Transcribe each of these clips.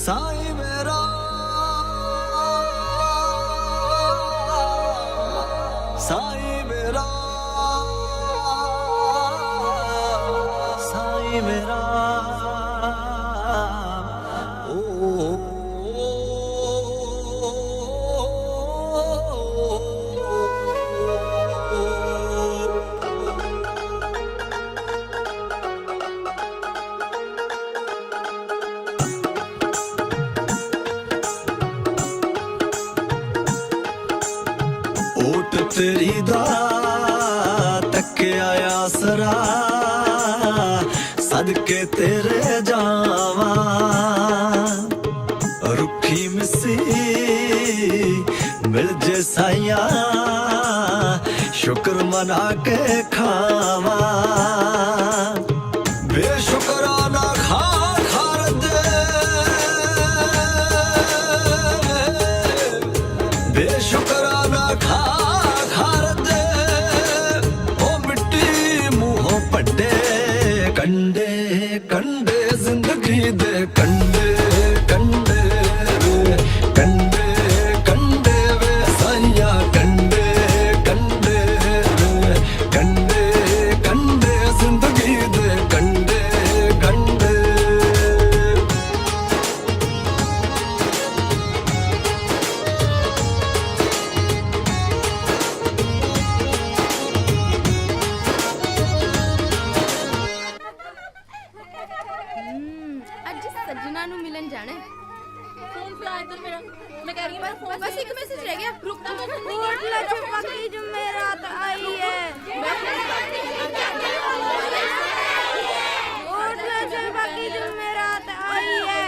साईं मेरा साईं मेरा साईं मेरा ओट तेरी दा तकिया आसरा सदके तेरे जावा रुखी मिसी मिल जे साइया शुक्र मना के खावा बेशुक्राना खा खार दे बेशुक्राना खा कंडे कंडे जिंदगी दे कंडे कंडे वे कंडे कंडे वे साइया कंडे कंडे वे कंडे कंडे जिंदगी दे कंडे कंडे सज्जना नु मिलन जाना फोन फड़ा इधर मेरा मैं कह रही हूं बस एक मैसेज रह गया रुकना मैं सुन नहीं होटल चुप्पा की जुमेरात आई है होटल चुप्पा की जुमेरात आई है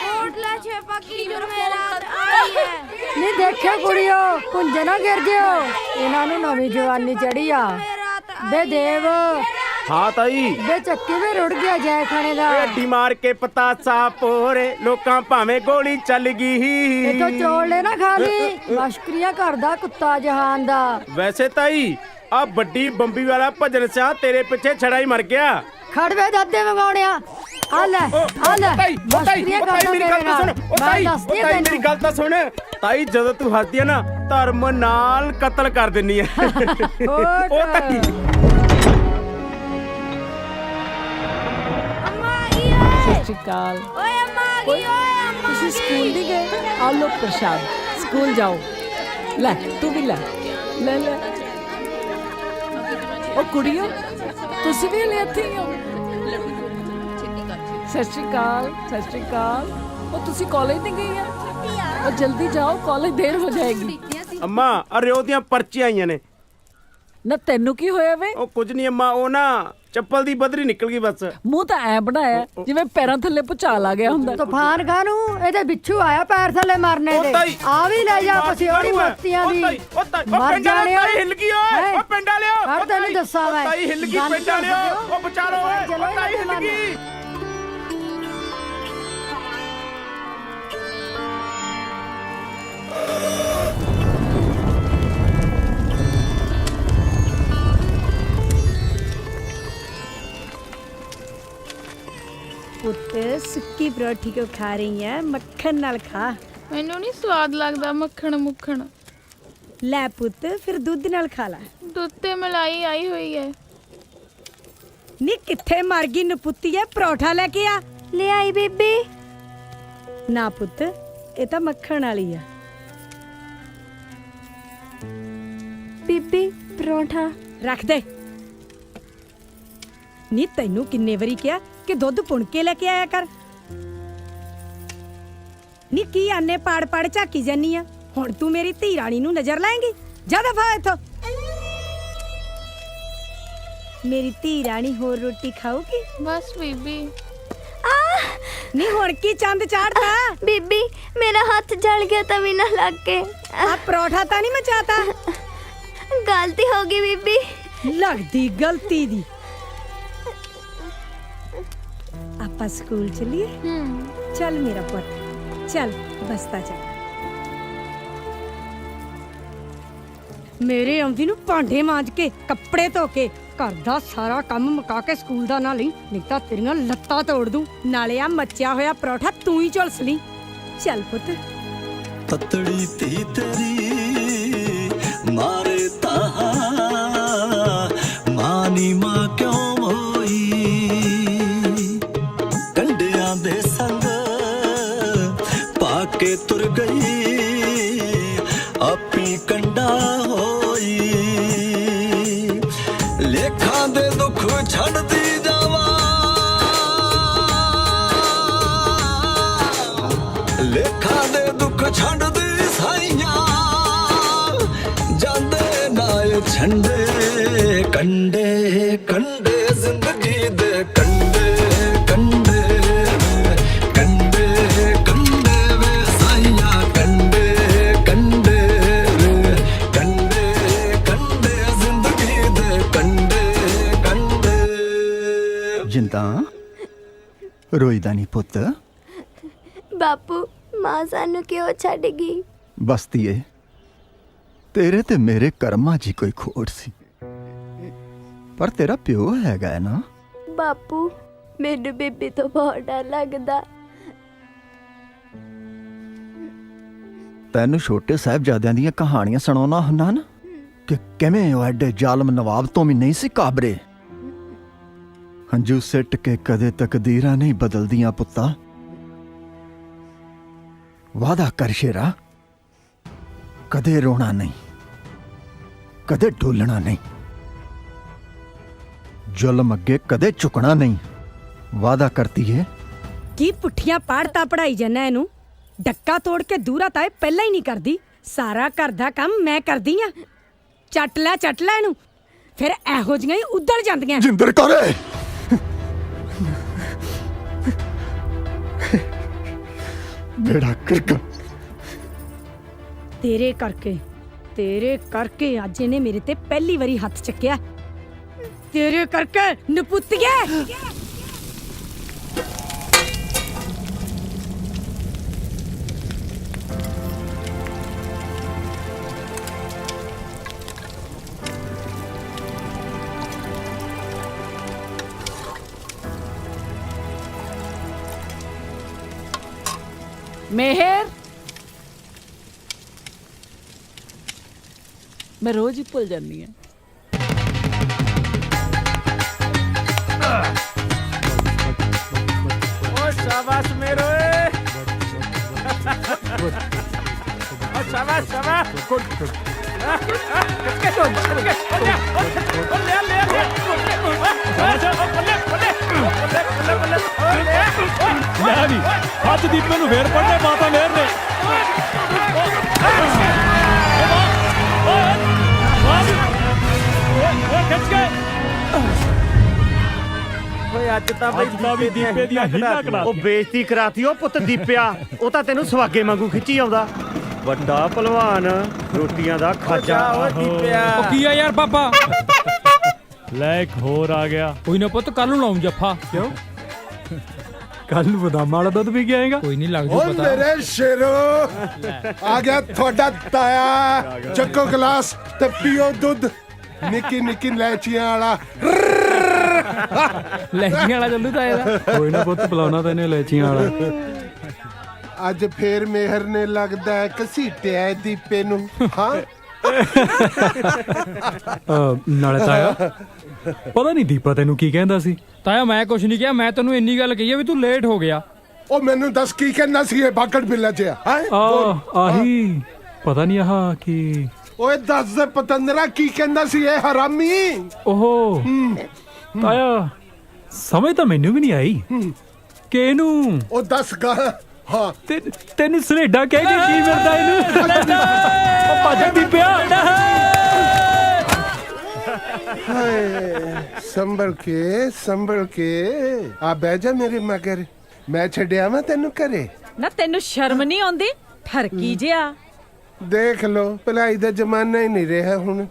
होटल चुप्पा की जुमेरात आई है नहीं देखियो कुड़ियो कुंजे ना गिर जियो इन्हां नु नवी जवानी चढ़ी आ बे देव हाँ ताई बे चक्की में रुड़ गया जय खाने दा हड्डी मार के पतासा पोरे लोकां भावें गोली चल गई इथों चोल ले ना खाली मशकरिया करदा कुत्ता जहान दा वैसे ताई आ बड्डी बंबी वाला भजन सा तेरे पीछे छड़ा ही मर गया खड़वे दादे मंगाउणिया आ ले मशकरिया करदा मेरी गल तो सुन मेरी गल तो सुन ताई जदों तू हसदी है ना धर्म नाल कत्ल कर दिन्नी है ओ ताई सत्रिकाल तुसी स्कूल नहीं गए आ लो प्रसाद स्कूल जाओ ले तू भी ले ले ले ओ कुड़ियो तुसी भी ले आती हो सत्रिकाल ओ तुसी कॉलेज नहीं गई है और जल्दी जाओ कॉलेज देर हो जाएगी अम्मा अरे ओदियां पर्चियां आईयां ने ना तेनू की होया वे ओ कुछ नहीं अम्मा ओ ना ਚੱਪਲ ਦੀ ਬਦਰੀ ਨਿਕਲ ਗਈ ਬਸ ਮੂੰਹ ਤਾਂ ਐ ਬਣਾਇਆ ਜਿਵੇਂ ਪੈਰਾਂ ਥੱਲੇ ਭੁਚਾਲ ਆ ਗਿਆ ਹੁੰਦਾ ਤੂਫਾਨ ਖਾਨੂ ਇਹਦੇ ਬਿੱਛੂ ਆਇਆ ਪੈਰ ਥੱਲੇ ਮਾਰਨੇ ਦੇ ਆ ਵੀ ਲੈ ਜਾ ਪਸਿਓੜੀ ਮਸਤੀਆਂ ਦੀ ਮਰ ਜਾਣੇ ਹਿੱਲ ਗਈ ਓਏ ਓ ਪਿੰਡ ਵਾਲਿਓ ਹਰ ਤੈਨੂੰ ਦੱਸਾਂ ਮੈਂ ਤਾਈ ਹਿੱਲ ਗਈ ਪਿੰਡ ਵਾਲਿਓ ਓ ਬਚਾਰੋ ਓਏ ਓ ਤਾਈ ਹਿੱਲ ਗਈ पुत सुक्की परोठी को खा रही है मक्खन नाल खा मैनू नहीं स्वाद लगदा मक्खन मुक्खन लै पुत फिर दूध नाल खा ला दुध ते मलाई आई हुई है नी किथे मर गई नपुत्ती है परोठा लेके आ ले आई बेबी ना पुत ये तो मक्खन वाली है बेबी परोठा रख दे नी तैनू किन्ने वरी क्या कि दुध पुण के लेके आया कर नी की आने पाड़ पाड़ झाकी जानी आ हुण तू मेरी धी राणी नू नजर लाएंगी जा दफा इथों मेरी धी राणी होर रोटी खाओगी बस बेबी नी हुण की चंद चाड़ता बेबी मेरा हाथ जल गया तभी ना लग के आप परोठा ता नहीं मचाता गलती होगी बेबी लगदी गलती दी आपा स्कूल चलिए चल मेरा पुत चल बसता चल मेरे आंदी नू भांडे मांज के कपड़े धो के ਘਰ ਦਾ ਸਾਰਾ ਕੰਮ ਮੁਕਾ ਕੇ ਸਕੂਲ ਦਾ ਨਾ ਲਈ, ਨਹੀਂ ਤਾਂ ਤੇਰੀਆਂ ਲੱਤਾਂ ਤੋੜ ਦੂੰ। ਨਾਲੇ ਆ ਮੱਚਿਆ ਹੋਇਆ ਪਰੌਠਾ ਤੂੰ ਹੀ ਝੁਲਸ ਲਈ। ਚੱਲ ਪੁੱਤ। ਤਤੜੀ ਤੀ ਤੇਰੀ ਮਾਰੇ ਤਾਹਾ ਮਾਨੀ ਮਾਂ ਕਿਉਂ ਹੋਈ ਕੰਡਿਆਂ ਦੇ ਸੰਗ ਪਾ ਕੇ ਤੁਰ ਗਈ ਆਪੀ ਕੰਡਾ ਹੋਈ ਲੇਖਾਂ ਦੇ ਦੁੱਖ ਛੱਡਦੀ ਜਾਵਾਂ ਲੇਖਾਂ ਦੇ ਦੁੱਖ ਛੱਡਦੀ ਸਾਈਆਂ ਜਾਂਦੇ ਨਾਲ ਛੰਡੇ ਕੰਡੇ ਕੰਡੇ ਜ਼ਿੰਦਗੀ ਦੇ ਕੰਡੇ ਕੰਡੇ ਕੰਡੇ ਕੰਡੇ ਵੇ ਸਾਈਆਂ ਕੰਡੇ ਕੰਡੇ ਕੰਡੇ ਕੰਡੇ ਜ਼ਿੰਦਗੀ ਦੇ ਕੰਡੇ ਕੰਡੇ ਜਿੰਦਾ ਰੋਈਦਾ ਨਹੀਂ ਪੁੱਤ ਬਾਪੂ ਮਾਂ ਸਾਨੂੰ ਕਿਉਂ ਛੱਡ ਗਈ? ਬਸਤੀਏ ਤੇਰੇ ਤੇ ਮੇਰੇ ਕਰਮਾਂ 'ਚ ਹੀ ਕੋਈ ਖੋਟ ਸੀ, ਪਰ ਤੇਰਾ ਪਿਓ ਹੈਗਾ ਹੈ ਨਾ। ਬਾਪੂ ਮੈਨੂੰ ਬੀਬੀ ਤੋਂ ਬਹੁਤ ਡਰ ਲੱਗਦਾ। ਤੈਨੂੰ ਛੋਟੇ ਸਾਹਿਬਜ਼ਾਦਿਆਂ ਦੀਆਂ ਕਹਾਣੀਆਂ ਸੁਣਾਉਣਾ ਹੁੰਦਾ ਨਾ ਕਿ ਕਿਵੇਂ ਉਹ ਐਡੇ ਜ਼ਾਲਮ ਨਵਾਬ ਤੋਂ ਵੀ ਨਹੀਂ ਸੀ ਕਾਬਰੇ। ਹੰਝੂ ਸਿੱਟ ਕੇ ਕਦੇ ਤਕਦੀਰਾਂ ਨਹੀਂ ਬਦਲਦੀਆਂ ਪੁੱਤਾ। ਵਾਦਾ ਕਰ ਸ਼ੇਰਾ, ਕਦੇ ਰੋਣਾ ਨਹੀਂ, ਕਦੇ ਢੋਲਣਾ ਨਹੀਂ, ਜ਼ੁਲਮ ਅੱਗੇ ਕਦੇ ਝੁਕਣਾ ਨਹੀਂ। ਵਾਦਾ ਕਰਤੀ ਹੈ। ਕੀ ਪੁੱਠੀਆਂ ਪਾੜਤਾ ਪੜਾਈ ਜਾਨਾ ਇਹਨੂੰ? ਡੱਕਾ ਤੋੜ ਕੇ ਦੂਰਾ ਤਾਂ ਇਹ ਪਹਿਲਾਂ ਹੀ ਨਹੀਂ ਕਰਦੀ। ਸਾਰਾ ਘਰ ਦਾ ਕੰਮ ਮੈਂ ਕਰਦੀ ਆ। ਚੱਟ ਲੈ ਇਹਨੂੰ, ਫਿਰ ਇਹੋ ਜਿਹੀਆਂ ਹੀ ਉੱਧੜ ਜਾਂਦੀਆਂ। ਜਿੰਦਰ ਕਰੇ ਬੇੜਾ ਕਰਕ ਤੇਰੇ ਕਰਕੇ ਅੱਜ ਇਹਨੇ ਮੇਰੇ ਤੇ ਪਹਿਲੀ ਵਾਰੀ ਹੱਥ ਚੱਕਿਆ। ਤੇਰੇ ਕਰਕੇ ਨਪੁੱਤੀਏ। मेहर, मैं रोज ही भुल जानी है। ਓ ਸ਼ਾਬਾਸ਼ मेरो ਓ ਸ਼ਾਬਾਸ਼ ਲੈ ਵੀ ਅੱਜ ਦੀਪੇ ਨੂੰ ਫੇਰ ਪੜਨੇ ਮਾਤਾ ਮੇਰ ਨੇ। ਖਿੱਚ ਕੇ ਓਏ ਅੱਜ ਤਾਂ ਵੀ ਦੀਪੇ ਦੀਆਂ ਹੀਲਾ ਕਰਾ ਉਹ ਬੇਇੱਜ਼ਤੀ ਕਰਾਤੀ। ਉਹ ਪੁੱਤ ਦੀਪਿਆ, ਉਹ ਤਾਂ ਤੈਨੂੰ ਸੁਹਾਗੇ ਵਾਂਗੂ ਖਿੱਚੀ ਆਉਂਦਾ। ਵੱਡਾ ਭਲਵਾਨ, ਰੋਟੀਆਂ ਦਾ ਖਾਜਾ। ਓ ਦੀਪਿਆ ਉਹ ਕੀ ਆ ਯਾਰ ਪਾਪਾ? ਲੈ ਇੱਕ ਹੋਰ ਆ ਗਿਆ। ਕੋਈ ਨਾ ਪੁੱਤ ਕੱਲ ਨੂੰ ਲਾਉਂ ਜੱਫਾ। ਕਿਉਂ? ਕੱਲ ਨੂੰ ਬਦਾਮਾਂ ਵਾਲਾ ਦੁੱਧ ਵੀ ਗਿਆਏਗਾ। ਕੋਈ ਨਹੀਂ ਲੱਗ ਜੂ ਪਤਾ। ਮੇਰੇ ਸ਼ੇਰੋ ਆ ਗਿਆ ਤੁਹਾਡਾ ਤਾਇਆ। ਚੱਕੋ ਗਲਾਸ ਤੇ ਪੀਓ ਦੁੱਧ। ਨਿੱਕੀ ਨਿੱਕੀ ਲੈਚੀਆਂ ਵਾਲਾ। ਲੈਚੀਆਂ ਵਾਲਾ ਚੱਲੂ ਤਾਇਆ ਦਾ। ਕੋਈ ਨਾ ਪੁੱਤ ਪਿਲਾਉਣਾ ਤੈਨੂੰ ਲੈਚੀਆਂ ਵਾਲਾ। ਅੱਜ ਫੇਰ ਮੇਹਰ ਨੇ ਲੱਗਦਾ ਘਸੀਟਿਆ ਦੀਪੇ ਨੂੰ। ਹਾਂ ਨਾਲੇ ਤਾਇਆ ਪਤਾ ਨਹੀਂ ਦੀਪਾ ਤੈਨੂੰ ਕੀ ਕਹਿੰਦਾ ਸੀ। ਤਾਇਆ ਮੈਂ ਕੁਛ ਨਹੀਂ ਕਿਹਾ, ਮੈਂ ਤੈਨੂੰ ਇੰਨੀ ਗੱਲ ਕਹੀ ਆ ਵੀ ਤੂੰ ਲੇਟ ਹੋ ਗਿਆ। ਉਹ ਮੈਨੂੰ ਦੱਸ ਕੀ ਕਹਿੰਦਾ ਸੀ ਇਹ ਬਾਗੜ ਬਿੱਲਾ ਜਿਹਾ? ਆਹੀ ਪਤਾ ਨਹੀਂ ਆਹ ਕੀ। ਓਏ ਦੱਸ ਦੇ ਪਤੰਦਰਾ ਕੀ ਕਹਿੰਦਾ ਸੀ ਇਹ ਹਰਾਮੀ? ਓਹੋ ਤਾਇਆ ਸਮਝ ਤਾਂ ਮੈਨੂੰ ਵੀ ਨਹੀਂ ਆਈ ਕਿ ਇਹਨੂੰ। ਉਹ ਦੱਸ ਗਾ। ਹਾਂ ਤੈਨੂੰ ਸਨੇਡਾ ਕਹਿ ਕੇ ਕੀ ਮਿਲਦਾ ਇਹਨੂੰ? ਉਹ ਭੱਜ ਦੀਪਿਆ। ਹਾਏ ਸੰਭਲ ਕੇ ਆ ਬਹਿ ਜਾ ਮੇਰੇ ਮਗਰ। ਮੈਂ ਛੱਡਿਆ ਮੈਂ ਤੈਨੂੰ ਘਰੇ। ਨਾ ਤੈਨੂੰ ਸ਼ਰਮ ਨਹੀਂ ਆਉਂਦੀ? ਠਰਕੀ ਜਿਆ। ਦੇਖ ਲੋ ਭਲਾਈ ਦਾ ਜ਼ਮਾਨਾ ਹੀ ਨਹੀਂ ਰਿਹਾ ਹੁਣ।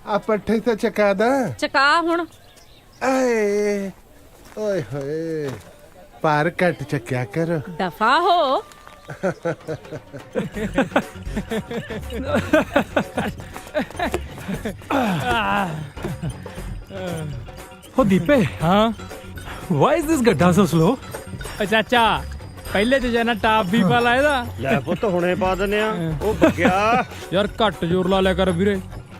ਆ ਪੱਠੇ ਤਾਂ ਚਕਾ ਦਾ। ਚਕਾ ਹੁਣ। ਆਏ ਓਏ ਹੋਏ ਪਾਰ ਘੱਟ ਚੱਕਿਆ ਕਰੋ। ਦਫਾ ਹੋ। ਓ ਦੀਪੇ ਹਾਂ ਵਾਈ ਇਜ਼ ਦਿਸ ਗੱਡਾ ਸੋ ਸਲੋ ਚਾਚਾ ਪਹਿਲੇ ਚ ਜਾਨਾ ਟਾਪ ਵੀ ਪਾ ਲਾ ਇਹਦਾ ਲੈ ਪੁੱਤ ਹੁਣੇ ਪਾ ਦਿੰਨੇ ਆ ਉਹ ਬੱਗਿਆ ਯਾਰ ਘੱਟ ਜ਼ੋਰ ਲਾ ਲਿਆ ਕਰ ਵੀਰੇ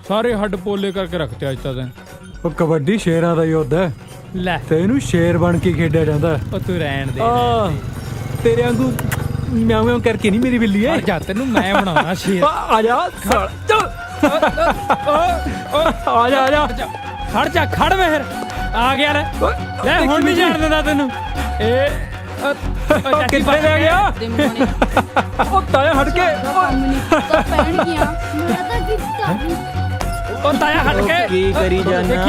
ਸਾਰੇ ਹੱਡ ਪੋਲੇ ਕਰਕੇ ਰੱਖਤੇ ਅੱਜ ਤੱਕ ਉਹ ਕਬੱਡੀ ਸ਼ੇਰਾਂ ਦਾ ਯੁੱਧ ਹੈ ਲੈ ਤੇ ਇਹਨੂੰ ਸ਼ੇਰ ਬਣ ਕੇ ਖੇਡਿਆ ਜਾਂਦਾ ਉਹ ਤੂੰ ਰਹਿਣ ਦੇ ਤੇਰੇ ਵਾਂਗੂ ਮਿਆਉਂ ਮਿਆਉਂ ਕਰਕੇ ਨਹੀਂ ਮੇਰੀ ਬਿੱਲੀ ਐ ਜਾ ਤੈਨੂੰ ਮੈਂ ਬਣਾਉਣਾ ਸ਼ੇਰ ਆ ਜਾ ਆ ਜਾ ਖੜ ਜਾ ਖੜ ਵੇ ਫਿਰ ਆ ਗਿਆ ਲੈ ਹੁਣ ਨਹੀਂ ਜਾਣ ਦਿੰਦਾ ਤੈਨੂੰ ਇਹ ਕਿੱਥੇ ਲੈ ਗਿਆ ਉਹ ਤਾਇਆ ਹਟ ਕੇ ਪਹਿਣ ਗਿਆ ਮੈਂ ਤਾਂ ਗਿਫਟ ਆ ਗਈ ਉਹ ਤਾਇਆ ਹਟ ਕੇ ਕੀ ਕਰੀ ਜਾਨਾ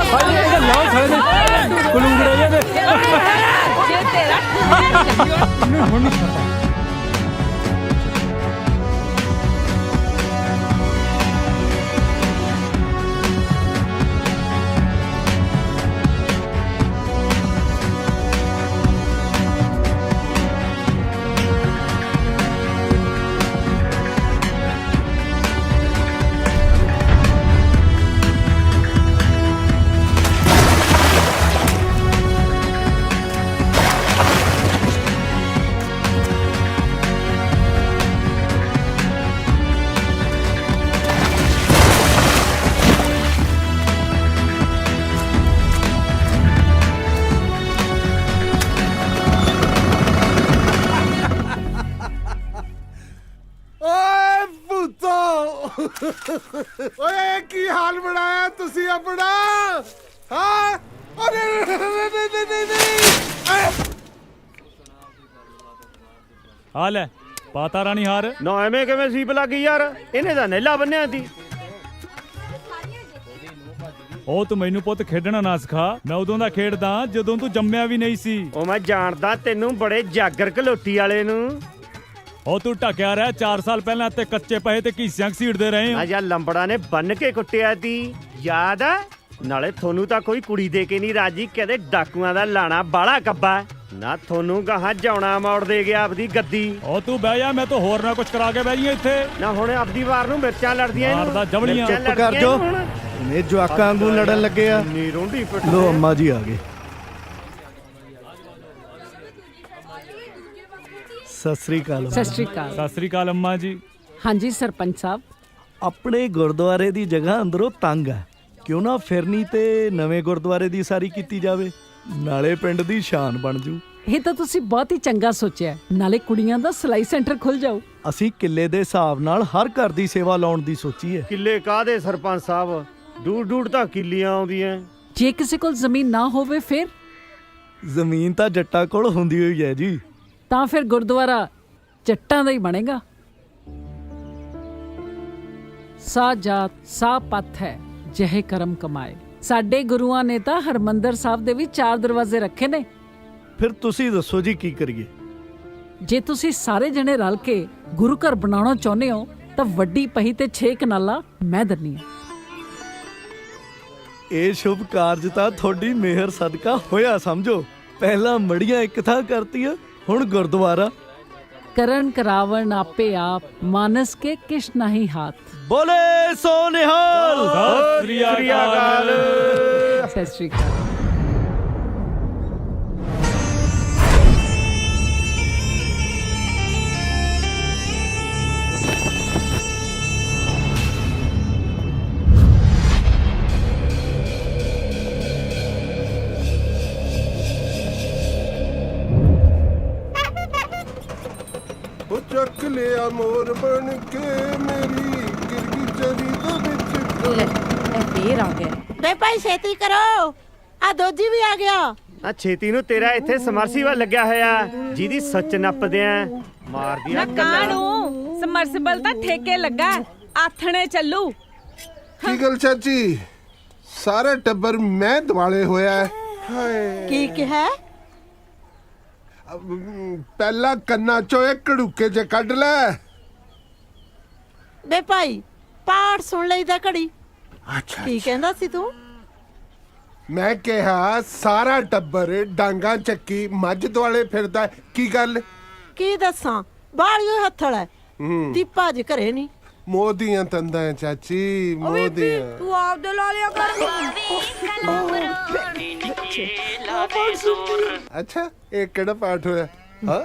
ਭਾਈ ਇਹ ਲਾਉ ਖੜੇ ਨੇ ਕੁਲੂੰਗੜੇ ਜਿਹੇ ਜੇ ਤੇਰਾ ਹੁਣ ਨਹੀਂ ਛੱਡਦਾ ਓਏ ਭੂਤੋ ਓਏ ਕੀ ਹਾਲ ਬਣਾਇਆ ਤੁਸੀਂ ਆਪਣਾ ਹਾਂ ਅਰੇ ਨਹੀਂ ਆ ਲੈ ਪਾਤਾ ਰਾਣੀ ਹਾਰ ਨਾ ਐਵੇਂ ਕਿਵੇਂ ਸੀਪ ਲੱਗ ਗਈ ਯਾਰ ਇਹਨੇ ਤਾਂ ਨੇਲਾ ਬੰਨਿਆ ਸੀ ਉਹ ਤੂੰ ਮੈਨੂੰ ਪੁੱਤ ਖੇਡਣਾ ਨਾ ਸਿਖਾ ਮੈਂ ਉਦੋਂ ਦਾ ਖੇਡਦਾ ਜਦੋਂ ਤੂੰ ਜੰਮਿਆ ਵੀ ਨਹੀਂ ਸੀ ਉਹ ਮੈਂ ਜਾਣਦਾ ਤੈਨੂੰ ਬੜੇ ਜਾਗਰ ਘਲੋਟੀ ਵਾਲੇ ਨੂੰ ਉਹ ਤੂੰ ਢੱਕਿਆ ਰਹਿ 4 ਸਾਲ ਪਹਿਲਾਂ ਤੇ ਕੱਚੇ ਪਹੇ ਤੇ ਘੀਸਿਆਂ ਘਸੀੜਦੇ ਰਹੇ ਆ ਜਾਂ ਲੰਬੜਾ ਨੇ ਬੰਨ ਕੇ ਕੁੱਟਿਆ ਤੀ ਯਾਦ ਆ ਨਾਲੇ ਤੁਹਾਨੂੰ ਤਾਂ ਕੋਈ ਕੁੜੀ ਦੇ ਕੇ ਨਹੀਂ ਰਾਜੀ ਕਹਿੰਦੇ ਡਾਕੂਆਂ ਦਾ ਲਾਣਾ ਬਾਲਾ ਕੱਬਾ ਨਾ ਤੁਹਾਨੂੰ ਗਾਹਾਂ ਜਾਉਣਾ ਮੋੜ ਦੇ ਗਿਆ ਆਪਦੀ ਗੱਦੀ ਉਹ ਤੂੰ ਬਹਿ ਜਾ ਮੈਂ ਤਾਂ ਹੋਰ ਨਾ ਕੁਝ ਕਰਾ ਕੇ ਬਹਿ ਜੀ ਇੱਥੇ ਨਾ ਹੁਣ ਆਪਦੀ ਵਾਰ ਨੂੰ ਮਿਰਚਾਂ ਲੜਦੀਆਂ ਮਾਰਦਾ ਜਵਲੀਆਂ। ਮਿਰਚਾਂ ਚੁੱਪ ਕਰ ਲੜਦੀਆਂ ਜੋ। ਹੁਣ। ਇਹ ਜਵਾਕਾਂ ਵਾਂਗੂ ਲੜਨ ਲੱਗੇ ਆ ਇੰਨੀ ਰੋਂਡੀ ਪਿੱਟ ਲੋ ਅੰਮਾ ਜੀ ਆ ਗਏ ਸਤਿ ਸ੍ਰੀ ਅਕਾਲ ਸਤਿ ਸ਼੍ਰੀ ਅਕਾਲ ਸਤਿ ਸ੍ਰੀ ਅਕਾਲ ਅੰਮਾ ਜੀ ਹਾਂਜੀ ਸਰਪੰਚ ਸਾਹਿਬ ਆਪਣੇ ਗੁਰਦੁਆਰੇ ਦੀ ਜਗ੍ਹਾ ਅੰਦਰੋਂ ਤੰਗ ਹੈ ਕਿਉਂ ਨਾ ਫਿਰਨੀ ਤੇ ਨਵੇਂ ਗੁਰਦੁਆਰੇ ਦੀ ਸਾਰੀ ਕੀਤੀ ਜਾਵੇ ਨਾਲੇ ਪਿੰਡ ਦੀ ਸ਼ਾਨ ਬਣ ਜੂ ਇਹ ਤਾਂ ਤੁਸੀਂ ਬਹੁਤ ਹੀ ਚੰਗਾ ਸੋਚਿਆ ਨਾਲੇ ਕੁੜੀਆਂ ਦਾ ਸਿਲਾਈ ਸੈਂਟਰ ਖੁੱਲ ਜਾਊ ਅਸੀਂ ਕਿੱਲੇ ਦੇ ਹਿਸਾਬ ਨਾਲ ਹਰ ਘਰ ਦੀ ਸੇਵਾ ਲਾਉਣ ਦੀ ਸੋਚੀ ਹੈ ਕਿੱਲੇ ਕਾਹਦੇ ਸਰਪੰਚ ਸਾਹਿਬ ਡੂੜ ਤਾਂ ਕਿੱਲੀਆਂ ਆਉਂਦੀਆਂ ਜੇ ਕਿਸੇ ਕੋਲ ਜ਼ਮੀਨ ਨਾ ਹੋਵੇ ਫਿਰ ਜ਼ਮੀਨ ਤਾਂ ਜੱਟਾਂ ਕੋਲ ਹੁੰਦੀ ਹੋਈ ਹੈ ਜੀ ਤਾਂ ਫਿਰ ਗੁਰਦੁਆਰਾ ਜੱਟਾਂ ਦਾ ਹੀ ਬਣੇਗਾ ਸਾ ਜਾਤ ਸਾ ਪੱਥ ਹੈ ਜਿਹੇ ਕਰਮ ਕਮਾਏ ਸਾਡੇ ਗੁਰੂਆਂ ਨੇ ਤਾਂ ਹਰਮੰਦਰ ਸਾਹਿਬ ਦੇ ਵੀ 4 ਦਰਵਾਜ਼ੇ ਰੱਖੇ ਨੇ ਫਿਰ ਤੁਸੀਂ ਦੱਸੋ ਜੀ ਕੀ ਕਰੀਏ ਜੇ ਤੁਸੀਂ ਸਾਰੇ ਜਣੇ ਰਲ ਕੇ ਗੁਰੂ ਘਰ ਬਣਾਉਣਾ ਚਾਹੁੰਦੇ ਹੋ ਤਾਂ ਵੱਡੀ ਪਹੀ ਤੇ 6 ਕਨਾਲਾਂ ਮੈਂ ਦਿੰਨੀ ਆ ਇਹ ਸ਼ੁਭ ਕਾਰਜ ਤਾਂ ਤੁਹਾਡੀ ਮਿਹਰ ਸਦਕਾ ਹੋਇਆ ਸਮਝੋ ਪਹਿਲਾਂ ਮੜੀਆਂ ਇੱਕ ਥਾਂ ਕਰਤੀਆਂ ਹੁਣ ਗੁਰਦੁਆਰਾ ਕਰਨ ਕਰਾਵਣ ਆਪੇ ਆਪ ਮਾਨਸ ਕੇ ਕਿਛ ਨਹੀਂ ਹਾਥ ਬੋਲੇ ਸੋ ਨਿਹਾਲ ਸਤਿ ਸ੍ਰੀ ਅਕਾਲ ਸਤਿ ਸ਼੍ਰੀ ਅਕਾਲ ਉਹ ਚੱਕ ਲਿਆ ਮੋਰ ਬਣ ਕੇ ਮੇਰੀ ਗਿਰਗੀ ਚਰੀ ਦੇ ਵਿੱਚ ਫੇਰ ਆ ਗਿਆ ਬੇ ਭਾਈ ਛੇਤੀ ਕਰੋ ਆ ਦੋਜੀ ਵੀ ਆ ਗਿਆ ਆ ਛੇਤੀ ਨੂੰ ਤੇਰਾ ਇੱਥੇ ਸਮਰਸੀਬਲ ਲੱਗਿਆ ਹੋਇਆ ਜਿਹਦੀ ਸੱਚ ਨੱਪਦੇ ਆ ਮਾਰਦੀਆਂ ਨਾ ਕਾਹਨੂੰ ਸਮਰਸੀਬਲ ਤਾਂ ਠੇਕੇ ਲੱਗਾ ਆਥਣੇ ਚੱਲੂ ਕੀ ਗੱਲ ਚਾਚੀ ਸਾਰਾ ਟੱਬਰ ਮੈਂ ਦਿਵਾਲੇ ਹੋਇਆ ਹੈ। ਹਾਏ ਕੀ ਕਿਹਾ ਪਹਿਲਾਂ ਕੰਨਾਂ ਚੋਂ ਇਹ ਕੜੂਕੇ ਜੇ ਕੱਢ ਲੈ ਬੇ ਭਾਈ ਪਾਠ ਸੁਣ ਲਈਦਾ ਘੜੀ ਅੱਛਾ ਕੀ ਕਹਿੰਦਾ ਸੀ ਤੂੰ ਮੈਂ ਕਿਹਾ ਸਾਰਾ ਟੱਬਰ ਡਾਂਗਾ ਚੱਕੀ ਮੱਝ ਦੁਆਲੇ ਫਿਰਦਾ ਹੈ। ਕੀ ਗੱਲ ਕੀ ਦੱਸਾਂ ਬਾਲੀਓ ਹੱਥਲ ਹੈ ਦੀਪਾ ਜੀ ਘਰੇ ਨਹੀਂ। ਮੋਦੀਆਂ ਤੰਦਾਂ ਹੈ ਚਾਚੀ, ਮੋਦੀਆਂ। ਤੂੰ ਆਪਦੇ ਲਾ ਲਿਆ ਕਰ। ਅੱਛਾ ਇਹ ਕਿਹੜਾ ਪਾਠ ਹੋਇਆ? ਹਾਂ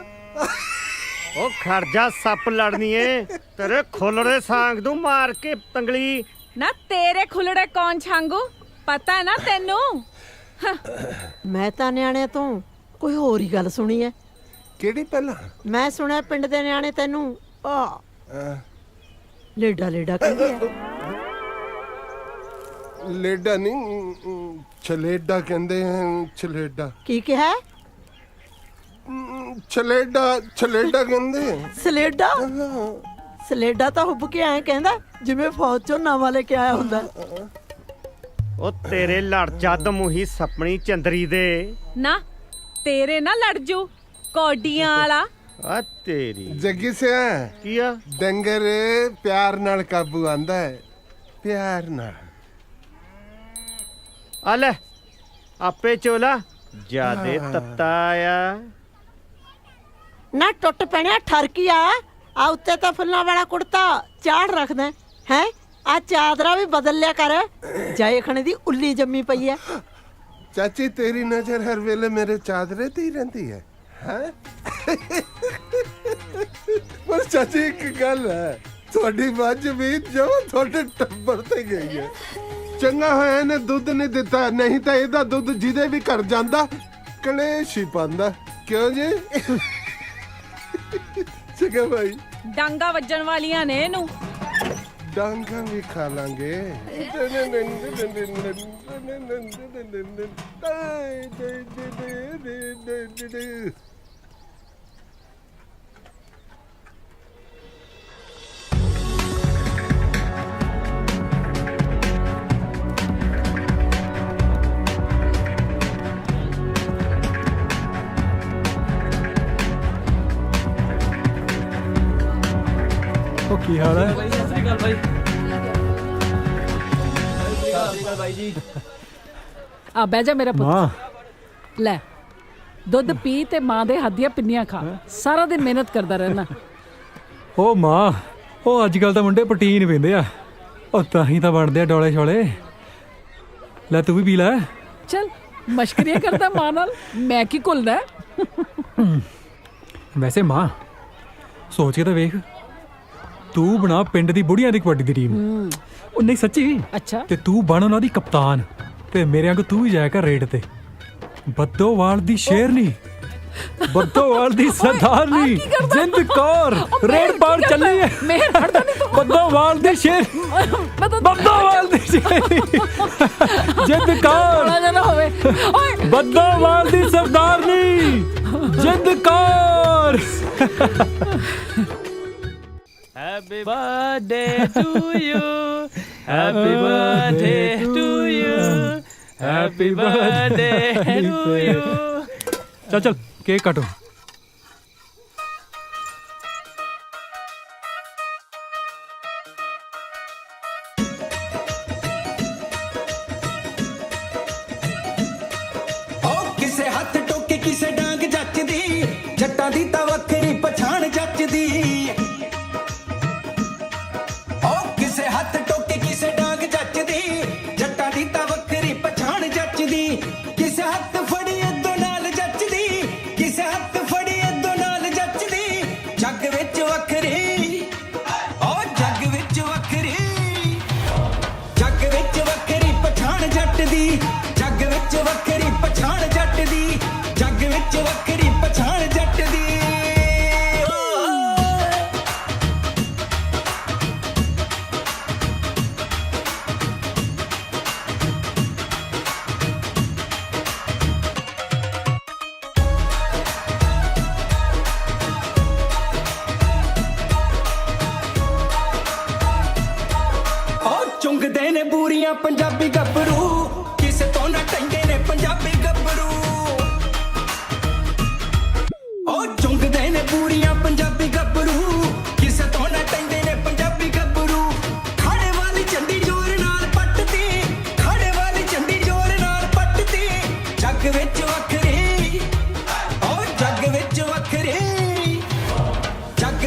ਉਹ ਖਰਜਾ ਸੱਪ ਲੜਨੀ ਏ, ਤੇਰੇ ਖੁੱਲੜੇ ਸਾਂਗ ਦੂੰ ਮਾਰ ਕੇ ਤੰਗਲੀ। ਨਾ ਤੇਰੇ ਖੁੱਲੜੇ ਕੌਣ ਛਾਂਗੂ, ਪਤਾ ਹੈ ਨਾ ਤੈਨੂੰ? ਮੈਂ ਤਾਂ ਨਿਆਣੇ ਤੋਂ ਕੋਈ ਹੋਰ ਹੀ ਗੱਲ ਸੁਣੀ ਹੈ। ਕਿਹੜੀ ਪਹਿਲਾਂ? ਮੈਂ ਸੁਣਿਆ ਪਿੰਡ ਦੇ ਨਿਆਣੇ ਤੈਨੂੰ ਲੇਡਾ ਲੇਡਾ ਕਹਿੰਦੇ ਆ। ਲੇਡਾ ਨਹੀਂ, ਛਲੇਡਾ ਕਹਿੰਦੇ ਹਨ। ਛਲੇਡਾ ਕੀ ਕਿਹਾ? ਛਲੇਡਾ, ਛਲੇਡਾ ਕਹਿੰਦੇ। ਸਲੇਡਾ? ਸਲੇਡਾ ਤਾਂ ਹੁੱਬ ਕੇ ਐਂ ਕਹਿੰਦਾ ਜਿਵੇਂ ਫੌਜ ਚੋਂ ਨਵਾਂ ਲੈ ਕੇ ਆਇਆ ਹੁੰਦਾ। ਉਹ ਤੇਰੇ ਲੜ ਜੱਦ ਮੂੰਹੀ ਸਪਣੀ ਚੰਦਰੀ ਦੇ। ਨਾ ਤੇਰੇ ਨਾ ਲੜ ਜੂ ਕੌਡੀਆਂ ਵਾਲਾ। ਆ ਤੇਰੀ ਜੱਗੀ ਸਿਆ ਕੀ ਆ? ਡੰਗਰ ਪਿਆਰ ਨਾਲ ਕਾਬੂ ਆਂਦਾ ਹੈ, ਪਿਆਰ ਨਾਲ। ਆ ਲੈ ਆਪੇ ਚੋਲਾ ਜਿਆਦੇ ਤੱਤਾ ਆ। ਨਾ ਟੁੱਟ ਪੈਣਿਆ ਠਰਕੀਆ, ਆ ਉੱਤੇ ਤਾਂ ਫੁੱਲਾਂ ਵਾਲਾ ਕੁੜਤਾ ਚਾੜ ਰੱਖਦਾ ਹੈ। ਆ ਚਾਦਰਾ ਵੀ ਬਦਲ ਲਿਆ ਕਰ, ਜਾਏ ਖਣੇ ਦੀ ਉੱਲੀ ਜੰਮੀ ਪਈ ਹੈ। ਚਾਚੀ ਤੇਰੀ ਨਜ਼ਰ ਹਰ ਵੇਲੇ ਮੇਰੇ ਚਾਦਰੇ ਤੇ ਹੀ ਰਹਿੰਦੀ ਹੈ। ਹੈ ਪਰ ਚਾਚੀ ਇੱਕ ਗੱਲ ਹੈ, ਤੁਹਾਡੀ ਮੱਝ ਵੀ ਜੋ ਤੁਹਾਡੇ ਟੱਬਰ ਤੇ ਗਈ ਹੈ। ਚੰਗਾ ਹੋਇਆ ਇਹਨੇ ਦੁੱਧ ਨਹੀਂ ਦਿੱਤਾ, ਨਹੀਂ ਤਾਂ ਇਹਦਾ ਦੁੱਧ ਜਿਹਦੇ ਵੀ ਘਰ ਜਾਂਦਾ ਕਲੇਸ਼ ਹੀ ਪਾਉਂਦਾ। ਕਿਉਂ ਜੀ? ਚੰਗਾ ਭਾਈ, ਡਾਂਗਾ ਵੱਜਣ ਵਾਲੀਆਂ ਨੇ ਇਹਨੂੰ। ਡਾਂਗਾ ਵੀ ਖਾ ਲਾਂਗੇ। ਉਹ ਕੀ ਹਾਲ ਹੈ? ਆ ਬਹਿ ਜਾ ਮੇਰਾ ਮਾਂ ਪੁੱਤ। ਲੈ ਦੁੱਧ ਪੀ ਤੇ ਮਾਂ ਦੇ ਹੱਥ ਦੀਆਂ ਪਿੰਨੀਆਂ ਖਾ। ਸਾਰਾ ਦਿਨ ਮਿਹਨਤ ਕਰਦਾ ਰਹਿਣਾ। ਉਹ ਮਾਂ, ਉਹ ਅੱਜ ਕੱਲ ਤਾਂ ਮੁੰਡੇ ਪ੍ਰੋਟੀਨ ਪੀਂਦੇ ਆ, ਉਹ ਤਾਂ ਹੀ ਤਾਂ ਬਣਦੇ ਆ ਡੋਲੇ ਛੋਲੇ। ਲੈ ਤੂੰ ਵੀ ਪੀ ਲੈ। ਚਲ ਮਸ਼ਕਰੀਆਂ ਕਰਦਾ ਮਾਂ ਨਾਲ, ਮੈਂ ਕੀ ਘੁਲਦਾ। ਵੈਸੇ ਮਾਂ ਸੋਚ ਕੇ ਤਾਂ ਵੇਖ, ਤੂੰ ਬਣਾ ਪਿੰਡ ਦੀ ਬੁੜੀਆਂ ਦੀ ਕਬੱਡੀ ਦੀ ਟੀਮ। ਉਹ ਨਹੀਂ ਸੱਚੀ। ਅੱਛਾ ਤੇ ਤੂੰ ਬਣ ਉਹਨਾਂ ਦੀ ਕਪਤਾਨ, ਤੇ ਮੇਰੇ ਵਾਂਗੂ ਤੂੰ ਵੀ ਜਾਇਆ ਕਰ ਰੇਡ ਤੇ। ਬੱਦੋਵਾਲ ਦੀ ਸ਼ੇਰਨੀ, ਬੱਦੋਵਾਲ ਦੀ ਸਰਦਾਰਨੀ ਜਿੰਦ ਕੌਰ ਰੇਡ ਪਾਰ ਚੱਲੀ ਹੈ। ਮੇਰ ਹਟਦਾ ਨਹੀਂ ਤੂੰ। ਬੱਦੋਵਾਲ ਦੀ ਸ਼ੇਰ, ਬੱਦੋਵਾਲ ਦੀ ਸ਼ੇਰਨੀ ਜਿੰਦ ਕੌਰ, ਬੜਾ ਨਾ ਹੋਵੇ। ਓਏ ਬੱਦੋਵਾਲ ਦੀ ਸਰਦਾਰਨੀ Jind Kaur. Happy birthday to you. Happy birthday to you. Happy birthday to you. चल केक काटो। ਕਿਸੇ ਹੱਥ ਟੋਕੇ ਕਿਸੇ ਡਾਂਗ ਜੱਚਦੀ, ਜੱਟਾਂ ਦੀ ਤਾਂ ਵੱਖਰੀ ਪਛਾਣ ਜੱਚਦੀ। ਕਿਸੇ ਹੱਥ ਟੋਕੇ ਕਿਸੇ ਡਾਂਗ ਜੱਚਦੀ, ਜੱਟਾਂ ਦੀ ਤਾਂ ਵੱਖਰੀ ਪਛਾਣ ਜੱਚਦੀ। ਕਿਸੇ ਹੱਥ ਫੜੀ ਇਦੋਂ ਨਾਲ ਜੱਚਦੀ, ਕਿਸੇ ਹੱਥ ਫੜੀ ਇਦੋਂ ਨਾਲ ਜੱਚਦੀ। ਜੱਗ ਵਿੱਚ ਵੱਖਰੀ, ਜੱਗ ਵਿੱਚ ਵੱਖਰੀ, ਜੱਗ ਵਿੱਚ ਵੱਖਰੀ ਪਛਾਣ ਜੱਟ ਦੀ। ਜੱਗ ਵਿੱਚ ਵੱਖਰੀ ਪਛਾਣ ਜੱਟ ਦੀ, ਜੱਗ ਵਿੱਚ ਵੱਖਰੀ ਪਛਾਣ ਜੱਟ ਦੀ। ਚੁੰਗਦੇ ਨੇ ਬੂਰੀਆਂ ਪੰਜਾਬੀ ਗੱਭਰੂ, ਕਿਸੇ ਤੋਂ ਨਾ ਟੰਗੇ ਨੇ ਪੰਜਾਬੀ ਗੱਭਰੂ। ਚੁੰਗਦੇ ਨੇ ਬੂਰੀਆਂ ਪੰਜਾਬੀ ਗੱਭਰੂ, ਕਿਸੇ ਤੋਂ ਨਾ ਟੰਗੇ ਨੇ ਪੰਜਾਬੀ ਗੱਭਰੂ। ਖਾੜੇ ਵਾਲੀ ਝੰਡੀ ਜ਼ੋਰ ਨਾਲ ਪੱਟਦੀ, ਖਾੜੇ ਵਾਲੀ ਝੰਡੀ ਜ਼ੋਰ ਨਾਲ ਪੱਟਦੀ। ਜੱਗ ਵਿੱਚ ਵੱਖਰੀ, ਜੱਗ ਵਿੱਚ ਵੱਖਰੀ, ਜੱਗ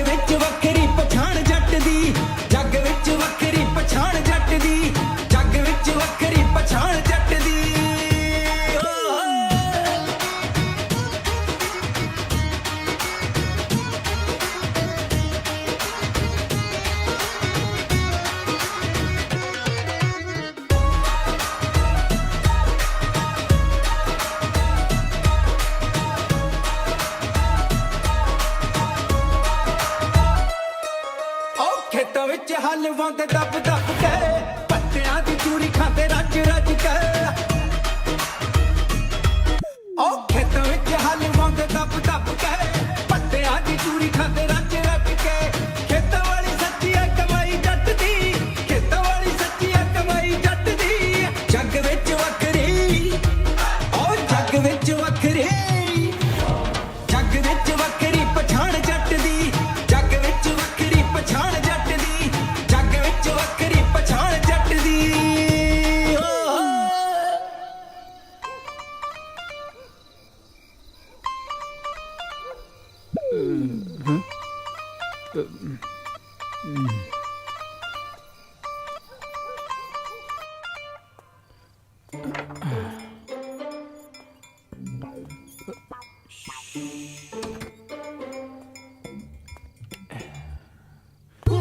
ਵਿੱਚ ਹਲਵਾਉਂਦੇ ਦੱਬ ਦੱਬ ਕੇ ਪੱਤਿਆਂ ਦੀ ਚੂਰੀ ਖਾਂਦੇ ਰੱਜ ਰੱਜ ਕੇ ਉਹ ਖੇਤਾਂ ਵਿੱਚ ਹਲਵਾਉਂਦੇ ਦੱਬ ਦੱਬ ਕੇ ਪੱਤਿਆਂ ਦੀ ਚੂਰੀ ਖਾਂਦੇ ਰੱਜ ਰੱਜ ਕੇ ਖੇਤਾਂ ਵਾਲੀ ਸੱਚੀ ਐ ਕਮਾਈ ਜੱਟ ਦੀ ਖੇਤਾਂ ਵਾਲੀ ਸੱਚੀ ਐ ਕਮਾਈ ਜੱਟ ਦੀ ਜੱਗ ਵਿੱਚ ਵੱਖਰੀ ਉਹ ਜੱਗ ਵਿੱਚ ਵੱਖਰੀ ਜੱਗ ਵਿੱਚ ਵੱਖਰੀ ਪਛਾਣ ਜੱਟ ਦੀ ਜੱਗ ਵਿੱਚ ਵੱਖਰੀ ਪਛਾਣ ਜੱਟ ਦੀ ਜੱਗ ਵਿੱਚ ਵੱਖਰੀ ਪਛਾਣ ਜੱਟ ਦੀ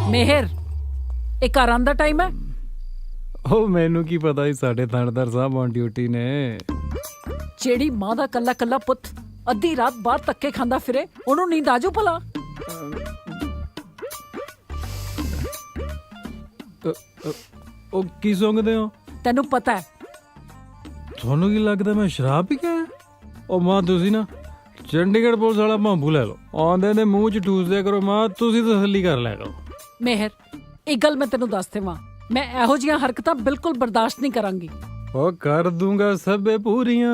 ਮਿਹਰ ਇਹ ਘਰਾਂ ਦਾ ਟਾਈਮ ਹੈ। ਉਹ ਮੈਨੂੰ ਕੀ ਪਤਾ ਸੀ ਸਾਡੇ ਥਾਣੇਦਾਰ ਸਾਹਿਬ ਔਨ ਡਿਊਟੀ ਨੇ। ਜਿਹੜੀ ਮਾਂ ਦਾ ਕੱਲਾ ਕੱਲਾ ਪੁੱਤ ਅੱਧੀ ਰਾਤ ਬਾਹਰ ਧੱਕੇ ਖਾਂਦਾ ਫਿਰੇ ਉਹਨੂੰ ਨੀਂਦ ਆਜੂ ਭਲਾ। ਉਹ ਕੀ ਸੁੰਘਦੇ ਹੋ? ਤੈਨੂੰ ਪਤਾ ਹੈ ਤੁਹਾਨੂੰ ਕੀ ਲੱਗਦਾ ਮੈਂ ਸ਼ਰਾਬ ਪੀ ਕੇ ਆਇਆ? ਉਹ ਮਾਂ ਤੁਸੀਂ ਨਾ ਚੰਡੀਗੜ੍ਹ ਪੁਲਿਸ ਵਾਲਾ ਮਾਂਬੂ ਲੈ ਲਓ, ਆਉਂਦੇ ਨੇ ਮੂੰਹ 'ਚ ਠੂਸਦਿਆ ਕਰੋ ਮਾਂ, ਤੁਸੀਂ ਤਸੱਲੀ ਕਰ ਲਿਆ ਕਰੋ। ਮਿਹਰ ਇੱਕ ਗੱਲ ਮੈਂ ਤੈਨੂੰ ਦੱਸ ਦੇਵਾਂ, ਮੈਂ ਇਹੋ ਜਿਹੀਆਂ ਹਰਕਤਾਂ ਬਿਲਕੁਲ ਬਰਦਾਸ਼ਤ ਨਹੀਂ ਕਰਾਂਗੀ। ਉਹ ਕਰ ਦੂੰਗਾ ਸਭੇ ਪੂਰੀਆਂ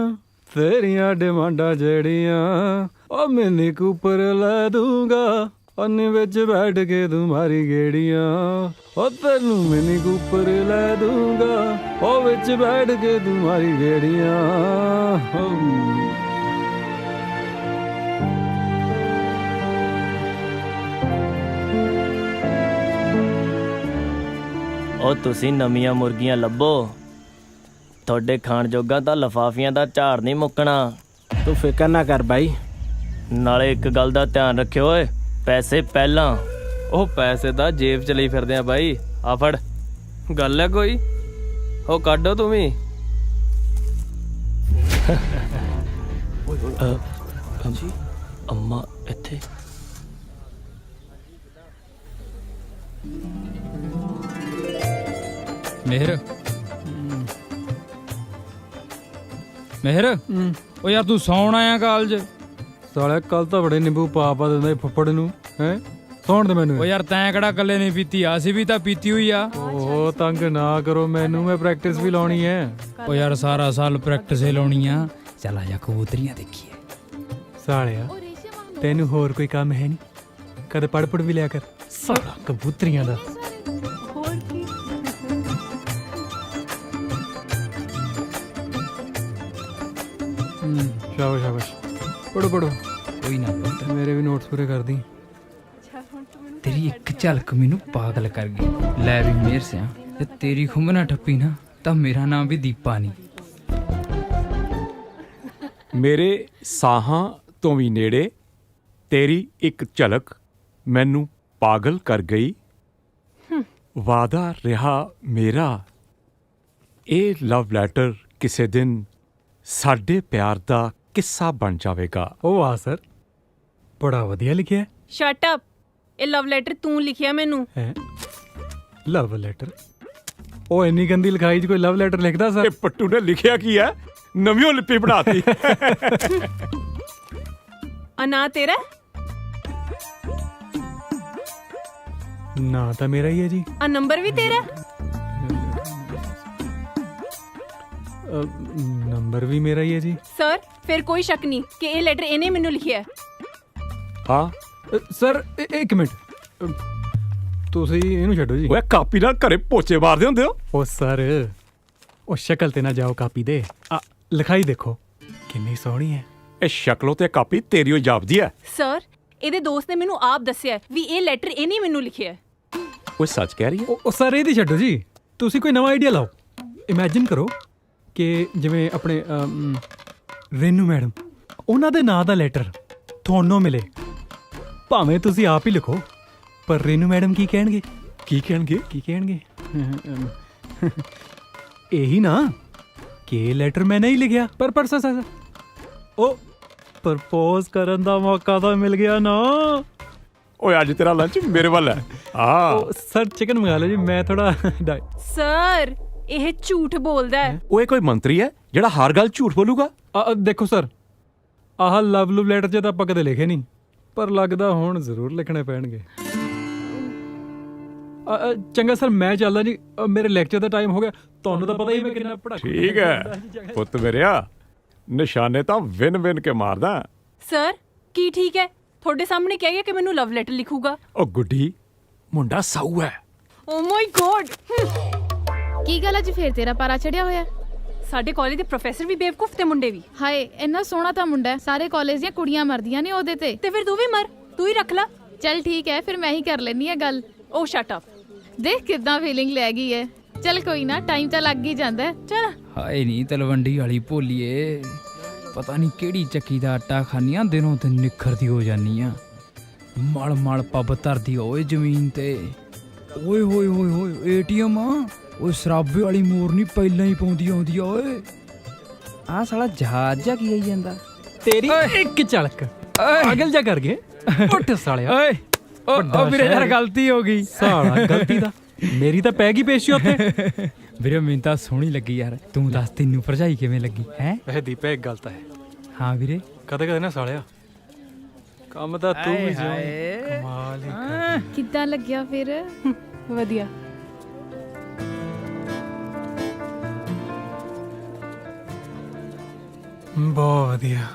ਤੇਰੀਆਂ ਡਿਮਾਂਡਾਂ ਜਿਹੜੀਆਂ, ਉਹ ਮਿੰਨੀ ਕੂਪਰ ਲੈ ਦੂੰਗਾ ਅੰਨੇ ਵਿੱਚ ਬੈਠ ਕੇ ਤੂੰ ਮਾਰੀ ਗੇੜੀਆਂ, ਉਹ ਤੈਨੂੰ ਮਿੰਨੀ ਕੂਪਰ ਲੈ ਦੂੰਗਾ ਉਹ ਵਿੱਚ ਬੈਠ ਕੇ ਤੂੰ ਮਾਰੀ ਗੇੜੀਆਂ। ਉਹ ਤੁਸੀਂ ਨਵੀਆਂ ਮੁਰਗੀਆਂ ਲੱਭੋ, ਤੁਹਾਡੇ ਖਾਣ ਜੋਗਾ ਤਾਂ ਲਫਾਫੀਆਂ ਦਾ ਝਾੜ ਨਹੀਂ ਮੁੱਕਣਾ। ਤੂੰ ਫਿਕਰ ਨਾ ਕਰ ਬਾਈ। ਨਾਲੇ ਇੱਕ ਗੱਲ ਦਾ ਧਿਆਨ ਰੱਖਿਓ ਓਏ, ਪੈਸੇ ਪਹਿਲਾਂ। ਉਹ ਪੈਸੇ ਤਾਂ ਜੇਬ ਚ ਲਈ ਫਿਰਦੇ ਆ ਬਾਈ, ਆ ਫੜ। ਗੱਲ ਹੈ ਕੋਈ? ਉਹ ਕੱਢੋ ਤੂੰ ਵੀ। ਅੰਮਾ ਇੱਥੇ ਮਿਹਰ ਮਿਹਰ ਉਹ ਯਾਰ ਤੂੰ ਸੌਣ ਆਇਆ ਕਾਲਜ? ਸਾਲਿਆ ਕੱਲ ਤਾਂ ਬੜੇ ਨਿੰਬੂ ਪਾ ਦਿੰਦਾ ਫੁੱਫੜ ਨੂੰ, ਹੈ ਸੌਣ ਦੇ ਮੈਨੂੰ। ਉਹ ਯਾਰ ਤੈਂ ਕਿਹੜਾ ਕੱਲੇ ਨਹੀਂ ਪੀਤੀ, ਅਸੀਂ ਵੀ ਤਾਂ ਪੀਤੀ ਹੋਈ ਆ। ਉਹ ਤੰਗ ਨਾ ਕਰੋ ਮੈਨੂੰ, ਮੈਂ ਪ੍ਰੈਕਟਿਸ ਵੀ ਲਾਉਣੀ ਹੈ। ਉਹ ਯਾਰ ਸਾਰਾ ਸਾਲ ਪ੍ਰੈਕਟਿਸ ਹੀ ਲਾਉਣੀ ਆ, ਚੱਲ ਆ ਜਾ ਕਬੂਤਰੀਆਂ ਦੇਖੀਏ। ਸਾਲਿਆ ਤੈਨੂੰ ਹੋਰ ਕੋਈ ਕੰਮ ਹੈ ਨਹੀਂ? ਕਦੇ ਪੜ ਵੀ ਲਿਆ ਕਰ, ਸਾਲਾ ਕਬੂਤਰੀਆਂ ਦਾ। ਸ਼ਾਬਾਸ਼ ਸ਼ਾਬਾਸ਼, ਪੜੋ ਪੜੋ। ਕੋਈ ਨਾ ਪੁੱਤ, ਮੇਰੇ ਵੀ ਨੋਟਸ ਪੂਰੇ ਕਰ ਦੀ। ਤੇਰੀ ਇੱਕ ਝਲਕ ਮੈਨੂੰ ਪਾਗਲ ਕਰ ਗਈ। ਲੈ ਵੀ ਮੇਰ ਸਿਆ, ਤੇ ਤੇਰੀ ਖੁੰਬ ਨਾ ਠੱਪੀ ਨਾ ਤਾਂ ਮੇਰਾ ਨਾਮ ਵੀ ਦੀਪਾ ਨਹੀਂ। ਮੇਰੇ ਸਾਹਾਂ ਤੋਂ ਵੀ ਨੇੜੇ ਤੇਰੀ ਇੱਕ ਝਲਕ ਮੈਨੂੰ ਪਾਗਲ ਕਰ ਗਈ। ਵਾਦਾ ਰਿਹਾ ਮੇਰਾ, ਇਹ ਲਵ ਲੈਟਰ ਕਿਸੇ ਦਿਨ ਸਾਡੇ ਪਿਆਰ ਦਾ ਕਿੱਸਾ ਬਣ ਜਾਵੇਗਾ। ਉਹ ਵਾਹ ਸਰ, ਬੜਾ ਵਧੀਆ ਲਿਖਿਆ। ਸ਼ਟ ਅਪ, ਇਹ ਲਵ ਲੈਟਰ ਤੂੰ ਲਿਖਿਆ ਮੈਨੂੰ? ਹੈ ਲਵ ਲੈਟਰ? ਉਹ ਇੰਨੀ ਗੰਦੀ ਲਿਖਾਈ 'ਚ ਕੋਈ ਲਵ ਲੈਟਰ ਲਿਖਦਾ ਸਰ? ਇਹ ਪੱਟੂ ਨੇ ਲਿਖਿਆ ਕੀ ਹੈ, ਨਵੀਂ ਲਿਪੀ ਬਣਾਤੀ। ਆ ਨਾਂ ਤੇਰਾ? ਨਾਂ ਤਾਂ ਮੇਰਾ ਹੀ ਹੈ ਜੀ। ਆ ਨੰਬਰ ਵੀ ਤੇਰਾ? ਨੰਬਰ ਵੀ ਮੇਰਾ ਹੀ ਹੈ ਜੀ। ਸਰ ਫਿਰ ਕੋਈ ਸ਼ੱਕ ਨਹੀਂ ਕਿ ਇਹ ਲੈਟਰ ਇਹਨੇ ਮੈਨੂੰ ਲਿਖਿਆ। ਹਾਂ ਸਰ ਇੱਕ ਮਿੰਟ, ਤੁਸੀਂ ਇਹਨੂੰ ਛੱਡੋ ਜੀ। ਓਏ ਕਾਪੀ ਨਾਲ ਘਰੇ ਪੋਚੇ ਮਾਰਦੇ ਹੁੰਦੇ ਹੋ? ਉਹ ਸਰ ਉਹ ਸ਼ਕਲ ਤੇ ਨਾ ਜਾਓ ਕਾਪੀ ਦੇ, ਆ ਲਿਖਾਈ ਦੇਖੋ ਕਿੰਨੀ ਸੋਹਣੀ ਹੈ। ਇਹ ਸ਼ਕਲੋਂ ਤੇ ਕਾਪੀ ਤੇਰੀ ਹੋ ਜਾਪਦੀ ਹੈ। ਸਰ ਇਹਦੇ ਦੋਸਤ ਨੇ ਮੈਨੂੰ ਆਪ ਦੱਸਿਆ ਵੀ ਇਹ ਲੈਟਰ ਇਹਨੇ ਮੈਨੂੰ ਲਿਖਿਆ। ਓਏ ਸੱਚ ਕਹਿ ਰਹੀ ਹੈ? ਉਹ ਸਰ ਇਹਦੀ ਛੱਡੋ ਜੀ, ਤੁਸੀਂ ਕੋਈ ਨਵਾਂ ਆਈਡੀਆ ਲਾਓ। ਇਮੇਜਿਨ ਕਰੋ ਕਿ ਜਿਵੇਂ ਆਪਣੇ ਰੇਨੂ ਮੈਡਮ, ਉਹਨਾਂ ਦੇ ਨਾਂ ਦਾ ਲੈਟਰ ਤੁਹਾਨੂੰ ਮਿਲੇ, ਭਾਵੇਂ ਤੁਸੀਂ ਆਪ ਹੀ ਲਿਖੋ, ਪਰ ਰੇਨੂ ਮੈਡਮ ਕੀ ਕਹਿਣਗੇ? ਕੀ ਕਹਿਣਗੇ? ਕੀ ਕਹਿਣਗੇ? ਇਹੀ ਨਾ ਕਿ ਇਹ ਲੈਟਰ ਮੈਂ ਨਹੀਂ ਲਿਖਿਆ, ਪਰ ਸਰ ਉਹ ਪ੍ਰਪੋਜ਼ ਕਰਨ ਦਾ ਮੌਕਾ ਤਾਂ ਮਿਲ ਗਿਆ ਨਾ। ਓਏ ਅੱਜ ਤੇਰਾ ਲੰਚ ਮੇਰੇ ਵੱਲ ਹੈ। ਆ ਸਰ ਚਿਕਨ ਮੰਗਾ ਲਓ ਜੀ, ਮੈਂ ਥੋੜਾ ਸਰ ਇਹ ਝੂਠ ਬੋਲਦਾ ਹੈ। ਓਏ ਕੋਈ ਮੰਤਰੀ ਹੈ ਜਿਹੜਾ ਹਰ ਗੱਲ ਝੂਠ ਬੋਲੂਗਾ? ਦੇਖੋ ਸਰ, ਆਹ ਲਵ ਲੈਟਰ 'ਚ ਤਾਂ ਆਪਾਂ ਕਦੇ ਲਿਖੇ ਨਹੀਂ, ਪਰ ਲੱਗਦਾ ਹੁਣ ਜ਼ਰੂਰ ਲਿਖਣੇ ਪੈਣਗੇ। ਚੰਗਾ ਸਰ, ਮੈਂ ਚੱਲਦਾ ਜੀ, ਮੇਰੇ ਲੈਕਚਰ ਦਾ ਟਾਈਮ ਹੋ ਗਿਆ। ਤੁਹਾਨੂੰ ਤਾਂ ਪਤਾ ਹੀ ਮੈਂ ਕਿੰਨਾ ਪੜ੍ਹਾ। ਠੀਕ ਹੈ ਪੁੱਤ ਮੇਰਿਆ, ਨਿਸ਼ਾਨੇ ਤਾਂ ਵਿਨ ਵਿਨ ਕੇ ਮਾਰਦਾ। ਸਰ ਕੀ ਠੀਕ ਹੈ? ਤੁਹਾਡੇ ਸਾਹਮਣੇ ਕਹਿ ਗਿਆ ਕਿ ਮੈਨੂੰ ਲਵ ਲੈਟਰ ਲਿਖੂਗਾ। ਉਹ ਗੁੱਡੀ, ਮੁੰਡਾ ਸਾਊ ਹੈ। ਓ ਮਾਈ ਗॉड, ਕੀ ਗੱਲ ਅੱਜ ਫੇਰ ਤੇਰਾ ਪਾਰਾ ਚੜਿਆ ਹੋਇਆ? ਸਾਡੇ ਕਾਲਜ ਦੇ ਪ੍ਰੋਫੈਸਰ ਵੀ ਬੇਵਕੂਫ ਤੇ ਮੁੰਡੇ ਵੀ। ਹਾਏ ਇੰਨਾ ਸੋਹਣਾ ਤਾਂ ਮੁੰਡਾ ਹੈ, ਸਾਰੇ ਕਾਲਜ ਦੀਆਂ ਕੁੜੀਆਂ ਮਰਦੀਆਂ ਨੇ ਉਹਦੇ ਤੇ ਫਿਰ ਤੂੰ ਵੀ ਮਰ, ਤੂੰ ਹੀ ਰੱਖ ਲੈ। ਚੱਲ ਠੀਕ ਹੈ, ਫਿਰ ਮੈਂ ਹੀ ਕਰ ਲੈਣੀ ਹੈ ਗੱਲ। ਓ ਸ਼ਟ ਅਪ, ਦੇਖ ਕਿੱਦਾਂ ਫੀਲਿੰਗ ਲੈ ਗਈ ਹੈ। ਚੱਲ ਕੋਈ ਨਾ, ਟਾਈਮ ਤਾਂ ਲੱਗ ਹੀ ਜਾਂਦਾ ਹੈ। ਚੱਲ ਹਾਏ ਨਹੀਂ ਤਲਵੰਡੀ ਵਾਲੀ ਭੋਲੀਏ, ਪਤਾ ਨਹੀਂ ਕਿਹੜੀ ਚੱਕੀ ਦਾ ਆਟਾ ਖਾਨੀਆਂ, ਦਿਨੋਂ ਦਿਨ ਨਿਖਰਦੀ ਹੋ ਜਾਨੀ ਆ। ਮਲ ਮਲ ਪੱਬ ਧਰਦੀ ਓਏ ਜ਼ਮੀਨ ਤੇ। ਓਏ ਹੋਏ ਹੋਏ ਹੋਏ ਏਟੀਐਮ ਆ ਓਏ, ਸਰਾਬੇ ਵਾਲੀ ਮੋਰਨੀ ਪਹਿਲਾਂ ਹੀ ਪਾਉਂਦੀ ਆਉਂਦੀ ਆ ਓਏ। ਆਹ ਸਾਲਾ ਜਹਾਜ਼ ਜਾ ਕੀ ਆਈ ਜਾਂਦਾ ਤੇਰੀ ਇੱਕ ਝਲਕ ਪਾਗਲ ਜਾ ਕਰ ਗਏ। ਉੱਠ ਸਾਲਿਆ। ਓਏ ਓ ਵੀਰੇ ਯਾਰ ਗਲਤੀ ਹੋ ਗਈ। ਸਾਲਾ ਗਲਤੀ ਦਾ ਮੇਰੀ ਤਾਂ ਪੈ ਗਈ ਪੇਸ਼ੀ ਉੱਥੇ। ਵੀਰੇ ਮੈਨੂੰ ਤਾਂ ਸੋਹਣੀ ਲੱਗੀ ਯਾਰ, ਤੂੰ ਦੱਸ ਤੈਨੂੰ ਭਰਜਾਈ ਕਿਵੇਂ ਲੱਗੀ ਹੈ? ਇਹ ਦੀਪੇ ਇੱਕ ਗੱਲ ਤਾਂ ਹੈ। ਹਾਂ ਵੀਰੇ, ਕਦੇ ਕਦੇ ਨਾ ਸਾਲਿਆ ਕੰਮ ਤਾਂ ਤੂੰ ਵੀ ਜਿਉਂ ਕਮਾਲ ਹੀ। ਕਿੱਦਾਂ ਲੱਗਿਆ ਫਿਰ? ਵਧੀਆ। ਬਹੁਤ ਵਧੀਆ।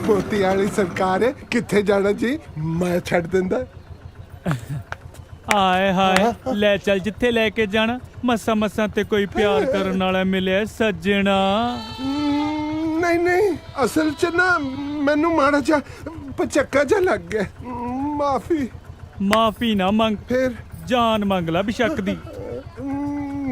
ਮੋਤੀ ਵਾਲੀ ਸਰਕਾਰ ਹੈ, ਕਿੱਥੇ ਜਾਣਾ ਜੀ? ਮੈਂ ਛੱਡ ਦਿੰਦਾ। ਆਏ ਹਾਏ, ਲੈ ਚੱਲ ਜਿੱਥੇ ਲੈ ਕੇ ਜਾਣਾ। ਮੱਸਾ ਮੱਸਾ ਤੇ ਕੋਈ ਪਿਆਰ ਕਰਨ ਵਾਲਾ ਮਿਲਿਆ ਸੱਜਣਾ। ਨਹੀਂ ਨਹੀਂ, ਅਸਲ 'ਚ ਨਾ ਮੈਨੂੰ ਮਾੜਾ ਜਿਹਾ ਪਚੱਕਾ ਜਿਹਾ ਲੱਗ ਗਿਆ। ਮਾਫੀ। ਮਾਫੀ ਨਾ ਮੰਗ, ਫਿਰ ਜਾਨ ਮੰਗ ਲੈ ਬਿਸ਼ੱਕ ਦੀ।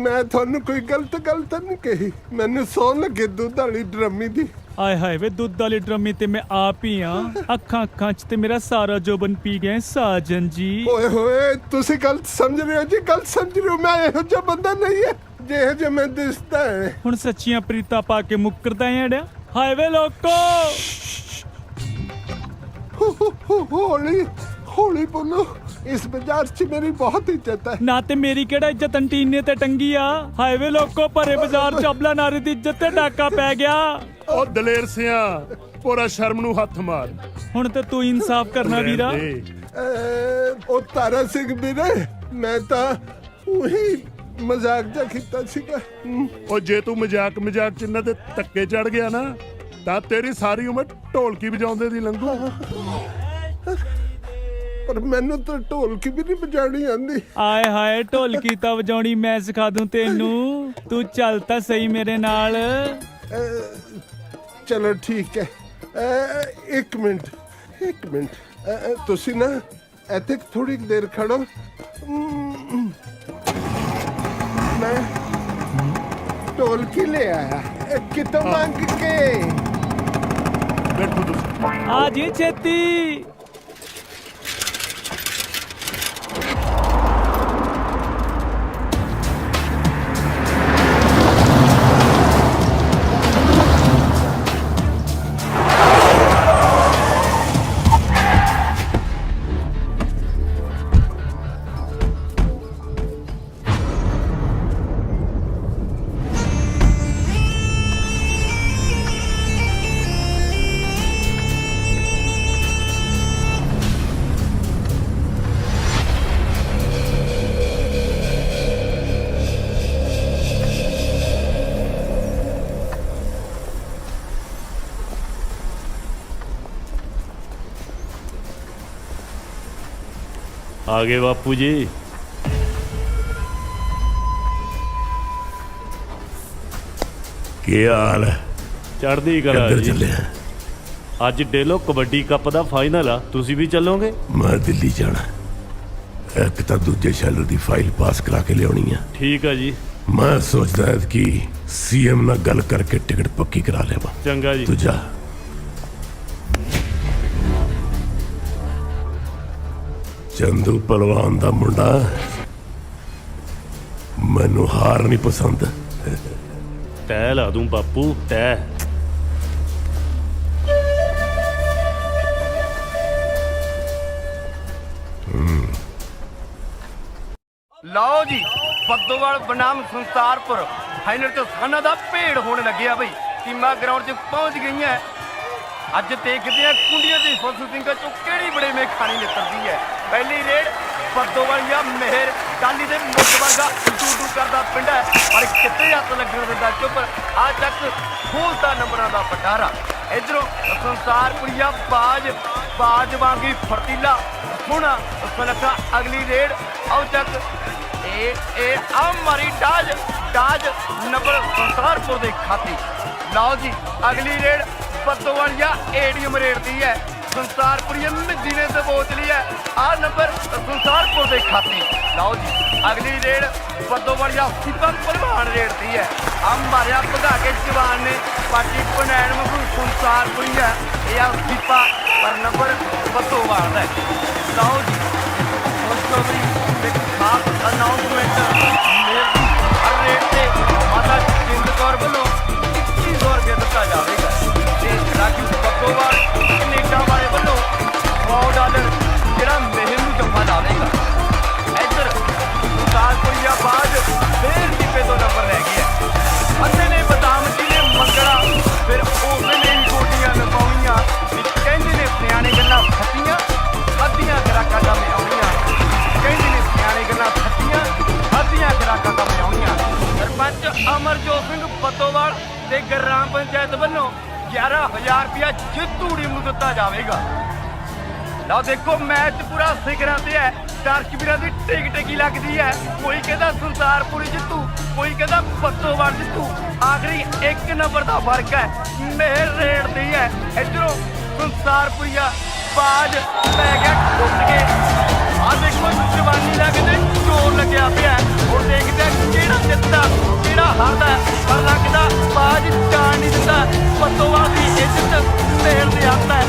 ਮੈਂ ਤੁਹਾਨੂੰ ਕੋਈ ਗਲਤ ਨਹੀਂ ਕਹੀ। ਮੈਨੂੰ ਸੌਣ ਲੱਗੇ ਦੁੱਧ ਵਾਲੀ ਡਰਮੀ ਦੀ। ਆਏ ਹਾਏ ਵੇ, ਦੁੱਧ ਵਾਲੀ ਡਰਮੀ ਤੇ ਮੈਂ ਆਪ ਹੀ ਆ। ਅੱਖਾਂ ਅੱਖਾਂ 'ਚ ਤੇ ਮੇਰਾ ਸਾਰਾ ਜੋਬਨ ਪੀ ਗਏ ਸਾਜਨ ਜੀ। ਓਏ ਹੋਏ, ਤੁਸੀਂ ਗਲਤ ਸਮਝ ਰਹੇ ਹੋ ਜੀ, ਗਲਤ ਸਮਝ ਰਹੇ ਹੋ। ਮੈਂ ਇਹੋ ਜਿਹਾ ਬੰਦਾ ਨਹੀਂ ਹੈ ਜਿਹੋ ਜਿਹਾ ਮੈਂ ਦਿਸਦਾ ਹੈ। ਹੁਣ ਸੱਚੀਆਂ ਪ੍ਰੀਤਾਂ ਪਾ ਕੇ ਮੁੱਕਰਦਾ ਐੜਿਆ। ਹਾਏ ਵੇ ਲੋਕੋ, ਹੌਲੀ ਹੌਲੀ ਬੋਲੋ। ਇਸ ਬਾਜ਼ਾਰ 'ਚ ਮੇਰੀ ਬਹੁਤ ਇੱਜ਼ਤ ਹੈ। ਨਾ ਤੇ ਮੇਰੀ ਕਿਹੜਾ ਇੱਜ਼ਤ ਅੰਟੀਨੇ ਤੇ ਟੰਗੀ ਆ। ਹਾਏ ਵੇ ਲੋਕੋ, ਭਰੇ ਬਾਜ਼ਾਰ 'ਚ ਅਬਲਾ ਨਾਰੀ ਦੀ ਇੱਜ਼ਤ ਤੇ ਡਾਕਾ ਪੈ ਗਿਆ। ਉਹ ਦਲੇਰ ਸਿਆ, ਪੂਰਾ ਸ਼ਰਮ ਨੂੰ ਹੱਥ ਮਾਰ। ਹੁਣ ਤੇ ਤੂੰ ਇਨਸਾਫ ਕਰਨਾ ਵੀਰਾ। ਉਹ ਤਾਰਾ ਸਿੰਘ ਵੀਰੇ, ਮੈਂ ਤਾਂ ਉਹੀ ਮਜ਼ਾਕ ਜਿਹਾ ਕੀਤਾ ਸੀਗਾ। ਉਹ ਜੇ ਤੂੰ ਮਜ਼ਾਕ ਚ ਇਹਨਾਂ ਤੇ ਧੱਕੇ ਚੜ ਗਿਆ ਨਾ, ਤਾਂ ਤੇਰੀ ਸਾਰੀ ਉਮਰ ਢੋਲਕੀ ਵਜਾਉਂਦੇ ਦੀ ਲੰਘੂ। ਪਰ ਮੈਨੂੰ ਤਾਂ ਢੋਲਕੀ ਵੀ ਨਹੀਂ ਵਜਾਣੀ ਆਉਂਦੀ। ਆਏ ਹਾਏ, ਢੋਲਕੀ ਤਾਂ ਵਜਾਉਣੀ ਮੈਂ ਸਿਖਾ ਦੂੰ ਤੈਨੂੰ। ਤੂੰ ਚੱਲ ਤਾਂ ਸਹੀ ਮੇਰੇ ਨਾਲ। ਚਲੋ ਠੀਕ ਹੈ। ਇੱਕ ਮਿੰਟ ਤੁਸੀਂ ਨਾ ਇੱਥੇ ਥੋੜੀ ਦੇਰ ਖੜੋ। ਮੈਂ ਢੋਲਕੀ ਲੈ ਆਇਆ ਕਿਤੋਂ ਮੰਗ ਕੇ। ਬੈਠੋ ਤੁਸੀਂ। ਆ ਜੀ ਛੇਤੀ। ਆ ਗਏ ਬਾਪੂ ਜੀ। ਕੀ ਹਾਲ ਹੈ? ਚੜ੍ਹਦੀ ਕਲਾ ਜੀ। ਅੱਜ ਡੇਲੋ ਕਬੱਡੀ ਕੱਪ ਦਾ ਫਾਈਨਲ ਆ, ਤੁਸੀਂ ਵੀ ਚੱਲੋਗੇ? ਮੈਂ ਦਿੱਲੀ ਜਾਣਾ। ਇੱਕ ਤਾਂ ਦੂਜੇ ਸ਼ੈਲਰ ਦੀ ਫਾਈਲ ਪਾਸ ਕਰਾ ਕੇ ਲਿਆਉਣੀ ਆ। ਠੀਕ ਆ ਜੀ। मैं सोचदा है कि सीएम ਨਾਲ ਗੱਲ ਕਰਕੇ ਟਿਕਟ ਪੱਕੀ ਕਰਾ ਲੈਵਾ। ਚੰਗਾ ਜੀ। ਤੂੰ ਜਾ। ਚੰਦੂ ਪਹਿਲਵਾਨ ਦਾ ਮੁੰਡਾ ਮੈਨੂੰ ਹਾਰ ਨਹੀਂ ਪਸੰਦ। ਤੈ ਲਾ ਦੂੰ ਬਾਪੂ ਤੈ। ਲਓ ਜੀ ਬੱਦੋਵਾਲ ਬਨਾਮ ਸੰਸਾਰਪੁਰ ਫਾਈਨਲ ਤੇ ਸਾਨਾ ਦਾ ਭੇੜ ਹੋਣ ਲੱਗਿਆ ਬਈ। ਟੀਮਾਂ ਗਰਾਊਂਡ 'ਚ ਪਹੁੰਚ ਗਈਆਂ। ਅੱਜ ਦੇਖਦੇ ਆ ਕੁੰਡੀਆਂ ਦੀ ਫੁੱਲ ਸਿੰਘਾਂ 'ਚੋਂ ਕਿਹੜੀ ਬੜੇ ਮੇ ਖਾਣੀ ਨਿਕਲਦੀ ਹੈ। ਪਹਿਲੀ ਰੇਡ ਬੱਦੋਵਾਲ ਜਾਂ ਮਿਹਰ ਟਾਲੀ ਦੇ ਮੁੱਢ ਵਰਗਾ ਟੂ ਕਰਦਾ ਪਿੰਡ ਹੈ, ਪਰ ਕਿੱਥੇ ਹੱਥ ਲੱਗਣ ਦਿੰਦਾ ਚੁੱਪ। ਆ ਚੱਕ ਖੋਲਦਾ ਨੰਬਰਾਂ ਦਾ ਪਟਾਰਾ। ਇਧਰੋਂ ਸੰਸਾਰਪੁਰੀਆ ਬਾਜ ਵਾਂਗੀ ਫਰਤੀਲਾ ਹੁਣ ਸੁਲੱਖਾ ਅਗਲੀ ਰੇਡ। ਆਓ ਚੱਕ ਇਹ ਆ ਮਾਰੀ ਡਾਜ ਨੰਬਰ ਸੰਸਾਰਪੁਰ ਦੇ ਖਾਤੇ। ਲਓ ਜੀ ਅਗਲੀ ਰੇਡ ਬੱਦੋਵਾਲ ਜਾਂ ਏਡੀਐਮ ਰੇਡਦੀ ਹੈ। ਸੰਸਾਰਪੁਰੀਆ ਮਿੱਦੀ ਨੇ ਦਬੋਚ ਲਈ ਹੈ। ਆ ਨੰਬਰ ਸੰਸਾਰਪੁਰ ਦੇ ਖਾਤੇ। ਲਓ ਜੀ ਅਗਲੀ ਰੇਡ ਬੱਦੋਵਾਲ ਜਾਂ ਸਿੱਪਾ ਪਹਿਲਵਾਨ ਰੇਡਦੀ ਹੈ। ਆ ਮਾਰਿਆ ਭਗਾ ਕੇ ਜਵਾਨ ਨੇ ਪਾਟੀ ਪਨੈਣ ਨੂੰ ਸੰਸਾਰਪੁਰੀਆ ਇਹ ਆ ਸਿੱਪਾ ਪਰ ਨੰਬਰ ਬੱਦੋਵਾਲ ਦਾ। ਲਓ ਜੀ ਦੋਸਤੋ ਵੀ ਇੱਕ ਖਾਸ ਅਨਾਉਂਸਮੈਂਟ ਹਰ ਰੇਟ ਤੇ ਮਾਤਾ ਜਿੰਦ ਕੌਰ ਵੱਲੋਂ 2100 ਰੁਪਏ ਦਿੱਤਾ ਜਾਵੇਗਾ ਤੇ ਰਾਜੂ ਬੱਦੋਵਾਲ ਕੈਨੇਡਾ ਵਾਲੇ ਵੱਲੋਂ $100 ਜਿਹੜਾ ਮਿਹਰ ਨੂੰ ਜੰਮਾ ਲਾਵੇਗਾ। ਇੱਧਰ ਸੰਸਾਰਪੁਰੀਆ ਬਾਜ ਫੇਰ ਦੀਪੇ ਤੋਂ ਨੰਬਰ ਲੈ ਗਿਆ। ਅੱਧੇ ਨੇ ਬਦਾਮ ਜੀ ਨੇ ਮੰਗਣਾ ਫਿਰ ਉਹਨੇ ਹੀ ਗੋਡੀਆਂ ਲਗਾਉਣੀਆਂ। ਕਹਿੰਦੇ ਨੇ ਸਿਆਣੇ ਗੱਲਾਂ ਫੱਟੀਆਂ ਅੱਧੀਆਂ ਖਰਾਕਾਂ ਦਾ ਮਿਆਉਣੀਆਂ। ਕਹਿੰਦੇ ਨੇ ਸਿਆਣੇ ਗੱਲਾਂ ਫੱਟੀਆਂ ਅੱਧੀਆਂ ਖਰਾਕਾਂ ਦਾ ਮਿਆਉਣੀਆਂ। ਸਰਪੰਚ ਅਮਰਜੋਤ ਸਿੰਘ ਬੱਦੋਵਾਲ ਤੇ ਗ੍ਰਾਮ ਪੰਚਾਇਤ ਵੱਲੋਂ 11,000 ਰੁਪਇਆ ਜਿੱਤੂ ਟੀਮ ਨੂੰ ਦਿੱਤਾ ਜਾਵੇਗਾ। ਲਓ ਦੇਖੋ ਮੈਚ ਪੂਰਾ ਸਿਖਰਾਂ ਤੇ ਹੈ। ਦਰਸ਼ਕਾਂ ਦੀ ਟਿਕ ਲੱਗਦੀ ਹੈ। ਕੋਈ ਕਹਿੰਦਾ ਸੰਸਾਰਪੁਰੀ ਜਿੱਤੂ, ਕੋਈ ਕਹਿੰਦਾ ਬੱਦੋਵਾਲ ਜਿੱਤੂ। ਆਖਰੀ 1 ਨੰਬਰ ਦਾ ਫਰਕ ਹੈ। ਮਿਹਰ ਰੇਡਦੀ ਹੈ। ਇੱਧਰੋਂ ਸੰਸਾਰਪੁਰੀਆ ਬਾਜ ਪੈ ਗਿਆ ਟੁੱਟ ਕੇ। ਆ ਦੇਖੋ ਜਵਾਨੀ ਲੱਗਦੇ ਜ਼ੋਰ ਲੱਗਿਆ ਪਿਆ। ਹੁਣ ਦੇਖਦੇ ਕਿਹੜਾ ਜਿੱਤਦਾ ਕਿਹੜਾ ਹਾਰਦਾ। ਪਰ ਲੱਗਦਾ ਬਾਜ ਜਾਣ ਨਹੀਂ ਦਿੰਦਾ। ਬੱਦੋਵਾਲ ਦੀ ਇੱਜ਼ਤ ਮਿਹਰ ਦੇ ਹੱਥ ਹੈ।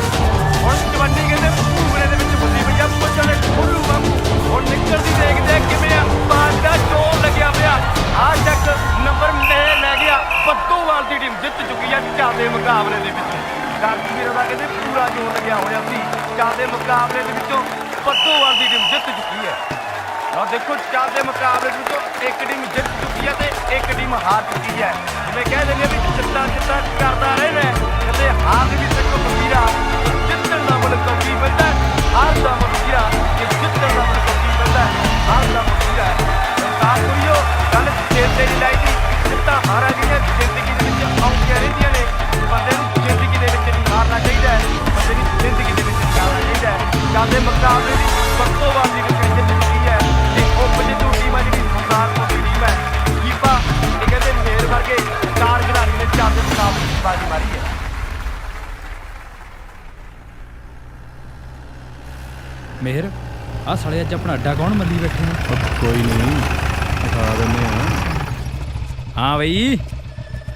ਹੁਣ ਜਵਾਨੀ ਕਹਿੰਦੇ ਭੂਰੇ ਦੇ ਵਿੱਚ ਫਸੀ ਪਈ ਆ ਪੁੱਛਣੇ ਖੋਲੂ ਵਾਂਗੂ। ਹੁਣ ਨਿਕਲਦੀ ਦੇਖਦੇ ਕਿਵੇਂ ਆ ਬਾਜ ਦਾ ਜ਼ੋਰ ਲੱਗਿਆ ਪਿਆ। ਆ ਚੱਕ ਨੰਬਰ ਮਿਹਰ ਲੈ ਗਿਆ। ਬੱਦੋਵਾਲ ਦੀ ਟੀਮ ਜਿੱਤ ਚੁੱਕੀ ਆ ਚਾਦੇ ਮੁਕਾਬਲੇ ਦੇ ਵਿੱਚ। ਵੀਰਾਂ ਦਾ ਕਹਿੰਦੇ ਪੂਰਾ ਜ਼ੋਰ ਲੱਗਿਆ ਹੋਇਆ ਸੀ। ਚਾਦੇ ਮੁਕਾਬਲੇ ਦੇ ਵਿੱਚੋਂ ਬੱਦੋਵਾਲ ਦੀ ਟੀਮ ਜਿੱਤ ਚੁੱਕੀ ਹੈ। ਆਹ ਦੇਖੋ ਚਾਦੇ ਮੁਕਾਬਲੇ ਵਿੱਚੋਂ ਇੱਕ ਟੀਮ ਜਿੱਤ ਚੁੱਕੀ ਹੈ ਤੇ ਇੱਕ ਟੀਮ ਹਾਰ ਚੁੱਕੀ ਹੈ। ਜਿਵੇਂ ਕਹਿ ਦਿੰਦੇ ਵੀ ਜਿੱਤਾਂ ਕਰਦਾ ਰਹਿਣਾ ਕਦੇ ਹਾਰ ਦੀ ਵੀ ਸਿੱਖੋ ਫਕੀਰਾ। ਜਿੱਤਣ ਦਾ ਮੁੱਲ ਕੀ ਮਿਲਦਾ, ਹਾਰ ਦਾ ਮੁੱਲ ਕੀਰਾ। ਜਿੱਤਣ ਦਾ ਮੁੱਲ ਕੀ ਮਿਲਦਾ, ਹਾਰ ਦਾ ਮੁੱਲ ਕੀਰਾ। ਸਰਕਾਰ ਕੋਈਓ ਗੱਲ ਚੇਤੇ ਨਹੀਂ ਲਾਈਦੀ। ਜਿੱਤਾਂ ਹਾਰਾਂ ਦੀਆਂ ਜ਼ਿੰਦਗੀ ਦੇ ਵਿੱਚ ਆਉਂਦੀਆਂ ਰਹਿੰਦੀਆਂ ਨੇ। ਬੰਦੇ ਨੂੰ ਜ਼ਿੰਦਗੀ ਦੇ ਵਿੱਚ ਨਹੀਂ ਹਾਰਨਾ ਚਾਹੀਦਾ ਹੈ। ਬੰਦੇ ਦੀ ਜ਼ਿੰਦਗੀ ਦੇ ਵਿੱਚ ਜਾਣਾ ਚਾਹੀਦਾ ਹੈ। ਚਾਦੇ ਮੁਕਾਬਲੇ ਦੀ ਬੱਦੋਵਾਲ ਦੀ ਟੀਮ ਜਿੱਤ ਚੁੱਕੀ ਹੈ ਤੇ ਉਹ ਜਿੱਤੂ ਟੀਮ ਹੈ ਜਿਹੜੀ ਸੰਸਾਰਪੁਰ ਦੀ ਟੀਮ ਹੈ। ਕੀਪਾ ਇਹ ਕਹਿੰਦੇ ਮੇਰ ਵਰਗੇ 4 ਖਿਡਾਰੀ ਨੇ ਚਾਦੇ ਮੁਕਾਬਲੇ ਦੀ ਬਾਜੀ ਮਾਰੀ ਹੈ। ਮਿਹਰ ਆ ਸਾਲੇ ਅੱਜ ਆਪਣਾ ਅੱਡਾ ਕੌਣ ਮੱਲੀ ਬੈਠੇ ਨੇ? ਕੋਈ ਨਹੀਂ ਦਿਖਾ ਦਿੰਦੇ ਆ। ਹਾਂ ਬਈ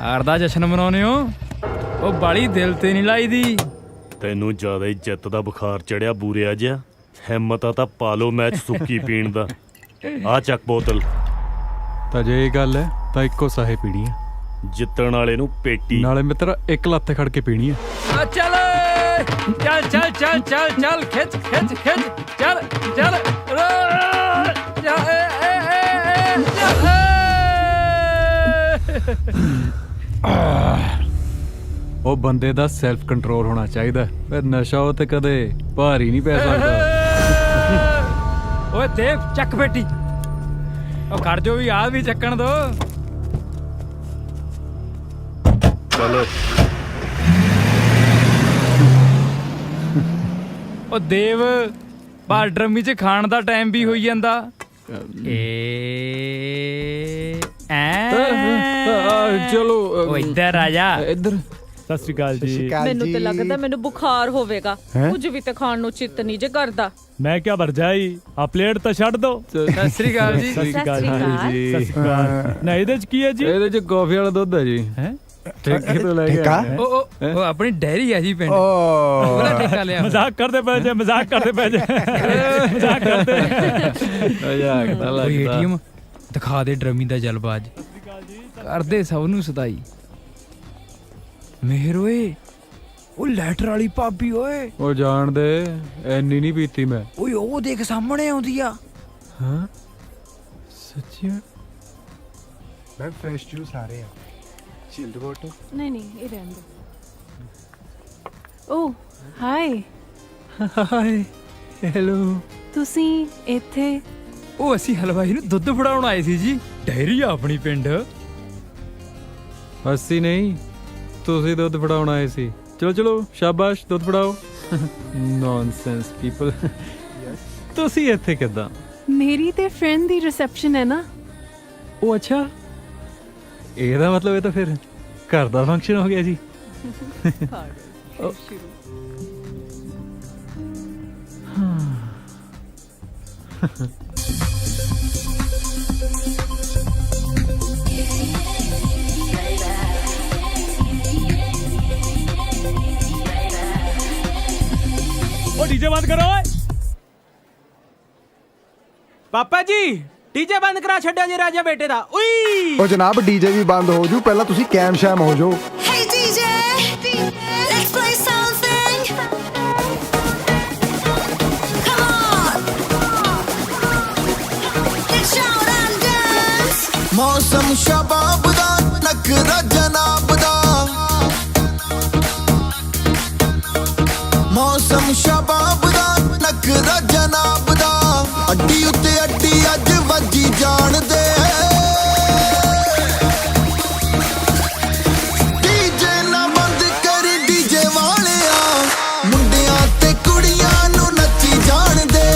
ਹਾਰ ਦਾ ਜਸ਼ਨ ਮਨਾਉਨੇ ਹੋ? ਉਹ ਬਾਲੀ ਦਿਲ ਤੇ ਨਹੀਂ ਲਾਈਦੀ। ਤੈਨੂੰ ਜ਼ਿਆਦਾ ਹੀ ਜਿੱਤ ਦਾ ਬੁਖਾਰ ਚੜਿਆ ਬੂਰਿਆ ਜਿਹਾ। ਹਿੰਮਤ ਆ ਤਾਂ ਪਾ ਲਓ ਮੈਚ ਸੁੱਕੀ ਪੀਣ ਦਾ। ਆ ਚੱਕ ਬੋਤਲ। ਤਾਂ ਜੇ ਇਹ ਗੱਲ ਹੈ ਤਾਂ ਇੱਕੋ ਸਾਹੇ ਪੀਣੀ ਹੈ। ਜਿੱਤਣ ਵਾਲੇ ਨੂੰ ਪੇਟੀ ਨਾਲੇ ਮਿੱਤਰ ਇੱਕ ਲੱਤ ਖੜ ਕੇ ਪੀਣੀ ਹੈ। ਚੱਲ ਚੱਲ ਚੱਲ ਚੱਲ ਚੱਲ ਚੱਲ ਖਿੱਚ ਖਿੱਚ ਖਿੱਚ ਚੱਲ ਚੱਲ ਉਹ ਬੰਦੇ ਦਾ ਸੈਲਫ ਕੰਟਰੋਲ ਹੋਣਾ ਚਾਹੀਦਾ। ਫਿਰ ਨਸ਼ਾ ਉਹ ਤੇ ਕਦੇ ਭਾਰੀ ਨਹੀਂ ਪੈ ਸਕਦਾ। ਓਏ ਦੇਵ ਚੱਕ ਬੇਟੀ। ਉਹ ਖੜ ਜੋ ਵੀ ਆਹ ਵੀ ਚੱਕਣ ਦੋ। ਚਲੋ ਉਹ ਦੇਵ ਬਾਰਡਰਮੀ ਚ ਖਾਣ ਦਾ ਟਾਈਮ ਵੀ ਹੋਈ ਜਾਂਦਾ। ਚਲੋ ਉਹ ਇੱਧਰ ਆ ਜਾ। ਇੱਧਰ ਸਤਿ ਸ਼੍ਰੀ ਅਕਾਲ ਜੀ। ਮੈਨੂੰ ਤੇ ਲੱਗਦਾ ਮੈਨੂੰ ਬੁਖਾਰ ਹੋਵੇਗਾ। ਹੈਂ? ਕੁਝ ਵੀ ਤੇ ਖਾਣ ਨੂੰ ਚਿੱਤ ਨਹੀਂ ਜੇ ਕਰਦਾ। ਮੈਂ ਕਿਹਾ ਭਰਜਾਈ ਆ ਪਲੇਟ ਤਾਂ ਛੱਡ ਦੋ। ਸਤਿ ਸ਼੍ਰੀ ਅਕਾਲ ਜੀ। ਸਤਿ ਸ਼੍ਰੀ ਅਕਾਲ ਜੀ। ਸਤਿ ਸ਼੍ਰੀ ਅਕਾਲ। ਨਾ ਇਹਦੇ ਚ ਕੀ ਹੈ ਜੀ? ਇਹਦੇ ਚ ਕਾਫੀ ਵਾਲਾ ਦੁੱਧ ਹੈ ਜੀ। ਹੈ ਠੇਕੇ ਤੋਂ ਲੈ ਕੇ ਆਏ। ਉਹ ਆਪਣੀ ਡੈਰੀ ਆ ਜੀ ਪਿੰਡ। ਉਹਦਾ ਠੇਕਾ ਲਿਆ। ਮਜ਼ਾਕ ਕਰਦੇ ਪਏ ਜੇ, ਮਜ਼ਾਕ ਕਰਦੇ ਪਏ ਜੇ, ਮਜ਼ਾਕ ਕਰਦੇ। ਮਜ਼ਾਕ ਤਾਂ ਲੱਗਦਾ। ਏਟੀਐਮ ਦਿਖਾ ਦੇ ਡਰਮੀ ਦਾ ਜਲਬਾਜ। ਕਰਦੇ ਸਭ ਨੂੰ ਸਦਾਈ। ਮੇਹਰ ਓਏ, ਉਹ ਲੈਟਰ ਵਾਲੀ ਭਾਬੀ ਓਏ। ਉਹ ਜਾਣ ਦੇ, ਐਨੀ ਨਹੀਂ ਪੀਤੀ ਮੈਂ। ਓਏ ਉਹ ਦੇਖ ਸਾਹਮਣੇ ਆਉਂਦੀ ਆ। ਹਾਂ ਸੱਚੀ ਮੈਂ ਫਰੈਸ਼ ਜੂਸ ਆ ਰਿਹਾ। ਚਿਲਡ ਵਾਟਰ ਨਹੀਂ ਨਹੀਂ ਇਹ ਰਹਿਣ ਦੋ। ਓ ਹਾਈ। Hi hello. ਤੁਸੀਂ ਇੱਥੇ? ਉਹ ਅਸੀਂ ਹਲਵਾਈ ਨੂੰ ਦੁੱਧ ਫੜਾਉਣ ਆਏ ਸੀ ਜੀ। ਡੈਰੀ ਆ ਆਪਣੀ ਪਿੰਡ। ਅਸੀਂ ਨਹੀਂ, ਤੁਸੀਂ ਦੁੱਧ ਫੜਾਉਣ ਆਏ ਸੀ। ਚਲੋ ਚਲੋ ਸ਼ਾਬਾਸ਼, ਦੁੱਧ ਫੜਾਓ। Nonsense people. ਤੁਸੀਂ ਇੱਥੇ ਕਿੱਦਾਂ? ਮੇਰੀ ਤੇ ਫਰੈਂਡ ਦੀ ਰਿਸੈਪਸ਼ਨ ਹੈ ਨਾ। ਉਹ ਅੱਛਾ, ਇਹਦਾ ਮਤਲਬ ਇਹ ਤਾਂ ਫਿਰ ਘਰ ਦਾ ਫੰਕਸ਼ਨ ਹੋ ਗਿਆ ਜੀ। ਉਹ ਡੀਜੇ ਬੰਦ ਕਰੋ ਓਏ। ਪਾਪਾ ਜੀ ਡੀਜੇ ਬੰਦ ਕਰਾ ਛੱਡਿਆ ਜੀ ਰਾਜਾ ਬੇਟੇ ਦਾ। ਉਈ ਉਹ ਜਨਾਬ ਡੀਜੇ ਵੀ ਬੰਦ ਹੋ ਜੂ, ਪਹਿਲਾਂ ਤੁਸੀਂ ਕੈਮ ਸ਼ੈਮ ਹੋ ਜਾਓ। Hey DJ, let's play something. Come on, let's shout and dance. मौसम शबाब दा नखरा जनाब दा, मौसम शबाब दा नखरा जनाब दा, अड्डी उत्ते अड्डी अज वजी जान दे। डीजे ना बंद कर डीजे वालिया, मुंडियां ते कुड़ियां नू नच्ची जान दे,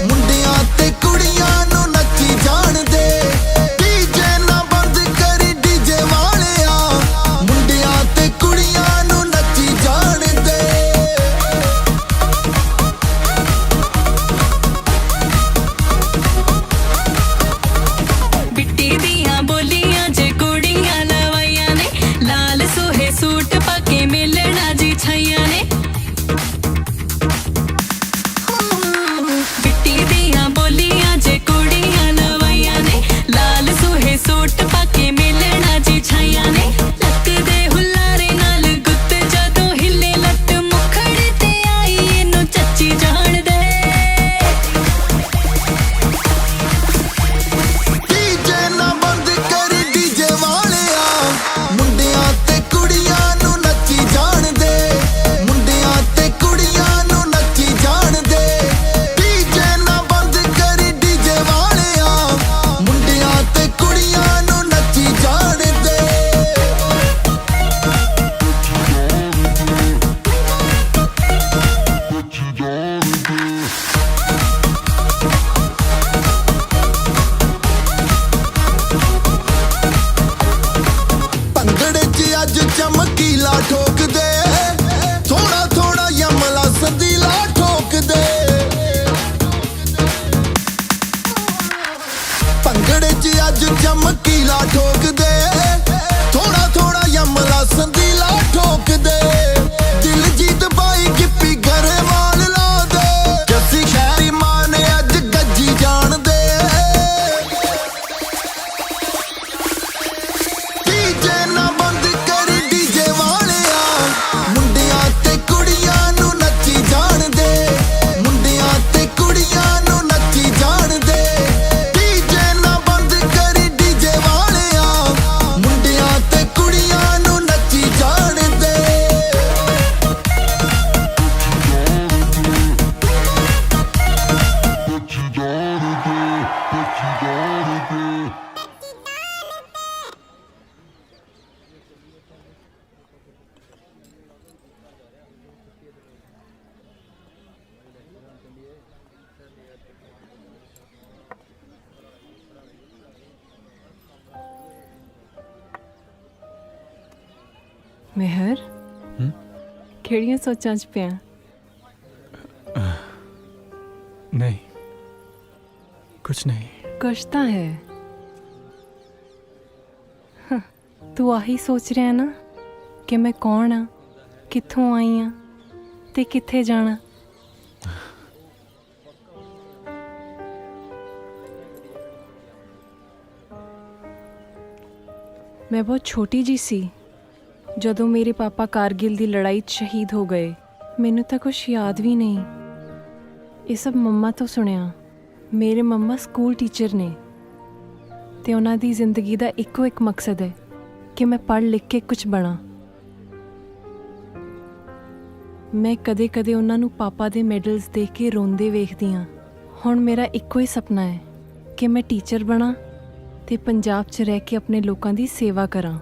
मुंडियां ते कुड़ियां नू नच्ची जान दे। डीजे ना बंद कर डीजे वालिया, मुंडियां ते कुड़ियां नू नच्ची जान दे। बिट्टी दियां बोलियां जे कुड़ियां लवाइयां ने, लाल सोहे सूट पाके मिलना जी छाइयां ने। बिट्टी दियां बोलियां जे कुड़ियां लवाइयां ने, लाल सोहे सूट पाके मिलना जी छाइयां ने। लक दे हुल्लारे नाल गुत्त जदों हिले लट, मुखड़ ते आई इनू चच्ची जान दे। डीजे ना बंद कर डीजे वालिया, मुंडियां ते कुड़ियां नू नच्ची जान दे, मुंडियां ते कुड़ियां नू नच्ची जान दे। डीजे ना बंद कर डीजे वालिया, मुंडियां ते कुड़ियां नू नच्ची जान दे। ਭੰਗੜੇ 'ਚ ਅੱਜ ਚਮਕੀਲਾ ਠੋਕ ਦੇ, ਥੋੜਾ ਥੋੜਾ ਯਮਲਾ ਸੰਦੀਲਾ ਠੋਕ ਦੇ। ਭੰਗੜੇ 'ਚ ਅੱਜ ਚਮਕੀਲਾ ਠੋਕ ਦੇ, ਥੋੜਾ ਥੋੜਾ ਯਮਲਾ ਸੰਦੀਲਾ ਠੋਕ ਦੇ। ਦਿਲਜੀਤ ਬਾਈ ਗਿੱਪੀ ਗਰੇਵਾਲ ਲਾ ਦੇ, ਜੱਸੀ ਸ਼ਹਿਰੀ ਮਾਂ ਨੇ ਅੱਜ ਗੱਜੀ ਜਾਣ ਦੇ। डीजे ना बंद कर डीजे वालिया, मुंडियां ते कुड़ियां नू नच्ची जान दे, मुंडियां ते कुड़ियां नू नच्ची जान दे। डीजे ना बंद कर डीजे वालिया, मुंडियां ते कुड़ियां नू नच्ची जान दे। मेहर ਕਿਹੜੀਆਂ ਸੋਚਾਂ 'ਚ ਪਿਆ? ਨਹੀਂ, ਕੁਛ ਨਹੀਂ। ਕੁਛ ਤਾਂ ਹੈ। ਤੂੰ ਆਹੀ ਸੋਚ ਰਿਹਾ ਨਾ ਕਿ ਮੈਂ ਕੌਣ ਆ, ਕਿੱਥੋਂ ਆਈ ਆ ਤੇ ਕਿੱਥੇ ਜਾਣਾ। ਮੈਂ ਬਹੁਤ ਛੋਟੀ ਜੀ ਸੀ ਜਦੋਂ ਮੇਰੇ ਪਾਪਾ ਕਾਰਗਿਲ ਦੀ ਲੜਾਈ 'ਚ ਸ਼ਹੀਦ ਹੋ ਗਏ। ਮੈਨੂੰ ਤਾਂ ਕੁਛ ਯਾਦ ਵੀ ਨਹੀਂ। ਇਹ ਸਭ ਮੰਮਾ ਤੋਂ ਸੁਣਿਆ। ਮੇਰੇ ਮੰਮਾ ਸਕੂਲ ਟੀਚਰ ਨੇ ਤੇ ਉਹਨਾਂ ਦੀ ਜ਼ਿੰਦਗੀ ਦਾ ਇੱਕੋ ਇੱਕ ਮਕਸਦ ਹੈ ਕਿ ਮੈਂ ਪੜ੍ਹ ਲਿਖ ਕੇ ਕੁਝ ਬਣਾ। ਮੈਂ ਕਦੇ-ਕਦੇ ਉਹਨਾਂ ਨੂੰ ਪਾਪਾ ਦੇ ਮੈਡਲਸ ਦੇਖ ਕੇ ਰੋਂਦੇ ਵੇਖਦੀ ਹਾਂ। ਹੁਣ ਮੇਰਾ ਇੱਕੋ ਹੀ ਸੁਪਨਾ ਹੈ ਕਿ ਮੈਂ ਟੀਚਰ ਬਣਾ ਤੇ ਪੰਜਾਬ 'ਚ ਰਹਿ ਕੇ ਆਪਣੇ ਲੋਕਾਂ ਦੀ ਸੇਵਾ ਕਰਾਂ।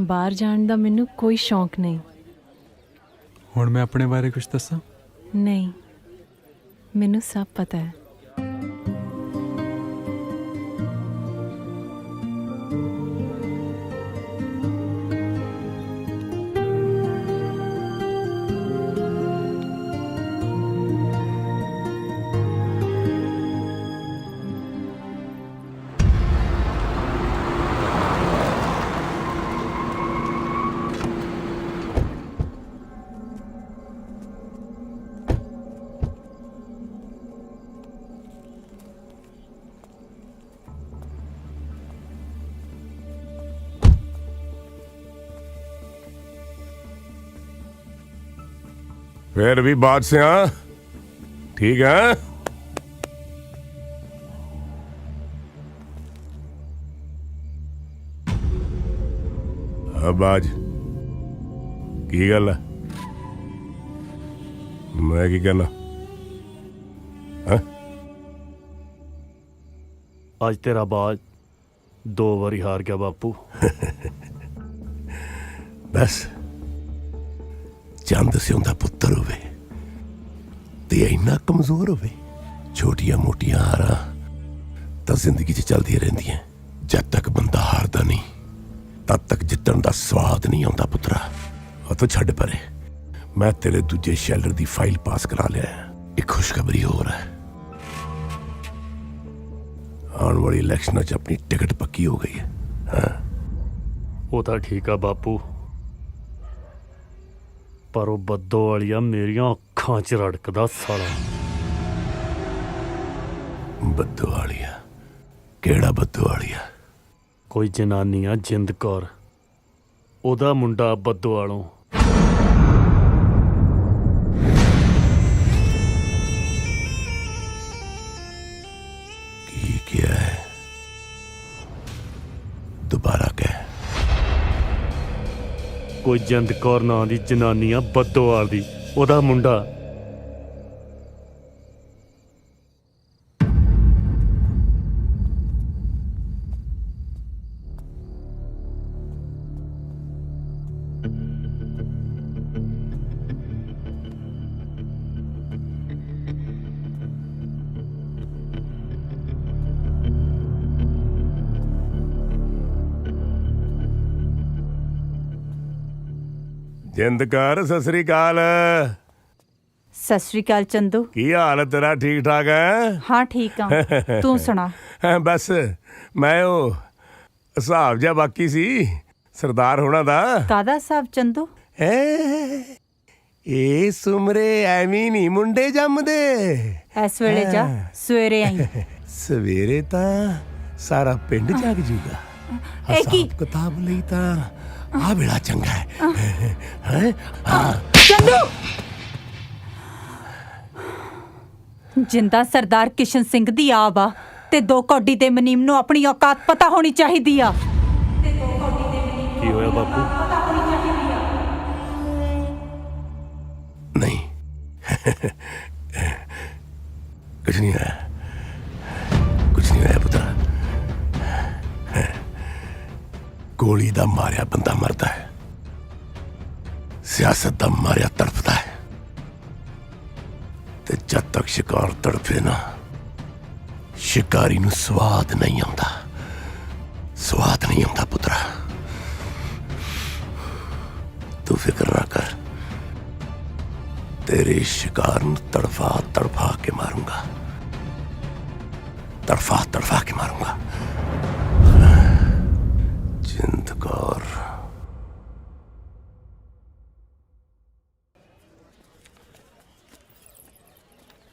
ਬਾਹਰ ਜਾਣ ਦਾ ਮੈਨੂੰ ਕੋਈ ਸ਼ੌਂਕ ਨਹੀਂ। ਹੁਣ ਮੈਂ ਆਪਣੇ ਬਾਰੇ ਕੁਝ ਦੱਸਾਂ? ਨਹੀਂ, ਮੈਨੂੰ ਸਭ ਪਤਾ ਹੈ। फिर भी बात से हाँ ठीक है। अब आज की गल है? मैं की कहना हाँ? ਅੱਜ ਤੇਰਾ ਬਾਜ 2 ਵਾਰੀ ਹਾਰ ਗਿਆ ਬਾਪੂ। बस ਚੰਦ ਸਿਉਂਦਾ ਪੁੱਤਰ ਹੋਵੇ ਤੇ ਇੰਨਾ ਕਮਜ਼ੋਰ ਹੋਵੇ, ਛੋਟੀਆਂ ਮੋਟੀਆਂ ਹਾਰਾਂ ਤਾਂ ਜ਼ਿੰਦਗੀ 'ਚ ਚੱਲਦੀਆਂ ਰਹਿੰਦੀਆਂ। ਜਦ ਤੱਕ ਬੰਦਾ ਹਾਰਦਾ ਨਹੀਂ ਤਦ ਤੱਕ ਜਿੱਤਣ ਦਾ ਸਵਾਦ ਨਹੀਂ ਆਉਂਦਾ ਪੁੱਤਰਾ। ਉਹ ਤਾਂ ਛੱਡ ਪਰੇ, ਮੈਂ ਤੇਰੇ ਦੂਜੇ ਸ਼ੈਲਰ ਦੀ ਫਾਈਲ ਪਾਸ ਕਰਾ ਲਿਆ। ਇੱਕ ਖੁਸ਼ਖਬਰੀ ਹੋਰ ਹੈ, ਆਉਣ ਵਾਲੀ ਇਲੈਕਸ਼ਨਾਂ 'ਚ ਆਪਣੀ ਟਿਕਟ ਪੱਕੀ ਹੋ ਗਈ ਹੈ। ਹਾਂ ਉਹ ਤਾਂ ਠੀਕ ਆ ਬਾਪੂ, ਪਰ ਉਹ ਬੱਦੋ ਵਾਲੀਆ ਮੇਰੀਆਂ ਅੱਖਾਂ 'ਚ ਰੜਕਦਾ ਸਾਲਾ। ਬੱਦੋ ਵਾਲੀਆ? ਕਿਹੜਾ ਬੱਦੋ ਵਾਲੀਆ? ਕੋਈ ਜਨਾਨੀ ਆ ਜਿੰਦ ਕੌਰ, ਉਹਦਾ ਮੁੰਡਾ ਬੱਦੋ ਵਾਲੋਂ। ਕੀ ਕਿਹਾ ਹੈ? ਦੁਬਾਰਾ ਕਹਿ। ਕੋਈ ਜਿੰਦ ਕੌਰ ਨਾਂ ਦੀ ਜਨਾਨੀ ਆ ਬੱਦੋਵਾਲ ਦੀ, ਉਹਦਾ ਮੁੰਡਾ। ਜਿੰਦਕਾਰ ਸਤਿ ਸ੍ਰੀ ਅਕਾਲ। ਸਤਿ ਸ੍ਰੀ ਅਕਾਲ ਚੰਦੂ। ਕੀ ਹਾਲ ਤੇਰਾ? ਠੀਕ ਠਾਕ ਹੈ? ਹਾਂ ਠੀਕ ਆ, ਤੂੰ ਸੁਣਾ? ਬਸ ਮੈਂ ਉਹ ਹਿਸਾਬ ਜਿਹਾ ਬਾਕੀ ਸੀ ਸਰਦਾਰ ਹੋਣਾ ਦਾ। ਕਾਹਦਾ ਹਿਸਾਬ ਚੰਦੂ? ਇਸ ਉਮਰੇ ਐਵੇਂ ਨਹੀਂ ਮੁੰਡੇ ਜੰਮਦੇ। ਇਸ ਵੇਲੇ ਜਾ, ਸਵੇਰੇ ਆਈ। ਸਵੇਰੇ ਤਾਂ ਸਾਰਾ ਪਿੰਡ ਜਾਗ ਜੂਗਾ। ਇਹ ਕੀ ਕਿਤਾਬ ਲਈ ਤਾਂ ਆ ਵੇਲਾ ਚੰਗਾ ਹੈ। ਚੰਦੂ! ਜਿੰਦਾ ਸਰਦਾਰ ਕਿਸ਼ਨ ਸਿੰਘ ਦੀ ਆਬ ਆ ਤੇ 2 ਕੌਡੀ ਦੇ ਮਨੀਮ ਨੂੰ ਆਪਣੀ ਔਕਾਤ ਪਤਾ ਹੋਣੀ ਚਾਹੀਦੀ ਆ। ਕੀ ਹੋਇਆ ਬਾਪੂ? ਨਹੀਂ ਕੁਛ ਨਹੀਂ ਹੋਇਆ, ਕੁਛ ਨਹੀਂ ਹੋਇਆ ਪੁੱਤਰਾ। ਗੋਲੀ ਦਾ ਮਾਰਿਆ ਬੰਦਾ ਮਰਦਾ ਹੈ, ਸਿਆਸਤ ਦਾ ਮਾਰਿਆ ਤੜਫਦਾ ਹੈ। ਤੇ ਜਦ ਤੱਕ ਸ਼ਿਕਾਰ ਤੜਫੇ ਨਾ, ਸ਼ਿਕਾਰੀ ਨੂੰ ਸਵਾਦ ਨਹੀਂ ਆਉਂਦਾ, ਸਵਾਦ ਨਹੀਂ ਆਉਂਦਾ ਪੁੱਤਰਾ। ਤੂੰ ਫਿਕਰ ਨਾ तेरे शिकार ਨੂੰ तड़फा तड़फा के मारूंगा, तड़फा तड़फा के मारूंगा। जिंद कौर।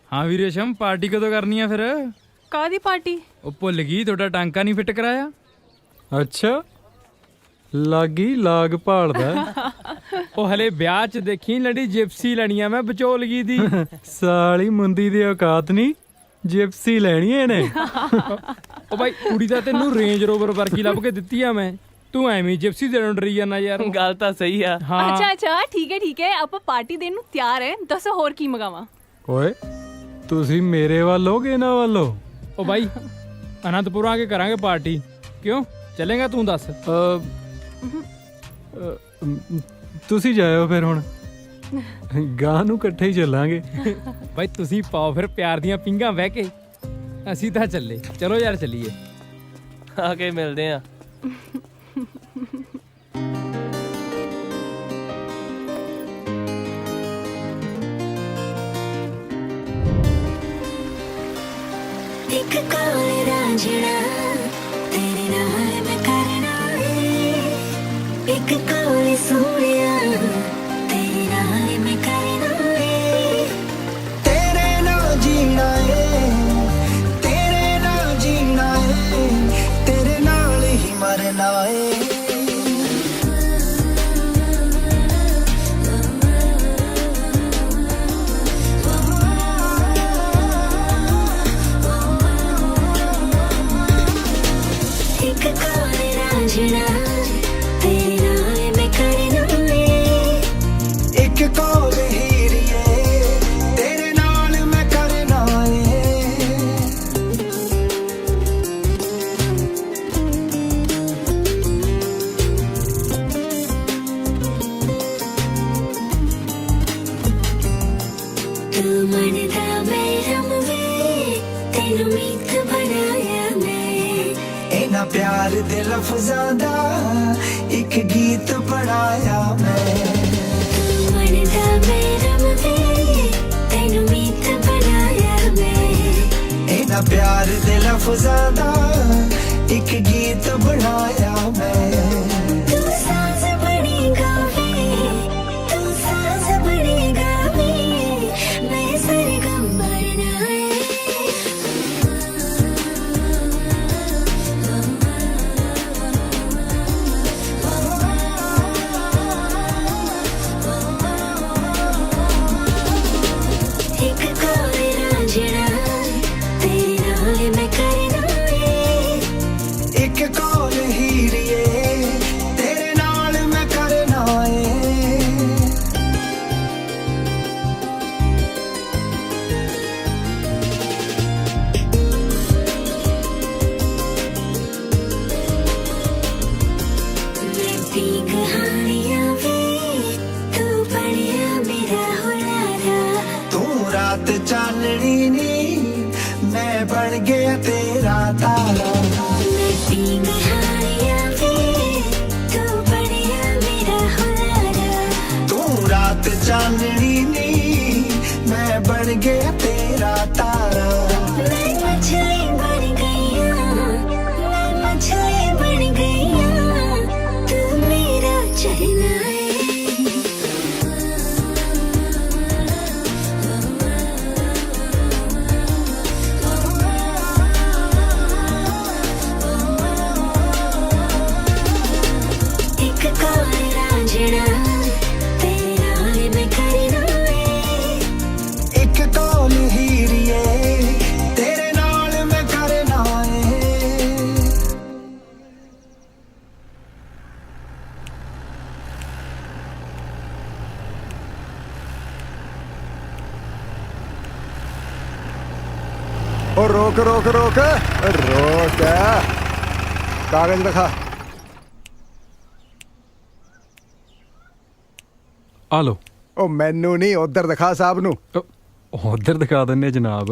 हाँ वी रेशम, पार्टी कदों करनी है फिर? ਕਾਦੀ ਪਾਰਟੀ? ਉਹ ਭੁੱਲ ਗਈ ਤੁਹਾਡਾ ਟਾਂਕਾ ਨਹੀਂ ਫਿੱਟ ਕਰਾਇਆ। ਅੱਛਾ ਲਾਗੀ ਲਾਗ ਭਾਲਦਾ। ਉਹ ਹਲੇ ਵਿਆਹ 'ਚ ਦੇਖੀ ਲੜੀ ਜਿਪਸੀ ਲੈਣੀ ਆ ਮੈਂ ਵਿਚੋਲਗੀ ਦੀ। ਸਾਲੀ ਮੁੰਦੀ ਦੀ ਔਕਾਤ ਨਹੀਂ, ਜਿਪਸੀ ਲੈਣੀ ਇਹਨੇ। ਉਹ ਬਾਈ ਕੁੜੀ ਤਾਂ ਤੈਨੂੰ ਰੇਂਜ ਰੋਵਰ ਵਰਗੀ ਲੱਭ ਕੇ ਦਿੱਤੀ ਆ ਮੈਂ, ਤੂੰ ਐਵੇਂ ਜਿਪਸੀ ਦੇਣ ਡਰੀ ਜਾਣਾ ਯਾਰ। ਗੱਲ ਤਾਂ ਸਹੀ ਆ। ਅੱਛਾ ਠੀਕ ਹੈ ਆਪਾਂ ਪਾਰਟੀ ਦੇਣ ਨੂੰ ਤਿਆਰ ਹੈ। ਦੱਸੋ ਹੋਰ ਕੀ ਮੰਗਾਵਾਂ? ਓਏ ਤੁਸੀਂ ਮੇਰੇ ਵੱਲੋਂ ਕਿ ਇਹਨਾਂ ਵੱਲੋਂ? ਉਹ ਬਾਈ ਅਨੰਦਪੁਰ ਆ ਕੇ ਕਰਾਂਗੇ ਪਾਰਟੀ, ਕਿਉਂ ਚੱਲੇਗਾ ਤੂੰ ਦੱਸ? ਤੁਸੀਂ ਜਾਇਓ ਫਿਰ, ਹੁਣ ਗਾਂ ਨੂੰ ਇਕੱਠੇ ਹੀ ਚੱਲਾਂਗੇ। ਬਾਈ ਤੁਸੀਂ ਪਾਓ ਫਿਰ ਪਿਆਰ ਦੀਆਂ ਪਿੰਗਾਂ ਵਹਿ ਕੇ, ਅਸੀਂ ਤਾਂ ਚੱਲੇ। ਚਲੋ ਯਾਰ ਚੱਲੀਏ, ਆ ਕੇ ਮਿਲਦੇ ਆ। एक कौल रांझना तेरे नाल मैं करना है, एक कौल सोनिया तेरे नाल मैं करना है। तेरे नाल जीना है, तेरे नाल जीना है, तेरे नाल ही मरना है। एक कौल हीरिए तेरे नाल मैं करना है। तू मनदा मेरा मुवे तेनू मीत बनाया मैं, इन्हां प्यार दे लफ्ज़ां दा एक गीत पढ़ाया मैं। तू मनदा मेरा मुवे तेनू मीत बनाया मैं, इन्हां प्यार दे लफ्ज़ां दा एक गीत बनाया मैं। तू साज बड़ी गावे, तू साज बड़ी गावे, मैं सरगम बनना है। एक कौल रांझना तेरे नाल मैं करना है, एक कौल हीरिए तेरे नाल मैं करना है। मैं पी कहानियां वे तू बनिया मेरा हुलारा। तू रात चांदनी नी मैं बन गया तेरा तारा। मैं पी कहानियां वे तू बनिया मेरा हुलारा। तू रात चांदनी नी मैं बन गया तेरा तारा। मैं मछली बन गई हूँ, मैं मछली बन गई हूँ, तू मेरा चलना है। एक कौल रांझना तेरे नाल मैं करना है, एक कौल हीरिए तेरे नाल मैं करना है। ओ रोक रोक रोक रोक, कागज दिखा। ਆ ਲੋ। ओ मैनू नहीं, उधर दिखा साहब नू। ਉਧਰ ਦਿਖਾ ਦਿੰਨੇ ਜਨਾਬ।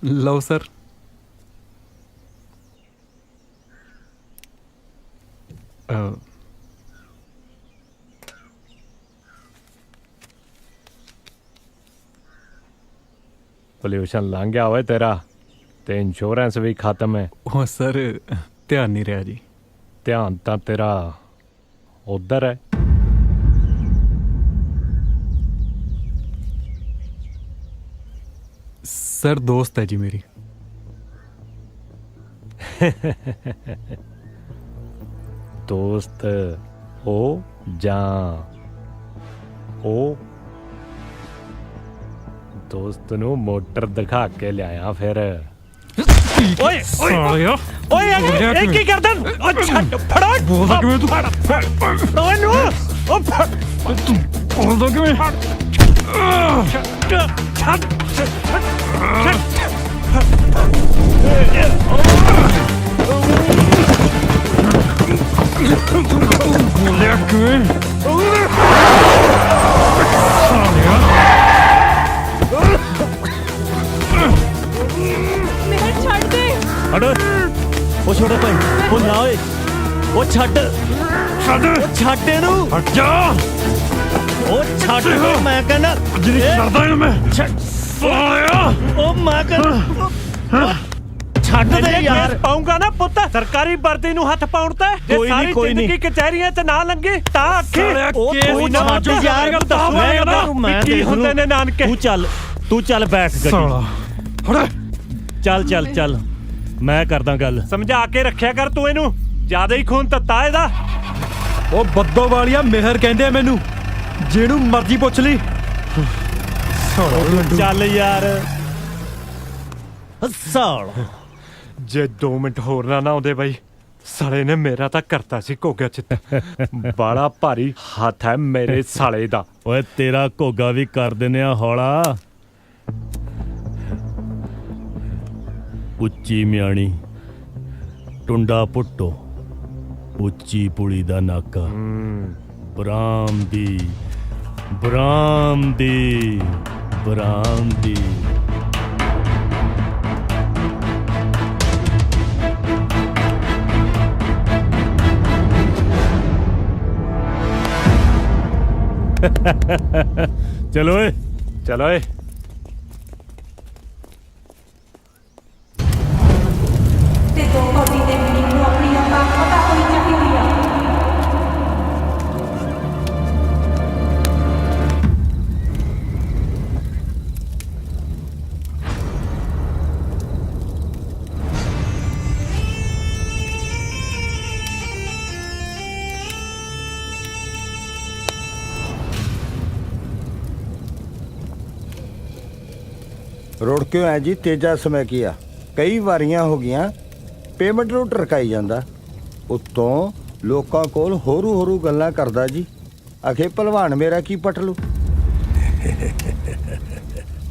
ਲਓ ਸਰ। ਪੋਲਿਊਸ਼ਨ ਲੰਘ ਗਿਆ ਓਏ ਤੇਰਾ ਤੇ ਇੰਸ਼ੋਰੈਂਸ ਵੀ ਖਤਮ ਹੈ। ਉਹ ਸਰ ਧਿਆਨ ਨਹੀਂ ਰਿਹਾ ਜੀ। ਧਿਆਨ ਤਾਂ ਤੇਰਾ ਉਧਰ ਹੈ। ਸਰ ਦੋਸਤ ਹੈ ਜੀ ਮੇਰੀ। ਦੋਸਤ ਹੋ ਜਾਂ ਉਹ ਦੋਸਤ ਨੂੰ ਮੋਟਰ ਦਿਖਾ ਕੇ ਲਿਆਇਆ ਫਿਰ। ਓਏ ਓਏ ਓਏ ਇਹ ਕੀ ਕਰਦਾ? ਓ ਛੱਡ ਫੜੋ। ਬੋਲਦਾ ਕਿਵੇਂ ਤੂੰ? ਫੜੋ ਇਹਨੂੰ। ਓ ਫੜ ਤੂੰ ਬੋਲਦਾ ਕਿਵੇਂ? ਛੱਡ ਬੋਲਿਆ ਕਿਵੇਂ? ਮੇਹਰ ਛੱਡ ਦੇ। ਹਟ ਉਹ ਛੋਟੇ ਭਾਈ ਉਹ ਨਾ ਓਏ ਉਹ ਛੱਡ ਛੱਡ ਇਹਨੂੰ। ਹਟ ਜਾ। ਉਹ ਛੱਡ ਮੈਂ ਕਹਿੰਦਾ ਜਿਹੜੀ ਛੱਡਦਾ ਇਹਨੂੰ ਮੈਂ। ਸਾਲਿਆ ਉਹ ਮੈਂ ਕਹਿੰਦਾ ਛੱਡ ਦੇ ਯਾਰ। ਪਾਉਂਗਾ ਨਾ ਪੁੱਤ ਸਰਕਾਰੀ ਵਰਦੀ ਨੂੰ ਹੱਥ ਪਾਉਣ ਤੇ ਜੇ ਸਾਰੀ ਜ਼ਿੰਦਗੀ ਕਚਹਿਰੀਆਂ 'ਚ ਨਾ ਲੰਘੀ ਤਾਂ ਆਖੀ ਉਹ ਕੋਈ ਨਾ ਯਾਰ ਮੈਂ ਕੀ ਹੁੰਦੇ ਨੇ ਨਾਨਕੇ। ਤੂੰ ਚੱਲ ਬੈਠ ਗੱਡੀ। ਚੱਲ ਮੈਂ ਕਰਦਾ ਗੱਲ। ਸਮਝਾ ਕੇ ਰੱਖਿਆ ਕਰ ਤੂੰ ਇਹਨੂੰ। ਜ਼ਿਆਦਾ ਹੀ ਖੂਨ ਤੱਤਾ ਇਹਦਾ। ਉਹ ਬੱਦੋ ਵਾਲੀਆ ਮਿਹਰ ਕਹਿੰਦੇ ਆ ਮੈਨੂੰ। ਜਿਹਨੂੰ ਮਰਜ਼ੀ ਪੁੱਛ ਲਈ। ਚੱਲ ਯਾਰ ਸਾਲ ਜੇ 2 ਮਿੰਟ ਹੋਰ ਨਾ ਆਉਂਦੇ ਬਾਈ ਸਾਲੇ ਨੇ ਮੇਰਾ ਤਾਂ ਕਰਤਾ ਸੀ ਘੋਗਾ ਚ। ਬੜਾ ਭਾਰੀ ਹੱਥ ਹੈ ਮੇਰੇ ਸਾਲੇ ਦਾ। ਓਏ ਤੇਰਾ ਘੋਗਾ ਵੀ ਕਰ ਦਿੰਨੇ ਆ ਹੌਲਾ। ਉੱਚੀ ਮਿਆਣੀ ਟੁੰਡਾ ਪੁੱਟੋ ਉੱਚੀ ਪੁਲੀ ਦਾ ਨਾਕਾ ਬਰਾਮਦੀ ਬਰਾਮਦੀ ਬਰਾਮਦੀ। ਚਲੋ ਏ ਚਲੋ ਏ। ਤੇ ਦੋ ਕੋਟੀ ਦੇ ਮੀਨਿੰਗ ਨੂੰ ਆਪਣੀ ਔਕਾਤ ਪਤਾ ਹੋਣੀ ਚਾਹੀਦੀ ਆ। ਰੋੜ ਕਿਉਂ ਹੈ ਜੀ? ਤੇਜਾ ਸਮੇਂ ਕੀਆ ਕਈ ਵਾਰੀਆਂ ਹੋ ਗਈਆਂ ਪੇਮੈਂਟ ਨੂੰ ਟਰਕਾਈ ਜਾਂਦਾ। ਉੱਤੋਂ ਲੋਕਾਂ ਕੋਲ ਹੋਰੂ ਗੱਲਾਂ ਕਰਦਾ ਜੀ। ਆਖੇ ਭਲਵਾਨ ਮੇਰਾ ਕੀ ਪਟ ਲੂ।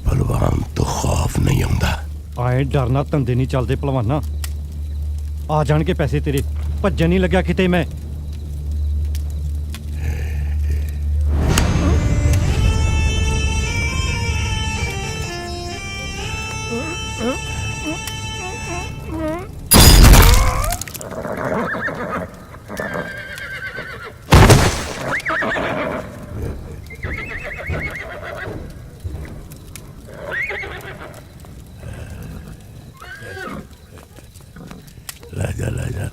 ਭਲਵਾਨ ਤੋਂ ਖੌਫ ਨਹੀਂ ਆਉਂਦਾ। ਆਏ ਡਰਨਾ ਧੰਦੇ ਨਹੀਂ ਚੱਲਦੇ ਭਲਵਾਨਾ। ਆ ਜਾਣ ਕੇ ਪੈਸੇ ਤੇਰੇ ਭੱਜਣ ਨਹੀਂ ਲੱਗਿਆ ਕਿਤੇ ਮੈਂ। ਲੈ ਜਾ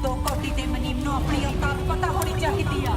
ਦੋ ਕੋਟੀ ਦੇ ਮਨੀਮ ਨੂੰ ਆਪਣੀ ਔਕਾਤ ਪਤਾ ਹੋਣੀ ਚਾਹੀਦੀ ਆ।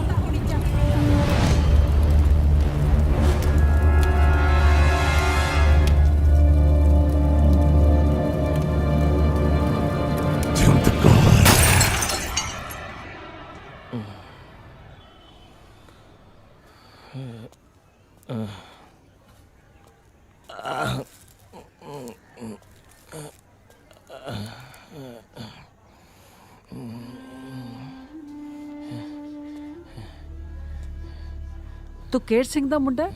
ਤੂੰ ਕੇਰ ਸਿੰਘ ਦਾ ਮੁੰਡਾ ਹੈ?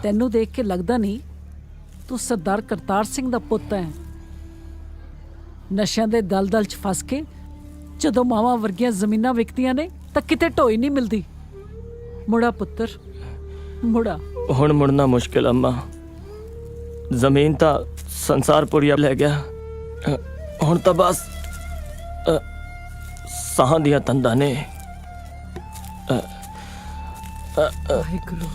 ਤੈਨੂੰ ਦੇਖ ਕੇ ਲੱਗਦਾ ਨਹੀਂ ਤੂੰ ਸਰਦਾਰ ਕਰਤਾਰ ਸਿੰਘ ਦਾ ਪੁੱਤ ਹੈ। ਨਸ਼ਿਆਂ ਦੇ ਦਲਦਲ 'ਚ ਫਸ ਕੇ ਜਦੋਂ ਮਾਵਾਂ ਵਰਗੀਆਂ ਜ਼ਮੀਨਾਂ ਵਿਕਦੀਆਂ ਨੇ ਤਾਂ ਕਿਤੇ ਢੋਈ ਨਹੀਂ ਮਿਲਦੀ। ਮੁੜਾ ਪੁੱਤਰ ਮੁੜਾ। ਹੁਣ ਮੁੜਨਾ ਮੁਸ਼ਕਿਲ ਅੰਮਾ। ਜ਼ਮੀਨ ਤਾਂ ਸੰਸਾਰਪੁਰੀਆ ਲੈ ਗਿਆ। ਹੁਣ ਤਾਂ ਬਸ ਸਾਹਾਂ ਦੀਆਂ ਤੰਦਾਂ ਨੇ। ਵਾਹਿਗੁਰੂ।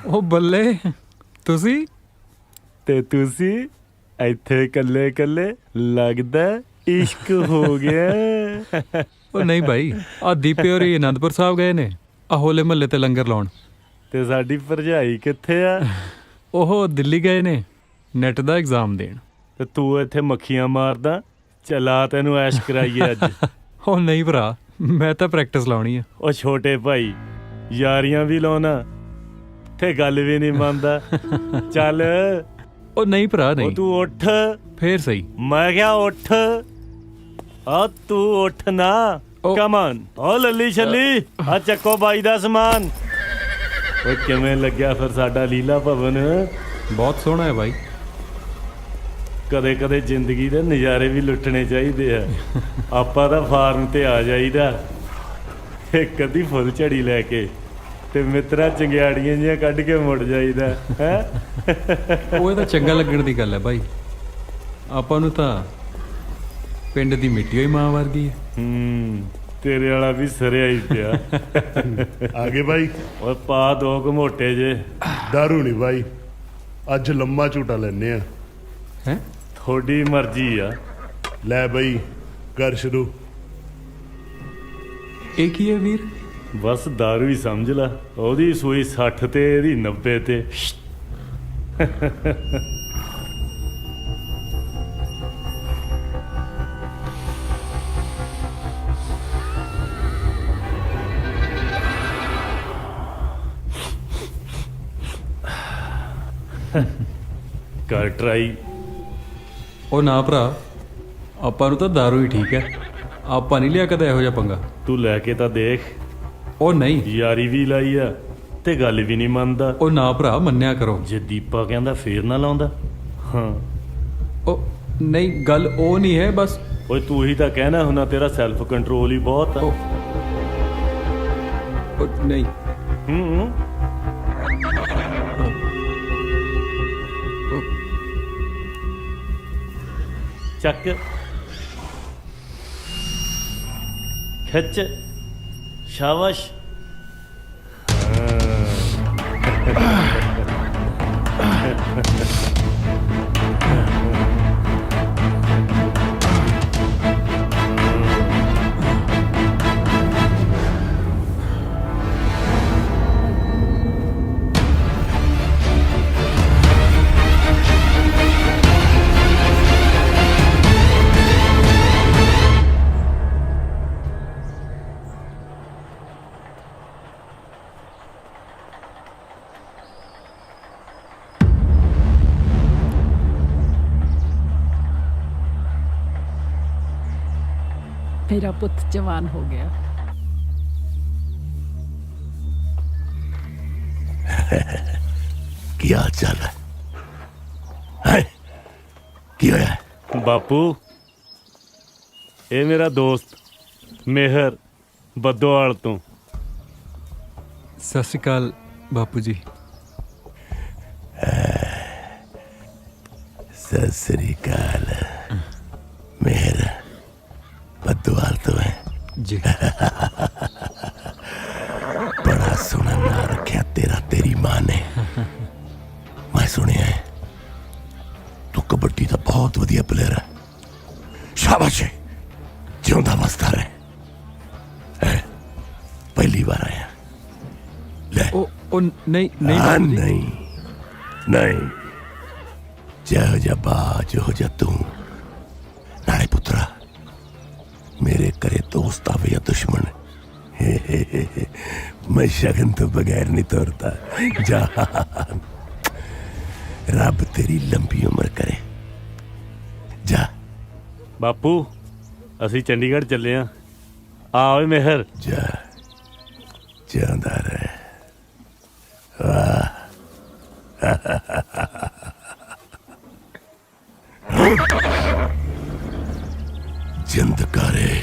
ਉਹ ਬੱਲੇ, ਤੁਸੀਂ ਤੇ ਤੁਸੀਂ ਇੱਥੇ ਕੱਲੇ ਕੱਲੇ, ਲੱਗਦਾ ਇਸ਼ਕ ਹੋ ਗਿਆ। ਉਹ ਨਹੀਂ ਭਾਈ, ਆ ਦੀਪੇ ਹੋਰੀ ਅਨੰਦਪੁਰ ਸਾਹਿਬ ਗਏ ਨੇ ਆ ਹੋਲੇ ਮਹੱਲੇ ਤੇ ਲੰਗਰ ਲਾਉਣ। ਤੇ ਸਾਡੀ ਭਰਜਾਈ ਕਿੱਥੇ ਆ? ਉਹ ਦਿੱਲੀ ਗਏ ਨੇ ਨੈਟ ਦਾ ਐਗਜ਼ਾਮ ਦੇਣ। ਤੇ ਤੂੰ ਇੱਥੇ ਮੱਖੀਆਂ ਮਾਰਦਾ, ਚਲਾ ਤੈਨੂੰ ਐਸ਼ ਕਰਾਈਏ ਅੱਜ। ਉਹ ਨਹੀਂ ਭਰਾ, ਮੈਂ ਤਾਂ ਪ੍ਰੈਕਟਿਸ ਲਾਉਣੀ ਆ। ਉਹ ਛੋਟੇ ਭਾਈ, ਯਾਰੀਆਂ ਵੀ ਲਾਉਣਾ ਤੇ ਗੱਲ ਵੀ ਨਹੀਂ ਮੰਨਦਾ। ਚੱਲ। ਉਹ ਨਹੀਂ ਭਰਾ ਨਹੀਂ। ਉਹ ਤੂੰ ਉੱਠ ਫੇਰ ਸਹੀ। ਮੈਂ ਕਿਹਾ ਉੱਠ। ਆ ਤੂੰ ਉੱਠ ਨਾ। Come on. ਓ ਲੱਲੀ ਛੱਲੀ, ਆ ਚੱਕੋ ਬਾਈ ਦਾ ਸਮਾਨ। ਓਏ ਕਿਵੇਂ ਲੱਗਿਆ ਫਿਰ ਸਾਡਾ ਲੀਲਾ ਭਵਨ? ਬਹੁਤ ਸੋਹਣਾ ਹੈ ਬਾਈ। ਕਦੇ ਕਦੇ ਜ਼ਿੰਦਗੀ ਦੇ ਨਜ਼ਾਰੇ ਵੀ ਲੁੱਟਣੇ ਚਾਹੀਦੇ ਆ। ਆਪਾਂ ਤਾਂ ਫਾਰਮ ਤੇ ਆ ਜਾਈਦਾ ਇੱਕ ਅੱਧੀ ਫੁੱਲ ਝੜੀ ਲੈ ਕੇ, ਤੇ ਮਿੱਤਰਾ ਚੰਗਿਆੜੀਆਂ ਜਿਹੀਆਂ ਕੱਢ ਕੇ ਮੁੜ ਜਾਈਦਾ ਹੈ। ਉਹ ਤਾਂ ਚੰਗਾ ਲੱਗਣ ਦੀ ਗੱਲ ਹੈ ਬਾਈ। ਆਪਾਂ ਨੂੰ ਤਾਂ ਪਿੰਡ ਦੀ ਮਿੱਟੀ ਹੋਈ ਮਾਂ ਵਰਗੀ ਹੈ। ਤੇਰੇ ਵਾਲਾ ਵੀ ਸਰਿਆ ਹੀ ਪਿਆ। ਆਗੇ ਬਾਈ। ਓਏ ਪਾ ਦੋ ਘਮੋਟੇ ਜੇ। ਦਾਰੂ ਨਹੀਂ ਬਾਈ, ਅੱਜ ਲੰਮਾ ਝੂਟਾ ਲੈਨੇ ਆ। ਹੈ ਤੁਹਾਡੀ ਮਰਜ਼ੀ ਆ। ਲੈ ਬਾਈ ਕਰ ਸ਼ੁਰੂ। ਇਹ ਕੀ ਹੈ ਵੀਰ? ਬਸ ਦਾਰੂ ਹੀ ਸਮਝ ਲਾ। ਉਹਦੀ ਸੂਈ 60 ਤੇ ਇਹਦੀ 90 ਤੇ। ਕਰ ਟਰਾਈ। ਉਹ ਨਾ ਭਰਾ, ਆਪਾਂ ਨੂੰ ਤਾਂ ਦਾਰੂ ਹੀ ਠੀਕ ਹੈ। ਆਪਾਂ ਨਹੀਂ ਲਿਆ ਕਦੇ ਇਹੋ ਜਿਹਾ ਪੰਗਾ। ਤੂੰ ਲੈ ਕੇ ਤਾਂ ਦੇਖ। ਉਹ ਨਹੀਂ, ਯਾਰੀ ਵੀ ਲਾਈ ਆ ਤੇ ਗੱਲ ਵੀ ਨਹੀਂ ਮੰਨਦਾ। ਉਹ ਨਾ ਭਰਾ, ਮੰਨਿਆ ਕਰੋ। ਜੇ ਦੀਪਾ ਕਹਿੰਦਾ ਫੇਰ ਨਾ ਲਾਉਂਦਾ। ਹਾਂ ਉਹ ਨਹੀਂ, ਗੱਲ ਉਹ ਨਹੀਂ ਹੈ ਬਸ। ਓਏ ਤੂੰ ਹੀ ਤਾਂ ਕਹਿਣਾ ਹੁਣਾ ਤੇਰਾ ਸੈਲਫ ਕੰਟਰੋਲ ਹੀ ਬਹੁਤ ਆ। ਉਹ ਨਹੀਂ। ਚੱਕ ਖਿੱਚ, ਸ਼ਾਬਾਸ਼। मेरा पुत्र जवान हो गया। क्या हाल चाल है? की होया? बापू, ये मेरा दोस्त मेहर बदोआल तो। सत श्री अकाल बापू जी। सत श्री अकाल। मेहर बदोआल तो है जी। बड़ा सोहना नाम रखा तेरा तेरी मां ने। मैं सुनिया है तू कबड्डी का बहुत वधिया प्लेयर है। शाबाश है, जिंदा वसदा रहे। पहली बार आया। ले ओ नहीं नहीं हाँ, नहीं नहीं, जहो जा बाज हो जा तू। नाले पुत्रा, मेरे करे दोस्त आवे या दुश्मन, मैं शगन तो बगैर नहीं तोड़ता। जान, रब तेरी लंबी उम्र करे। जा बापू, ਅਸੀਂ ਚੰਡੀਗੜ੍ਹ ਚੱਲੇ ਆ। ਆ ਓਏ ਮਿਹਰ। ਜਾ, ਜਾਂਦਾ ਰਹਿ। ਵਾਹ। जिंद करे,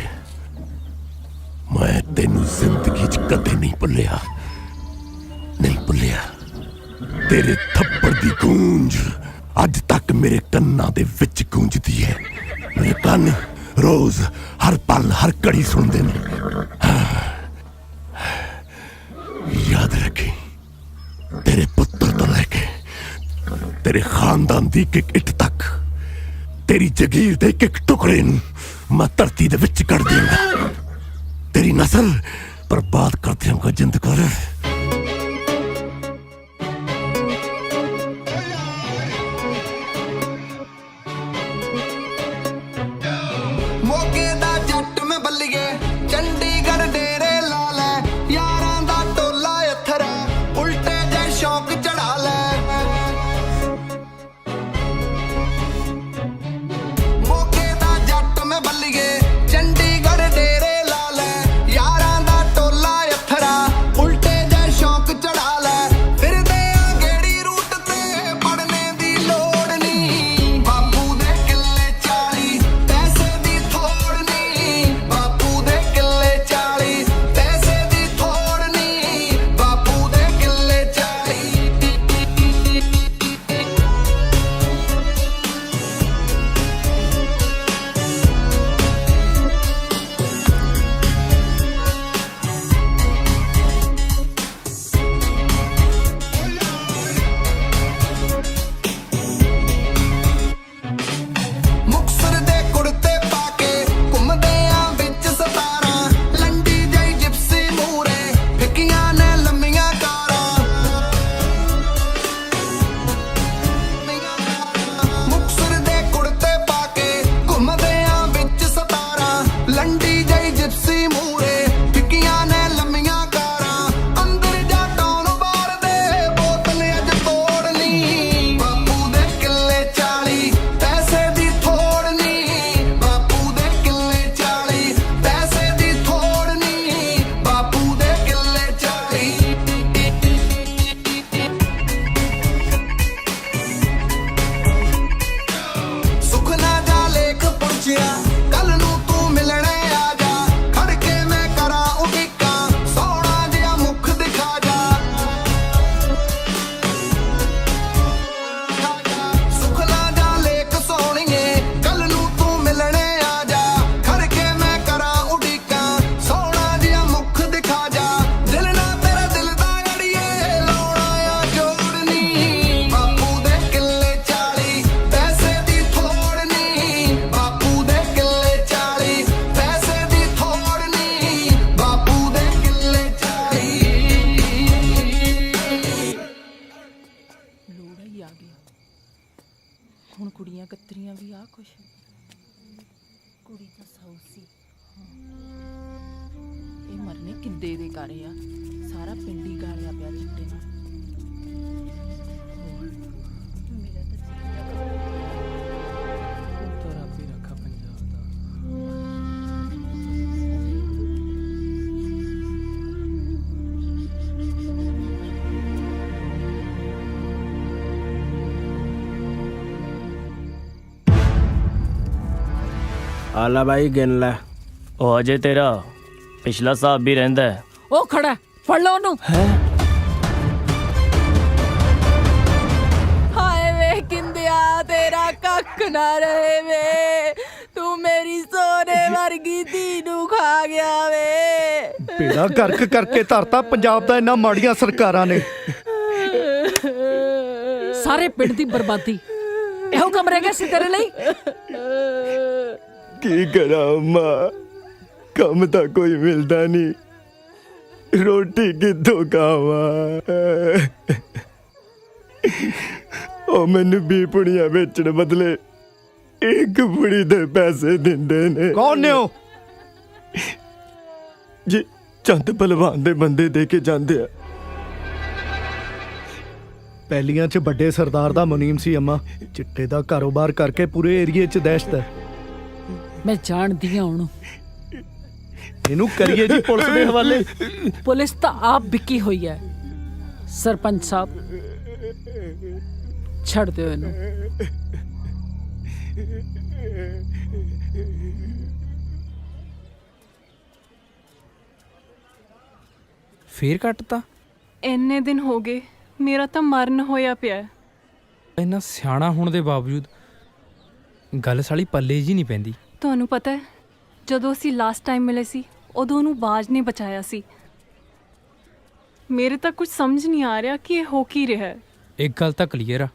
मैं ਤੈਨੂੰ ਜ਼ਿੰਦਗੀ 'ਚ ਕਦੇ ਨਹੀਂ ਭੁੱਲਿਆ, ਨਹੀਂ ਭੁੱਲਿਆ। ਤੇਰੇ ਥੱਪੜ ਦੀ ਗੂੰਜ ਅੱਜ ਤੱਕ ਮੇਰੇ ਕੰਨਾਂ ਦੇ ਵਿੱਚ ਗੂੰਜਦੀ ਹੈ। ਮੇਰੇ ਕੰਨ ਰੋਜ਼ ਹਰ ਪਲ ਹਰ ਘੜੀ ਸੁਣਦੇ ਨੇ। ਯਾਦ ਰੱਖੀ, ਤੇਰੇ ਪੁੱਤਰ ਤੋਂ ਲੈ ਕੇ ਤੇਰੇ ਖਾਨਦਾਨ ਦੀ ਇੱਕ ਇੱਟ ਤੱਕ, ਤੇਰੀ ਜਗੀਰ ਦੇ ਇੱਕ ਟੁਕੜੇ ਨੂੰ ਮੈਂ ਧਰਤੀ ਦੇ ਵਿੱਚ ਕੱਢ ਦਿਆਂਗਾ। ਤੇਰੀ ਨਸਲ ਬਰਬਾਦ ਕਰ ਦਿਆਂਗਾ। ਜਿੰਦਕੌਰ ਮੋਗੇ ਦਾ ਜੱਟ ਮੈਂ ਬੱਲੀਏ, ਚੰਡੀਗੜ੍ਹ ਡੇਰੇ ਲਾ ਲੈ, ਯਾਰਾਂ ਦਾ ਟੋਲਾ ਅਥਰਾ, ਉਲਟੇ ਜੇ ਸ਼ੌਕ ਚੜਾ ਲੈ। ਮੋਗੇ ਦਾ ਜੱਟ ਮੈਂ ਬੱਲੀਏ, ਚੰਡੀਗੜ੍ਹ ਡੇਰੇ ਲਾ ਲੈ, ਯਾਰਾਂ ਦਾ ਟੋਲਾ ਅਥਰਾ, ਉਲਟੇ ਜੇ ਸ਼ੌਕ ਚੜਾ ਲੈ। ਫਿਰਦੇ ਆ ਗੇੜੀ ਰੂਟ ਤੇ ਪੜਨੇ ਦੀ ਲੋੜ ਨਹੀਂ, ਬਾਪੂ ਦੇ ਕਿੱਲੇ 40 ਪੈਸੇ ਦੀ ਥੋੜ ਨਹੀਂ, ਬਾਪੂ ਦੇ ਕਿੱਲੇ 40 ਪੈਸੇ ਦੀ ਥੋੜ ਨਹੀਂ, ਬਾਪੂ ਦੇ ਕਿੱਲੇ 40। ਮੁਕਤਸਰ ਦੇ ਕੁੜਤੇ ਪਾ ਕੇ ਘੁੰਮਦੇ ਆ ਵਿੱਚ 17, ਲੰਡੀ ਜਈ ਜਿਪਸੀ ਮੂਰੇ ਫਿੱਕੀਆਂ ਨੇ ਲੰਮੀਆਂ ਕਾਰਾਂ। ਮੁਕਤਸਰ ਦੇ ਕੁੜਤੇ ਪਾ ਕੇ ਘੁੰਮਦੇ ਆ ਵਿੱਚ 17, ਲੰਡੀ ਜਈ ਜਿਪਸੀ ਮੂਰੇ ਫਿੱਕੀਆਂ ਨੇ ਲੰਮੀਆਂ ਕਾਰਾਂ। ਅੰਦਰ ਜਾ ਟੌਨ ਬਾਰ ਦੇ ਬੋਤਲ ਅੱਜ ਤੋੜਨੀ, ਬਾਪੂ ਦੇ ਕਿੱਲੇ 40 ਪੈਸੇ ਦੀ ਥੋੜ ਨਹੀਂ, ਬਾਪੂ ਦੇ ਕਿੱਲੇ 40 ਪੈਸੇ ਦੀ ਥੋੜ ਨਹੀਂ, ਬਾਪੂ ਦੇ ਕਿੱਲੇ 40। ਸੁਖਨਾ ਜਾ ਲੇਖ ਪੁੱਛਿਆ, ਕੱਲ ਨੂੰ ਤੂੰ ਮਿਲਣੇ ਆ ਜਾ, ਖੜ ਕੇ ਮੈਂ ਕਰਾਂ ਉਡੀਕਾਂ, ਸੋਹਣਾ ਜਿਹਾ ਮੁਖ ਦਿਖਾ ਜਾ। ਸੁਖਨਾ ਜਾ ਲੇਖ ਸੋਹਣੀਏ, ਕੱਲ ਨੂੰ ਤੂੰ ਮਿਲਣੇ ਆ ਜਾ, ਖੜ ਕੇ ਮੈਂ ਕਰਾਂ ਉਡੀਕਾਂ, ਸੋਹਣਾ ਜਿਹਾ ਮੁਖ ਦਿਖਾ ਜਾ। ਦਿਲ ਨਾ ਤੇਰਾ ਦਿਲ ਦਾ ਅੜੀਏ ਲਾਉਣਾ ਆ ਜੋੜਨੀ, ਬਾਪੂ ਦੇ ਕਿੱਲੇ 40 ਪੈਸੇ ਦੀ ਥੋੜ ਨਹੀਂ, ਬਾਪੂ ਦੇ ਕਿੱਲੇ 40 ਪੈਸੇ ਦੀ ਥੋੜ ਨਹੀਂ, ਬਾਪੂ ਦੇ ਕਿੱਲੇ 40। ਲੋੜਾ ਹੀ ਆ ਗਿਆ ਹੁਣ। ਕੁੜੀਆਂ ਕਤਰੀਆਂ ਵੀ ਆ ਕੁਛ, ਕੁੜੀ ਤਾਂ ਸੌ ਸੀ। ਇਹ ਮਰਨੇ ਕਿੱਦੇ ਦੇ ਕਰੇ ਆ, ਸਾਰਾ ਪਿੰਡ ਹੀ ਗਾਲਿਆ ਪਿਆ ਚਿੱਟੇ ਨਾਲ। ਮੇਰਾ ਤਾਂ ਰੱਬ ਹੀ ਰੱਖਾ ਪੰਜਾਬ ਦਾ। ਆਲਾ ਬਾਈ ਗਿਣ ਲੈ। ਉਹ ਅਜੇ ਤੇਰਾ ਪਿਛਲਾ ਹਿਸਾਬ ਵੀ ਰਹਿੰਦਾ ਹੈ। ਉਹ ਖੜਾ, ਫੜ ਲਓ ਉਹਨੂੰ। ਹਾਏ ਵੇ ਕਿੰਦਿਆ, ਤੇਰਾ ਕੱਖ ਨਾ ਰਹੇ ਵੇ, ਤੂੰ ਮੇਰੀ ਸੋਨੇ ਵਰਗੀ ਧੀ ਨੂੰ ਖਾ ਗਿਆ ਵੇ। ਬੇੜਾ ਗਰਕ ਕਰਕੇ ਧਰਤਾ ਪੰਜਾਬ ਦਾ ਇਹਨਾਂ ਮਾੜੀਆਂ ਸਰਕਾਰਾਂ ਨੇ। ਸਾਰੇ ਪਿੰਡ ਦੀ ਬਰਬਾਦੀ ਇਹੋ ਕੰਮ ਰਹਿ ਗਿਆ ਸੀ ਤੇਰੇ ਲਈ। ਕੀ ਕਰਾਂ ਮਾਂ, ਕੰਮ ਤਾਂ ਕੋਈ ਮਿਲਦਾ ਨਹੀਂ, ਰੋਟੀ ਕਿੱਥੋਂ ਖਾਵਾਂ। ਉਹ ਮੈਨੂੰ 20 ਪੁੜੀਆਂ ਵੇਚਣ ਬਦਲੇ ਇੱਕ ਪੁੜੀ ਦੇ ਪੈਸੇ ਦਿੰਦੇ ਨੇ। ਕੌਣ ਨੇ ਉਹ? ਜੀ ਚੰਦ ਪਹਿਲਵਾਨ ਦੇ ਬੰਦੇ ਦੇ ਕੇ ਜਾਂਦੇ ਆ। ਪਹਿਲੀਆਂ 'ਚ ਵੱਡੇ ਸਰਦਾਰ ਦਾ ਮੁਨੀਮ ਸੀ ਅੰਮਾ, ਚਿੱਟੇ ਦਾ ਕਾਰੋਬਾਰ ਕਰਕੇ ਪੂਰੇ ਏਰੀਏ 'ਚ ਦਹਿਸ਼ਤ ਹੈ। ਮੈਂ ਜਾਣਦੀ ਹਾਂ ਉਹਨੂੰ। ਇਹਨੂੰ ਕਰੀਏ ਜੀ ਪੁਲਿਸ ਦੇ ਹਵਾਲੇ। ਪੁਲਿਸ ਤਾਂ ਆਪ ਵਿਕੀ ਹੋਈ ਹੈ। ਸਰਪੰਚ ਸਾਹਿਬ ਛੱਡ ਦਿਓ ਇਹਨੂੰ। ਫੇਰ ਕੱਟਤਾ? ਇੰਨੇ ਦਿਨ ਹੋ ਗਏ, ਮੇਰਾ ਤਾਂ ਮਰਨ ਹੋਇਆ ਪਿਆ। ਇੰਨਾ ਸਿਆਣਾ ਹੋਣ ਦੇ ਬਾਵਜੂਦ ਗੱਲ ਸਾਲੀ ਪੱਲੇ ਜੀ ਨਹੀਂ ਪੈਂਦੀ। ਤੁਹਾਨੂੰ ਪਤਾ ਹੈ, ਜਦੋਂ ਅਸੀਂ ਲਾਸਟ ਟਾਈਮ ਮਿਲੇ ਸੀ ਉਦੋਂ ਉਹਨੂੰ ਬਾਜ ਨੇ ਬਚਾਇਆ ਸੀ। ਮੇਰੇ ਤਾਂ ਕੁਝ ਸਮਝ ਨਹੀਂ ਆ ਰਿਹਾ ਕਿ ਇਹ ਹੋ ਕੀ ਰਿਹਾ ਹੈ। ਇੱਕ ਗੱਲ ਤਾਂ ਕਲੀਅਰ ਆ,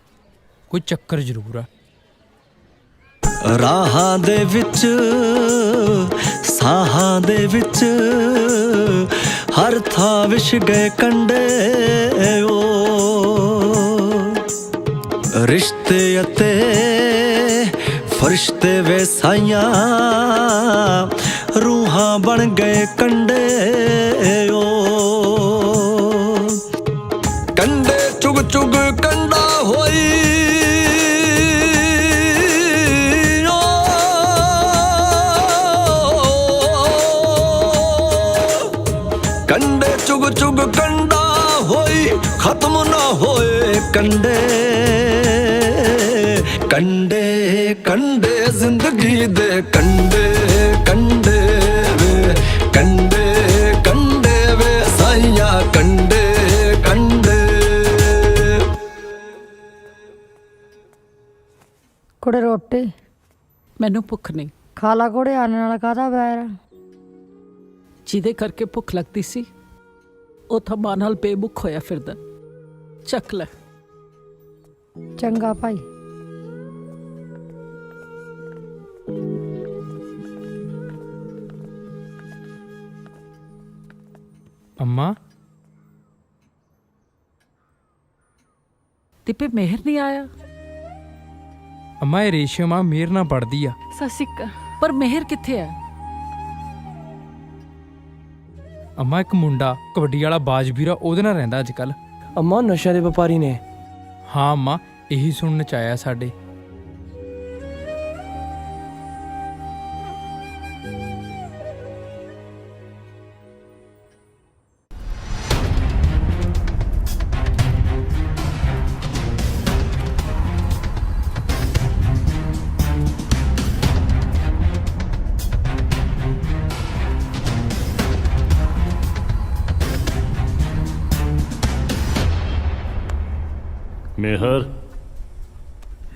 ਕੋਈ ਚੱਕਰ ਜ਼ਰੂਰ ਆ। ਰਾਹਾਂ ਦੇ ਵਿੱਚ ਸਾਹਾਂ ਦੇ ਵਿੱਚ ਹਰ ਥਾਂ ਵਿਛ ਗਏ ਕੰਡੇ ਓ ਰਿਸ਼ਤੇ ਅਤੇ ਫਰਿਸ਼ਤੇ ਵੇ ਸਾਈਆਂ ਰੂਹਾਂ ਬਣ ਗਏ ਕੰਡੇ ਓ ਕੰਡੇ ਚੁਗ ਚੁਗ ਕੰਡਾ ਹੋਈ ਕੰਡੇ ਚੁਗ ਚੁਗ ਕੰਡਾ ਹੋਈ ਖਤਮ ਨਾ ਹੋਏ ਕੰਡੇ ਕੰਡੇ ਕੰਡੇ ਜ਼ਿੰਦਗੀ ਦੇ ਕੰਡੇ ਕੰਡੇ ਵੇ ਕੰਡੇ ਕੰਡੇ ਵੇ ਸਾਈਆਂ ਕੰਡੇ ਕੰਡੇ। ਕੁੜੇ ਰੋਟੀ ਮੈਨੂੰ ਭੁੱਖ ਨਹੀਂ। ਖਾ ਲਾ ਕੁੜੇ, ਆਨੇ ਨਾਲ ਕਾਹਦਾ ਬੈਰ? ਜਿਹਦੇ ਕਰਕੇ ਭੁੱਖ ਲੱਗਦੀ ਸੀ ਉਹ ਤਾਂ ਮਾਂ ਨਾਲ ਬੇਮੁਖ ਹੋਇਆ ਫਿਰਦਾ। ਚੱਕ ਲੈ। ਚੰਗਾ ਭਾਈ। ਅੰਮਾ, ਤਿੱਪੇ ਮਿਹਰ ਨਹੀਂ ਆਇਆ? ਅੰਮਾ ਇਹ ਰੇਸ਼ਮ ਆ, ਮੇਰ ਨਾਲ ਪੜਦੀ ਆ। ਸਸਿਕਾ। ਪਰ ਮਿਹਰ ਕਿੱਥੇ ਆ? ਅੰਮਾ ਇੱਕ ਮੁੰਡਾ ਕਬੱਡੀ ਵਾਲਾ ਬਾਜ ਵੀਰਾ ਉਹਦੇ ਨਾਲ ਰਹਿੰਦਾ ਅੱਜ ਕੱਲ। ਅੰਮਾ ਨਸ਼ਿਆਂ ਦੇ ਵਪਾਰੀ ਨੇ। ਹਾਂ ਅੰਮਾ, ਇਹੀ ਸੁਣਨ ਚ ਆਇਆ ਸਾਡੇ। मेहर,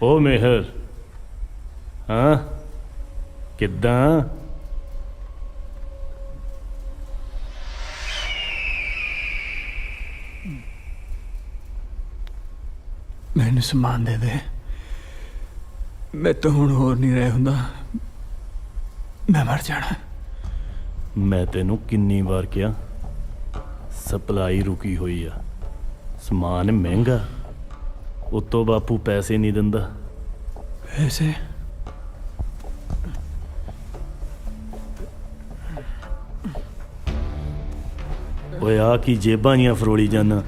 ओ मेहर, हाँ किद्दां? ਮੈਨੂੰ ਸਮਾਨ ਦੇ ਦੇ, ਮੈਂ ਤਾਂ ਹੁਣ ਹੋਰ ਨਹੀਂ ਰਹਿ ਹੁੰਦਾ, ਮੈਂ ਮਰ ਜਾਣਾ। मैं तेनू किन्नी बार किया सप्लाई रुकी हुई आ, समान महंगा, उतो बापू पैसे नहीं दिंदा। पैसे? ओए आ की जेबां जियां फरोली जाना?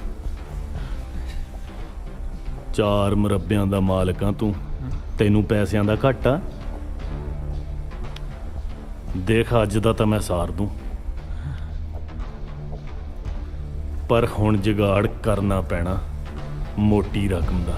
4 मुरब्बियां दा मालक आ तू, तैनू पैसियां दा घाटा? देख अज दा तां मैं सार दूं, पर हुण जुगाड़ करना पैना मोटी रकम दा।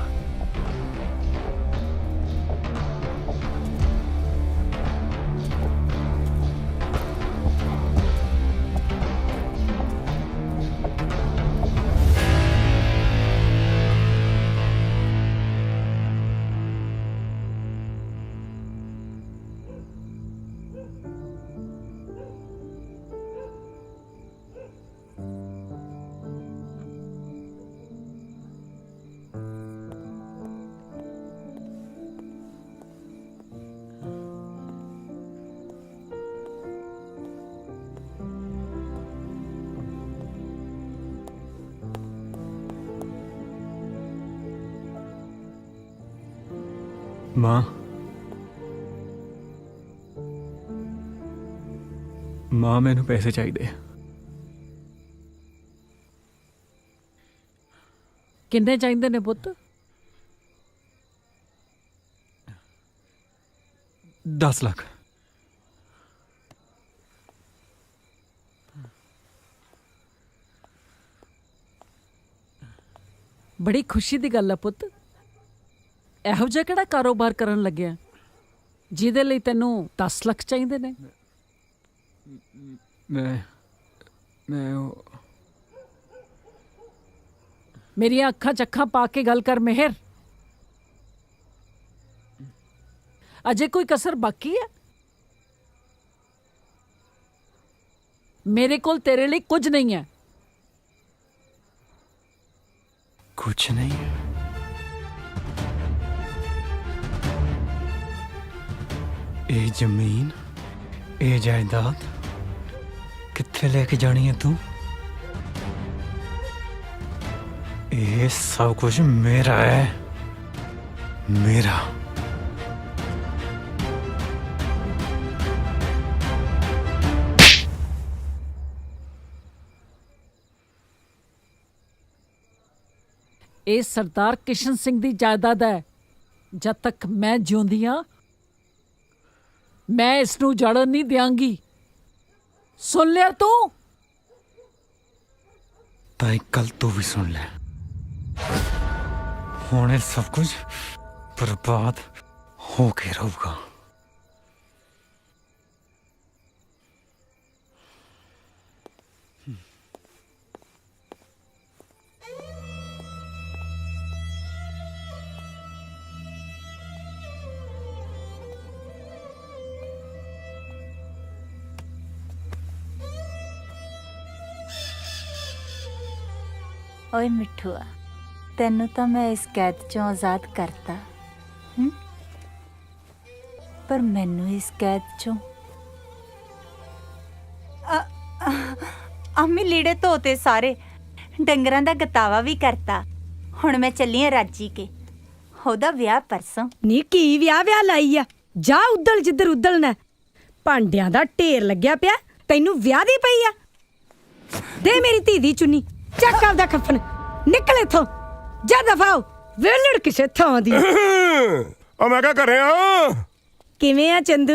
माँ, माँ मैनू पैसे चाहिए। किन्ने चाहिए ने पुत्त? 10 लाख। बड़ी खुशी दी गल है पुत्त। ਇਹੋ ਜਿਹਾ ਕਿਹੜਾ ਕਾਰੋਬਾਰ ਕਰਨ ਲੱਗਿਆ ਜਿਹਦੇ ਲਈ ਤੈਨੂੰ 10 ਲੱਖ ਚਾਹੀਦੇ ਨੇ? मैं ਮੇਰੀਆਂ ਅੱਖਾਂ 'ਚ ਅੱਖਾਂ ਪਾ ਕੇ ਗੱਲ ਕਰ ਮਿਹਰ। ਅਜੇ ਕੋਈ ਕਸਰ ਬਾਕੀ ਹੈ? ਮੇਰੇ ਕੋਲ ਤੇਰੇ ਲਈ ਕੁਝ ਨਹੀਂ ਹੈ। ਕੁਛ ਨਹੀਂ। ਇਹ ਜ਼ਮੀਨ, ਇਹ ਜਾਇਦਾਦ ਕਿੱਥੇ ਲੈ ਕੇ ਜਾਣੀ ਹੈ ਤੂੰ? ਇਹ ਸਭ ਕੁਝ ਮੇਰਾ ਹੈ, ਮੇਰਾ। ਇਹ ਸਰਦਾਰ ਕਿਸ਼ਨ ਸਿੰਘ ਦੀ ਜਾਇਦਾਦ ਹੈ। ਜਦ ਤੱਕ ਮੈਂ ਜਿਉਂਦੀ ਹਾਂ ਮੈਂ ਇਸ ਨੂੰ ਜੜਨ ਨਹੀਂ ਦਿਆਂਗੀ। ਸੁਣ ਲਿਆ ਤੂੰ? ਤਾਂ ਇੱਕ ਗੱਲ ਤੂੰ ਵੀ ਸੁਣ ਲੈ, ਹੁਣ ਇਹ ਸਭ ਕੁਝ ਬਰਬਾਦ ਹੋ ਕੇ ਰਹੂਗਾ। ਓਏ ਮਿੱਠੂਆ, ਤੈਨੂੰ ਤਾਂ ਮੈਂ ਇਸ ਕੈਦ ਚੋਂ ਆਜ਼ਾਦ ਕਰਤਾ, ਪਰ ਮੈਨੂੰ ਇਸ ਕੈਦ ਚੋਂ ਅੰਮੀ ਲੀੜੇ ਧੋਤੇ ਸਾਰੇ, ਡੰਗਰਾਂ ਦਾ ਗਤਾਵਾ ਵੀ ਕਰਤਾ। ਹੁਣ ਮੈਂ ਚੱਲੀ ਆ ਰਾਜੀ ਕੇ, ਉਹਦਾ ਵਿਆਹ ਪਰਸੋਂ। ਨੀ ਕੀ ਵਿਆਹ ਲਾਈ ਆ? ਜਾ ਉਦਲ ਜਿੱਧਰ ਉਦਲਣਾ। ਭਾਂਡਿਆਂ ਦਾ ਢੇਰ ਲੱਗਿਆ ਪਿਆ, ਤੈਨੂੰ ਵਿਆਹ ਦੀ ਪਈ ਆ? ਦੇ ਮੇਰੀ ਧੀ ਦੀ ਚੁੰਨੀ, ਚੱਕ ਆਪਦਾ ਕਫਨ, ਨਿਕਲ ਇੱਥੋਂ, ਜਾ ਦਫਾ ਹੋ, ਵੇਲੜ ਕਿਸੇ ਥਾਂ ਦੀ। ਆ ਮੈਂ ਕਿਆ ਕਰ ਰਿਹਾ? ਕਿਵੇਂ ਆ ਚੰਦੂ?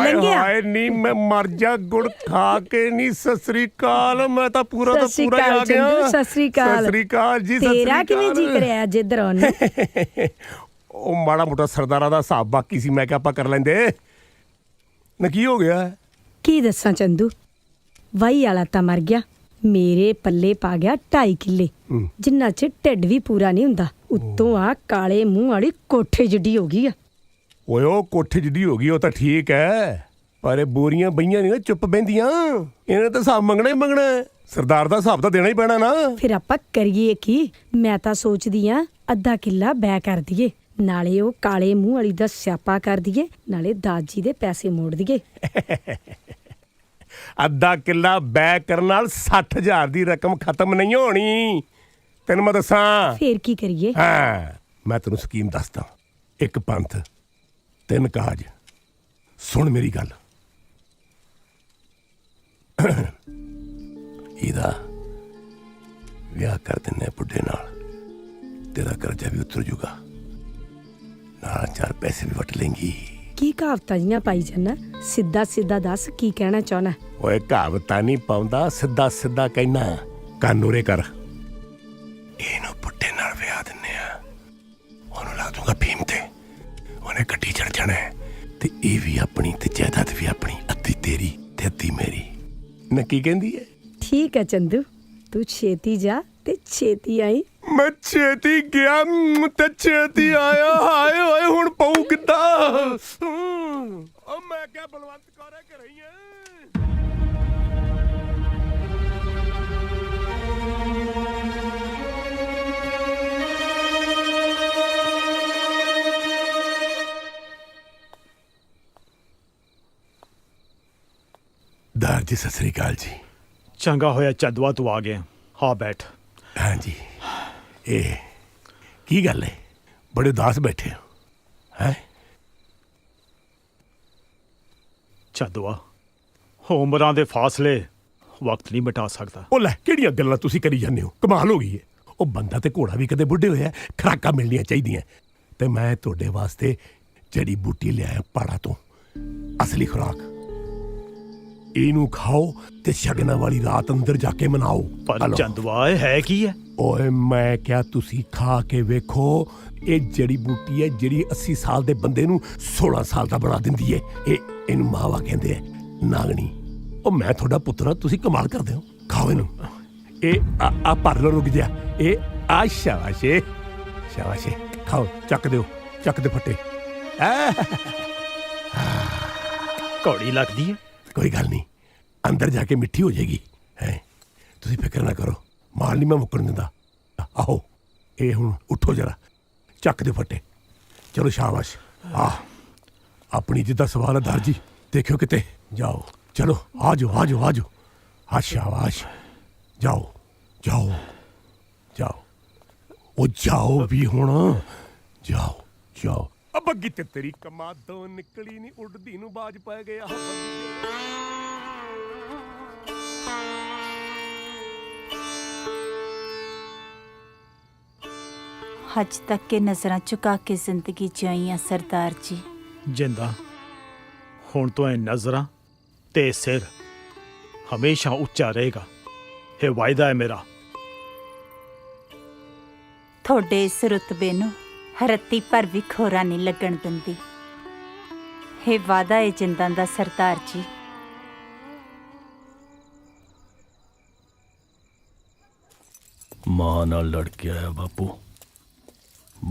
ਲੰਘਿਆ? ਹਾਏ ਨੀ ਮੈਂ ਮਰ ਜਾ, ਗੁੜ ਖਾ ਕੇ ਨੀ। ਸਤਿ ਸ੍ਰੀ ਅਕਾਲ। ਮੈਂ ਤਾਂ ਪੂਰਾ ਦਾ ਪੂਰਾ ਹੀ ਆ ਗਿਆ। ਸਤਿ ਸ੍ਰੀ ਅਕਾਲ। ਸਤਿ ਸ੍ਰੀ ਅਕਾਲ ਜੀ। ਤੇਰਾ ਕਿਵੇਂ ਜੀ ਕਰਿਆ ਜਿੱਧਰ ਆਉਣ? ਉਹ ਮਾੜਾ ਮੋਟਾ ਸਰਦਾਰਾਂ ਦਾ ਹਿਸਾਬ ਬਾਕੀ ਸੀ, ਮੈਂ ਕਿਹਾ ਆਪਾਂ ਕਰ ਲੈਂਦੇ ਨਾ। ਕੀ ਹੋ ਗਿਆ? ਕੀ ਦੱਸਾਂ ਚੰਦੂ, ਵਾਈ ਵਾਲਾ ਤਾਂ ਮਰ ਗਿਆ, ਮੇਰੇ ਪੱਲੇ ਪਾ ਗਿਆ 2.5 ਕਿੱਲੇ, ਜਿੰਨਾ ਚ ਢਿੱਡ ਵੀ ਪੂਰਾ ਨਹੀਂ ਹੁੰਦਾ। ਉੱਤੋਂ ਆ ਕਾਲੇ ਮੂੰਹ ਵਾਲੀ ਕੋਠੇ ਜਿੱਡੀ ਹੋ ਗਈ ਆ। ਓਏ ਉਹ ਕੋਠੇ ਜਿੱਡੀ ਹੋ ਗਈ ਉਹ ਤਾਂ ਠੀਕ ਹੈ, ਪਰ ਇਹ ਬੋਰੀਆਂ ਬਈਆਂ ਨਹੀਂ ਚੁੱਪ ਬਹਿੰਦੀਆਂ। ਇਹਨੇ ਤਾਂ ਹਿਸਾਬ ਮੰਗਣਾ ਹੀ ਮੰਗਣਾ। ਸਰਦਾਰ ਦਾ ਹਿਸਾਬ ਤਾਂ ਦੇਣਾ ਹੀ ਪੈਣਾ ਨਾ। ਫਿਰ ਆਪਾਂ ਕਰੀਏ ਕੀ? ਮੈਂ ਤਾਂ ਸੋਚਦੀ ਆ ਅੱਧਾ ਕਿੱਲਾ ਬੈ ਕਰ ਦਈਏ, ਨਾਲੇ ਉਹ ਕਾਲੇ ਮੂੰਹ ਵਾਲੀ ਦਾ ਸਿਆਪਾ ਕਰ ਦਈਏ, ਨਾਲੇ ਦਾਜੀ ਦੇ ਪੈਸੇ ਮੋੜ ਦਈਏ। ਅੱਧਾ ਕਿੱਲਾ ਬੈ ਕਰਨ ਨਾਲ 60,000 ਦੀ ਰਕਮ ਖਤਮ ਨਹੀਂ ਹੋਣੀ, ਤੈਨੂੰ ਮੈਂ ਦੱਸਾਂ। ਫੇਰ ਕੀ ਕਰੀਏ? ਹਾਂ, ਮੈਂ ਤੈਨੂੰ ਸਕੀਮ ਦੱਸਦਾ। ਇੱਕ ਪੰਥ 3 ਕਾਜ। ਸੁਣ ਮੇਰੀ ਗੱਲ। ਇਹਦਾ ਵਿਆਹ ਕਰ ਦਿੰਨੇ ਬੁੱਢੇ ਨਾਲ, ਤੇਰਾ ਕਰਜ਼ਾ ਵੀ ਉਤਰ ਜੂਗਾ, ਨਾਲ 4 ਪੈਸੇ ਵੀ ਵਟ ਲੇਂਗੀ। ਕੀ ਕਹਾਵਤਾਂ ਜੀਆਂ ਪਾਈ ਜਾਨਾ? ਸਿੱਧਾ ਸਿੱਧਾ ਦੱਸ ਕੀ ਕਹਿਣਾ ਚਾਹਨਾ? ਓਏ ਕਹਾਵਤਾਂ ਨਹੀਂ ਪਾਉਂਦਾ, ਸਿੱਧਾ ਸਿੱਧਾ ਕਹਿਣਾ। ਕੰਨ ਉਰੇ ਕਰ। ਇਹਨੂੰ ਬੁੱਢੇ ਨਾਲ ਵਿਆਹ ਦਿੰਨੇ ਆ, ਉਹਨੂੰ ਲਾ ਦੂੰਗਾ ਫੀਮ ਤੇ, ਉਹਨੇ ਗੱਡੀ ਚੜ ਜਾਣਾ ਤੇ ਇਹ ਵੀ ਆਪਣੀ ਤੇ ਜਾਇਦਾਦ ਵੀ ਆਪਣੀ, ਅੱਧੀ ਤੇਰੀ ਤੇ ਅੱਧੀ ਮੇਰੀ। ਨਾ ਕੀ ਕਹਿੰਦੀ ਹੈ? ਠੀਕ ਹੈ ਚੰਦੂ, ਤੂੰ ਛੇਤੀ ਜਾ ਤੇ ਛੇਤੀ ਆਈ। ਮੈਂ ਛੇਤੀ ਗਿਆ ਤੇ ਛੇਤੀ ਆਇਆ। ਹਾਏ ਓਏ ਹੁਣ ਪਊ ਕਿੱਦਾਂ? ਓ ਮੈਂ ਕਿਹਾ ਬਲਵੰਤ ਕੌਰੇ ਘਰੇ ਹੀ ਆ। ਦਾਰ ਜੀ ਸਤਿ ਸ੍ਰੀ ਅਕਾਲ ਜੀ। ਚੰਗਾ ਹੋਇਆ ਚੰਦੂਆ ਤੂੰ ਆ ਗਿਆ। ਹਾਂ ਬੈਠ। ਹਾਂਜੀ, ਇਹ ਕੀ ਗੱਲ ਹੈ? ਬੜੇ ਉਦਾਸ ਬੈਠੇ ਹੋ ਹੈ? ਚੰਦੂਆ, ਉਮਰਾਂ ਦੇ ਫਾਸਲੇ ਵਕਤ ਨਹੀਂ ਮਿਟਾ ਸਕਦਾ। ਉਹ ਲੈ, ਕਿਹੜੀਆਂ ਗੱਲਾਂ ਤੁਸੀਂ ਕਰੀ ਜਾਂਦੇ ਹੋ? ਕਮਾਲ ਹੋ ਗਈ ਹੈ। ਉਹ ਬੰਦਾ ਤੇ ਘੋੜਾ ਵੀ ਕਦੇ ਬੁੱਢੇ ਹੋਇਆ, ਖੁਰਾਕਾਂ ਮਿਲਣੀਆਂ ਚਾਹੀਦੀਆਂ। ਤੇ ਮੈਂ ਤੁਹਾਡੇ ਵਾਸਤੇ ਜੜੀ ਬੂਟੀ ਲਿਆਇਆ ਪਹਾੜਾਂ ਤੋਂ, ਅਸਲੀ ਖੁਰਾਕ। ਇਹਨੂੰ ਖਾਓ ਤੇ ਸ਼ਗਨਾਂ ਵਾਲੀ ਰਾਤ ਅੰਦਰ ਜਾ ਕੇ ਮਨਾਓ। ਪਰ ਚੰਦੂਆ ਇਹ ਹੈ ਕੀ ਹੈ? ਓਏ ਮੈਂ ਕਿਹਾ ਤੁਸੀਂ ਖਾ ਕੇ ਵੇਖੋ। ਇਹ ਜੜੀ ਬੂਟੀ ਹੈ ਜਿਹੜੀ 80 ਸਾਲ ਦੇ ਬੰਦੇ ਨੂੰ 16 ਸਾਲ ਦਾ ਬਣਾ ਦਿੰਦੀ ਹੈ। ਇਹਨੂੰ ਮਾਵਾ ਕਹਿੰਦੇ ਆ, ਨਾਗਣੀ। ਉਹ ਮੈਂ ਤੁਹਾਡਾ ਪੁੱਤਰ ਹਾਂ, ਤੁਸੀਂ ਕਮਾਲ ਕਰਦੇ ਹੋ। ਖਾਓ ਇਹਨੂੰ। ਇਹ ਆ ਭਰ ਲਓ, ਰੁਕ ਜਾ। ਇਹ ਆ ਸ਼ਾਬਾਸ਼ੇ ਸ਼ਾਬਾਸ਼ੇ ਖਾਓ ਚੱਕ ਦਿਓ ਚੱਕ ਦੇ ਫੱਟੇ ਕੌੜੀ ਲੱਗਦੀ ਹੈ ਕੋਈ ਗੱਲ ਨਹੀਂ ਅੰਦਰ ਜਾ ਕੇ ਮਿੱਠੀ ਹੋ ਜਾਏਗੀ ਹੈ ਤੁਸੀਂ ਫਿਕਰ ਨਾ ਕਰੋ ਮਾਲ ਨਹੀਂ ਮੈਂ ਮੁੱਕਣ ਦਿੰਦਾ ਆਓ ਇਹ ਹੁਣ ਉੱਠੋ ਜਰਾ ਚੱਕ ਦੇ ਫੱਟੇ ਚਲੋ ਸ਼ਾਬਾਸ਼ ਆਪਣੀ ਜਿੱਦਾਂ ਸਵਾਲ ਹੈ ਦਰਜੀ ਦੇਖਿਓ ਕਿਤੇ ਜਾਓ ਚਲੋ ਆ ਜਾਓ ਆ ਸ਼ਾਬਾਸ਼ ਜਾਓ ਜਾਓ ਜਾਓ ਉਹ ਜਾਓ ਵੀ ਹੁਣ ਜਾਓ ਬੱਗੀ ਤੇ ਤੇਰੀ ਕਮਾਦੋਂ ਨਿਕਲੀ ਨਹੀਂ ਉੱਡਦੀ ਨੂੰ ਬਾਜ ਪੈ ਗਿਆ ਅੱਜ ਤੱਕ ਕੇ ਨਜ਼ਰਾਂ ਝੁਕਾ ਕੇ ਜ਼ਿੰਦਗੀ ਜਿਉਈ ਆ ਸਰਦਾਰ ਜੀ। ਜਿੰਦਾ ਹੁਣ ਤੋਂ ਇਹ ਨਜ਼ਰਾਂ ਤੇ ਸਿਰ ਹਮੇਸ਼ਾ ਉੱਚਾ ਰਹੇਗਾ ਇਹ ਵਾਅਦਾ ਹੈ ਮੇਰਾ। ਤੁਹਾਡੇ ਇਸ ਰੁਤਬੇ ਨੂੰ ਰੱਤੀ ਪਰ ਵੀ ਖੋਰਾ ਨਹੀਂ ਲੱਗਣ ਦਿੰਦੀ। ਇਹ ਵਾਅਦਾ ਹੈ ਜਿੰਦਾਂ ਦਾ ਸਰਦਾਰ ਜੀ। ਮਾਂ ਨਾਲ ਲੜ ਕੇ ਆਇਆ ਬਾਪੂ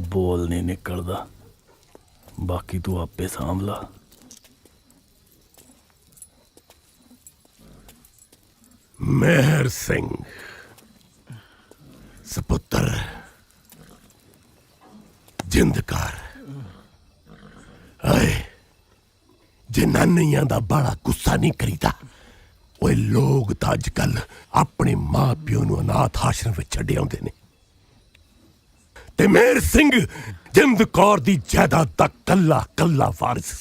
ਬੋਲ ਨਹੀਂ ਨਿਕਲਦਾ ਬਾਕੀ ਤੂੰ ਆਪੇ ਸਾਂਭ ਲਾ। ਮਹਿਰ ਸਿੰਘ ਸਪੁੱਤਰ ਜਿੰਦਕਾਰ ਆਏ ਜਨਾਨੀਆਂ ਦਾ ਬੜਾ ਗੁੱਸਾ ਨਹੀਂ ਕਰੀਦਾ। ਓਏ ਲੋਕ ਤਾਂ ਅੱਜ ਕੱਲ ਆਪਣੇ ਮਾਂ ਪਿਓ ਨੂੰ ਅਨਾਥ ਆਸ਼ਰਮ ਵਿੱਚ ਛੱਡ ਆਉਂਦੇ ਨੇ ਤੇ ਮਹਿਰ ਸਿੰਘ ਜਿੰਦ ਕੌਰ ਦੀ ਜਾਇਦਾਦ ਦਾ ਕੱਲਾ ਵਾਰਿਸ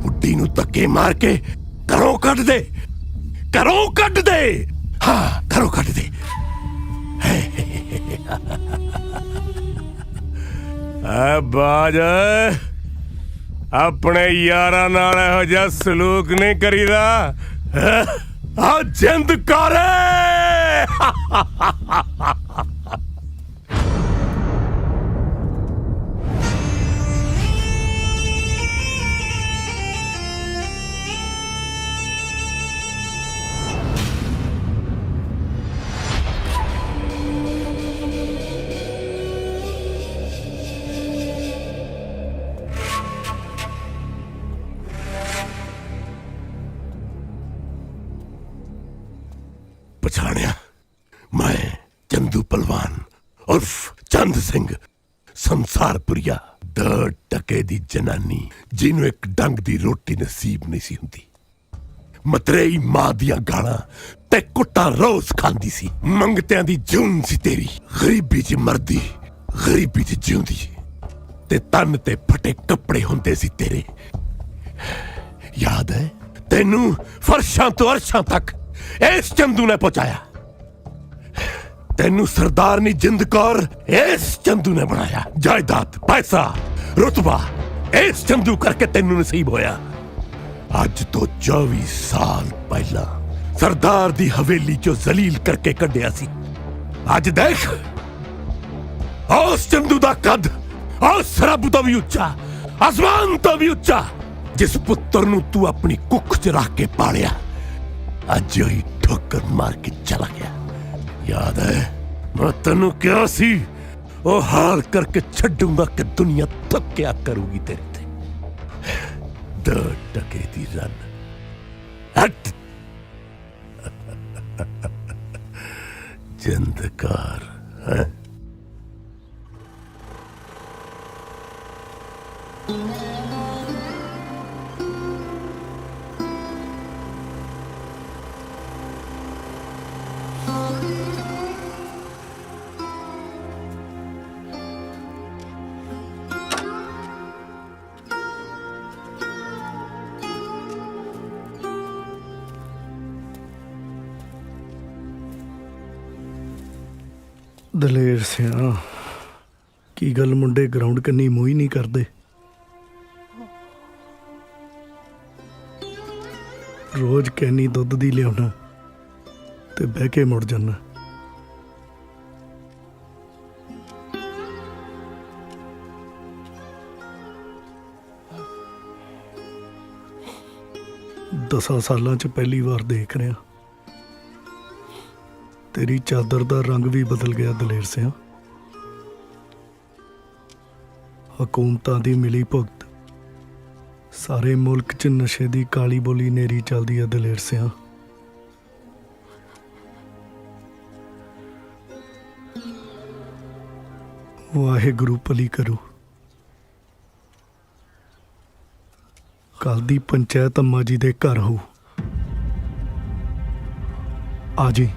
ਬੁੱਢੀ ਨੂੰ ਧੱਕੇ ਮਾਰ ਕੇ ਘਰੋਂ ਕੱਢ ਦੇ ਹਾਂ ਘਰੋਂ ਕੱਢ ਦੇ। ਆ ਬਾਜ ਆਪਣੇ ਯਾਰਾਂ ਨਾਲ ਇਹੋ ਜਿਹਾ ਸਲੂਕ ਨਹੀਂ ਕਰੀਦਾ ਆ ਜਿੰਦ ਕਰ ਪਛਾਣਿਆ ਮੈਂ ਚੰਦੂ ਪਹਿਲਵਾਨ ਉਰਫ ਚੰਦ ਸਿੰਘ ਸੰਸਾਰਪੁਰੀਆ 2 ਟਕੇ ਦੀ ਜਨਾਨੀ ਜਿਹਨੂੰ ਇੱਕ ਡੰਗ ਦੀ ਰੋਟੀ ਨਸੀਬ ਨਹੀਂ ਸੀ ਹੁੰਦੀ ਮਤਰੇਈ ਮਾਂ ਦੀਆਂ ਗਾਲਾਂ ਤੇ ਕੁੱਟਾਂ ਰੋਜ਼ ਖਾਂਦੀ ਸੀ। ਮੰਗਤਿਆਂ ਦੀ ਜੂਨ ਸੀ ਤੇਰੀ ਗਰੀਬੀ 'ਚ ਮਰਦੀ ਗਰੀਬੀ 'ਚ ਜਿਉਂਦੀ ਤੇ ਤਨ ਤੇ ਫਟੇ ਕੱਪੜੇ ਹੁੰਦੇ ਸੀ ਤੇਰੇ। ਯਾਦ ਹੈ ਤੈਨੂੰ ਫਰਸ਼ਾਂ ਤੋਂ ਅਰਸ਼ਾਂ ਤੱਕ ਇਸ ਚੰਦੂ ਨੇ ਪਹੁੰਚਾਇਆ। ਤੈਨੂੰ ਸਰਦਾਰਨੀ ਜਿੰਦ ਕੌਰ ਇਸ ਚੰਦੂ ਨੇ ਬਣਾਇਆ। ਜਾਇਦਾਦ ਪੈਸਾ ਰੁਤਬਾ ਇਸ ਚੰਦੂ ਕਰਕੇ ਤੈਨੂੰ ਨਸੀਬ ਹੋਇਆ। ਅੱਜ ਤੋਂ 24 ਸਾਲ ਪਹਿਲਾਂ ਸਰਦਾਰ ਦੀ ਹਵੇਲੀ ਚੋਂ ਜ਼ਲੀਲ ਕਰਕੇ ਕੱਢਿਆ ਸੀ। ਅੱਜ ਦੇਖ ਉਸ ਚੰਦੂ ਦਾ ਕੱਦ ਉਸ ਰੱਬ ਤੋਂ ਵੀ ਉੱਚਾ ਆਸਮਾਨ ਤੋਂ ਵੀ ਉੱਚਾ ਜਿਸ ਪੁੱਤਰ ਨੂੰ ਤੂੰ ਆਪਣੀ ਕੁੱਖ 'ਚ ਰੱਖ ਕੇ ਪਾਲਿਆ ਅੱਜ ਹੀ ਠੋਕਰ ਮਾਰ ਕੇ ਚਲਾ ਗਿਆ। ਯਾਦ ਹੈ ਮੈਂ ਤੈਨੂੰ ਕਿਹਾ ਸੀ ਉਹ ਹਾਲ ਕਰਕੇ ਛੱਡੂੰਗਾ ਕਿ ਦੁਨੀਆ ਥੱਕਿਆ ਕਰੂਗੀ ਤੇਰੇ ਤੇ। 2 ਟਕੇ ਦੀ ਰਨ ਹਟ ਜਿੰਦਕਾਰ ਹੈ। ਦਲੇਰ ਸਿਆ ਕੀ ਗੱਲ ਮੁੰਡੇ ਗਰਾਊਂਡ ਕੰਨੀ ਮੂੰਹ ਹੀ ਨਹੀਂ ਕਰਦੇ। ਰੋਜ਼ ਕੈਨੀ ਦੁੱਧ ਦੀ ਲਿਆਉਣਾ ਤੇ ਬਹਿ ਕੇ ਮੁੜ ਜਾਣਾ। ਦਸਾਂ ਸਾਲਾਂ 'ਚ ਪਹਿਲੀ ਵਾਰ ਦੇਖ ਰਿਹਾ ਤੇਰੀ ਚਾਦਰ ਦਾ ਰੰਗ ਵੀ ਬਦਲ ਗਿਆ ਦਲੇਰ ਸਿਆਂ। ਹਕੂਮਤਾਂ ਦੀ ਮਿਲੀ ਭੁਗਤ, ਸਾਰੇ ਮੁਲਕ 'ਚ ਨਸ਼ੇ ਦੀ ਕਾਲੀ ਬੋਲੀ ਨੇਰੀ ਚੱਲਦੀ ਹੈ ਦਲੇਰ ਸਿਆਂ। ਵਾਹਿਗੁਰੂ ਭਲੀ ਕਰੂ। ਕੱਲ ਦੀ ਪੰਚਾਇਤ ਅੰਮਾ ਜੀ ਦੇ ਘਰ ਹੋ, ਆ ਜੀ।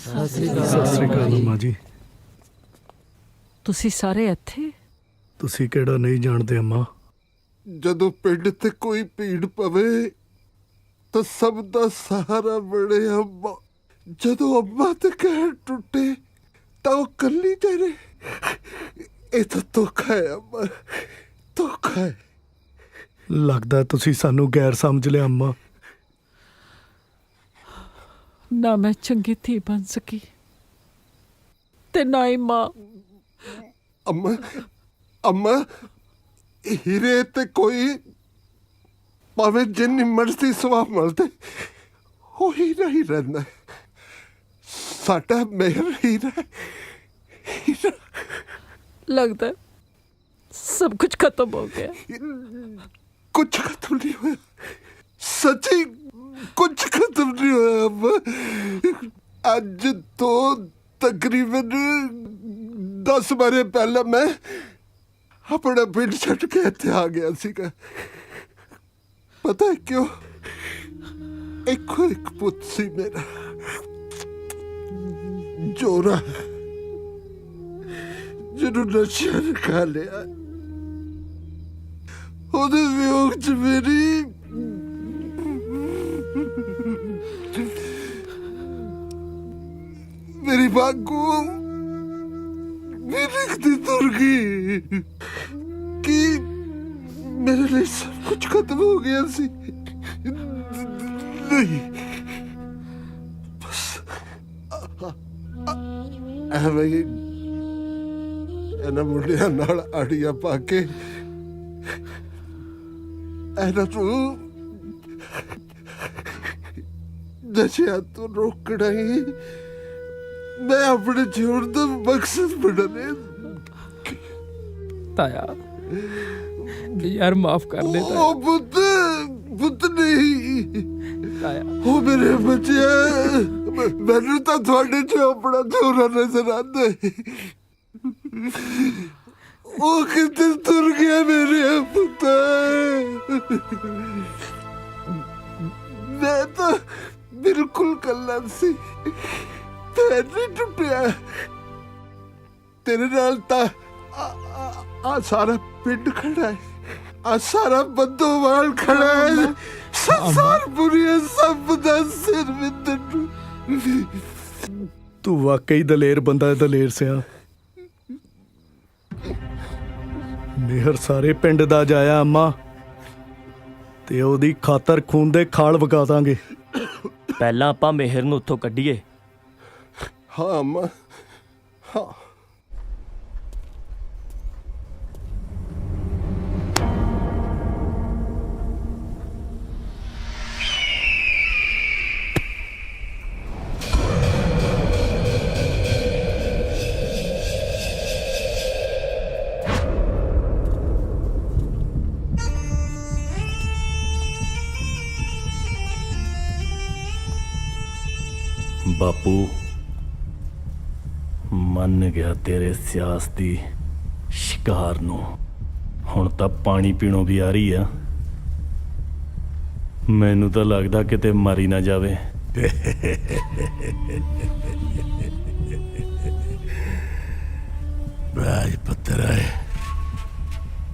ਸਤਿ ਸ੍ਰੀ ਅਕਾਲ ਅੰਮਾ ਜੀ। ਤੁਸੀਂ ਸਾਰੇ ਇੱਥੇ? ਤੁਸੀਂ ਕਿਹੜਾ ਨਹੀਂ ਜਾਣਦੇ ਅੰਮਾ? ਜਦੋਂ ਪਿੰਡ ਤੇ ਕੋਈ ਭੀੜ ਪਵੇ ਤਾਂ ਸਭ ਦਾ ਸਹਾਰਾ ਬਣੇ ਅੰਮਾ। ਜਦੋਂ ਅੰਮਾ ਤੇ ਕਹਿਰ ਟੁੱਟੇ ਤਾਂ ਉਹ ਕੱਲੀ ਤੇਰੇ। ਇਹ ਤਾਂ ਧੋਖਾ ਹੈ ਅੰਮਾ, ਧੋਖਾ ਹੈ। ਲੱਗਦਾ ਤੁਸੀਂ ਸਾਨੂੰ ਗੈਰ ਸਮਝ ਲਿਆ ਅੰਮਾ। ਨਾ ਮੈਂ ਚੰਗੀ ਧੀ ਬਣ ਸਕੀ ਤੇ ਨਾ ਹੀ ਮਾਂ। ਅੰਮਾ, ਅੰਮਾ, ਹੀਰੇ ਤੇ ਕੋਈ ਭਾਵੇਂ ਜਿੰਨੀ ਮਰਜ਼ੀ ਸਵਾਹ ਮਿਲਦੇ ਉਹ ਹੀਰਾ ਹੀ ਰਹਿੰਦਾ। ਸਾਡਾ ਮੇਹਰ ਹੀਰਾ, ਹੀਰਾ। लगता है सब कुछ खत्म हो गया। कुछ खत्म नहीं हुआ, सच्ची कुछ खत्म नहीं हुआ। अब आज तो तकरीबन 10 बारे पहले मैं अपना पिंड छट के इत्थे आ गया सीगा। पता है क्यों? एक पुत सी मेरा जोरा, ਜਿਹਨੂੰ ਨਸ਼ਿਆਂ ਨੇ ਖਾ ਲਿਆ। ਉਹਦੇ ਵਿਯੋਗ 'ਚ ਮੇਰੀ ਬਾਗੂ ਵੀ ਲਿਖਦੀ ਤੁਰ ਗਈ ਕਿ ਮੇਰੇ ਲਈ ਸਭ ਕੁਝ ਖਤਮ ਹੋ ਗਿਆ ਸੀ। ਨਹੀਂ, ਬਸ ਐਵੇਂ ਹੀ ਇਹਨਾਂ ਮੁੰਡਿਆਂ ਨਾਲ ਆੜੀਆਂ ਪਾ ਕੇ ਇਹਨਾਂ ਨੂੰ ਨਸ਼ਿਆਂ ਤੋਂ ਰੋਕਣਾ ਹੀ ਮੈਂ ਆਪਣੇ ਜੀਵਨ ਦਾ ਮਕਸਦ ਬਣਾ ਲਿਆ। ਤਾਇਆ यार माफ कर दे ताया। ओ पुत नहीं ताया, ओ मेरे बच्चे, मैनू तो थोड़े च अपना छोरा नजर आंदा है। ओ किते तुर गया मेरे पुत। मैं तो बिल्कुल कल्ला सी, पैर नहीं टुटिया। तेरे नाल ता आ सारा पिंड खड़ा है, आ सारा बंदोवाल खड़ा है। संसार बुरी है, सब दा सिर विंदर। तू वाकई दलेर बंदा है दलेर सिया। मेहर सारे पिंड दा जाया अम्मा, ते ओदी खातर खून दे खाल वगा दांगे। ਪਹਿਲਾਂ ਆਪਾਂ ਮਿਹਰ ਨੂੰ ਉੱਥੋਂ ਕੱਢੀਏ। हाँ अम्मा, हाँ। ਬਾਪੂ ਮੰਨ ਗਿਆ ਤੇਰੇ ਸਿਆਸਤੀ ਸ਼ਿਕਾਰ ਨੂੰ। ਹੁਣ ਤਾਂ ਪਾਣੀ ਪੀਣੋਂ ਵੀ ਆ ਰਹੀ ਆ। ਮੈਨੂੰ ਤਾਂ ਲੱਗਦਾ ਕਿਤੇ ਮਾਰੀ ਨਾ ਜਾਵੇ। ਰਾਜ ਪੁੱਤਰ ਆਏ,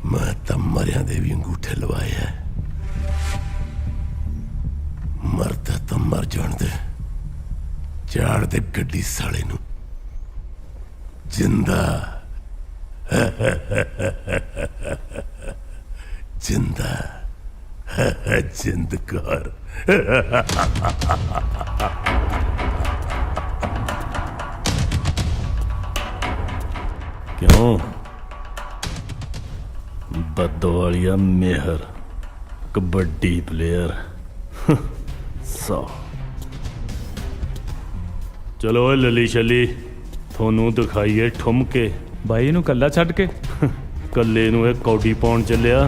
ਮੈਂ ਤਾਂ ਮਰਿਆਂ ਦੇ ਵੀ ਅੰਗੂਠੇ ਲਵਾਏ ਆ। ਮਰਦਾ ਤਾਂ ਮਰ ਜਾਣ ਦੇ, ਚਾੜ ਦੇ ਗੱਡੀ ਸਾਲੇ ਨੂੰ ਜਿੰਦਾ। जिंदा जिंदकार क्यों बदवालिया मेहर कबड्डी प्लेयर सौ चलो लली छली थोनू दिखाइए ठुमके भाई नू कल्ला छड़ के कल्ले नू एक कौडी पाउण चलिया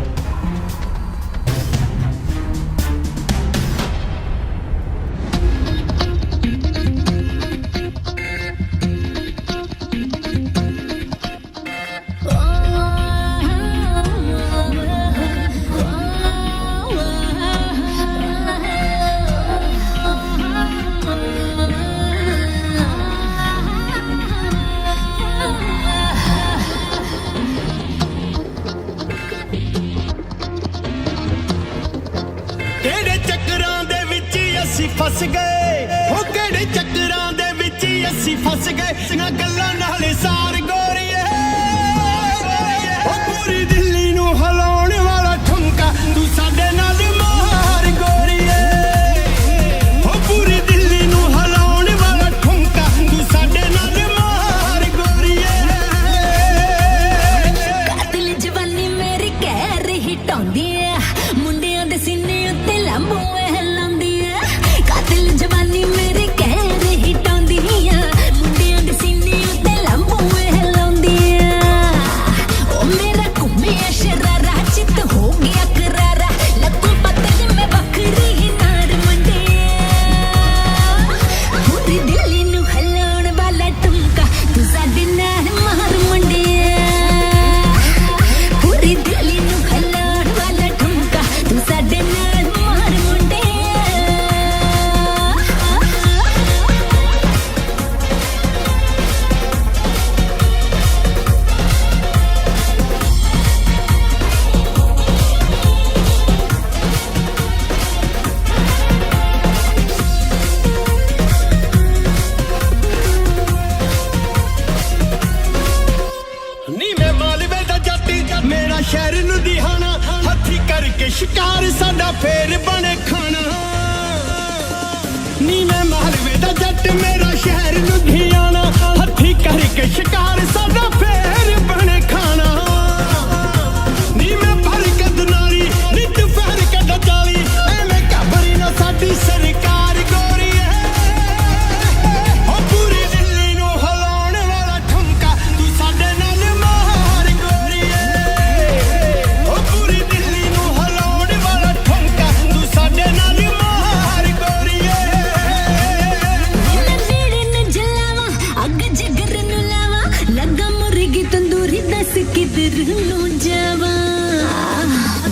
फस गए हो केड़े चक्करां दे विच असी फस गए ना गल्लां नाल सार गोरीए ओ पूरी दिल्ली नू हिलाउण वाला ठुमका तू साडे नाल मार गोरीए ओ पूरी दिल्ली नू हिलाउण वाला ठुमका तू साडे नाल मार गोरीए कातिल जवानी मेरी कहर ही टौंदी है मुंडियां दे सीने उत्ते लंबू जवानी मेरी कहर ही टौंदी है मुंडियां दे सीने उत्ते लंबू हिलाउंदी है ओ मेरा घुमिया शरारा चित हो गया करारा लगू पतली मैं बकरी ही नार मंडिया पूरी दिल्ली नू हिलाउण वाला ठुमका तू साडे नाल मार मंडिया पूरी दिल्ली नू हिलाउण वाला ठुमका तू साडे नाल मार मंडिया मेरा शहर लुधियाना हथी करके शिकार साडा फेर बने खाना नी मैं मालवे दा जट मेरा शहर लुधियाना हथी करके शिकार साडा फेर बने खाना नी मैं भर के दुनारी नी तू फेर के डजाली एवें घबरी ना साडी सरकार गोरी ओ पूरी दिल्ली नू हिलाउण वाला ठुमका तू साडे नाल मार गोरी ओ पूरी दिल्ली नू हिलाउण वाला ठुमका तू साडे नाल मार गोरी मैं नेड़े न जलावा अग जिगर नू लावा लगा मुर्गी तंदूरी दस किधर नू जावा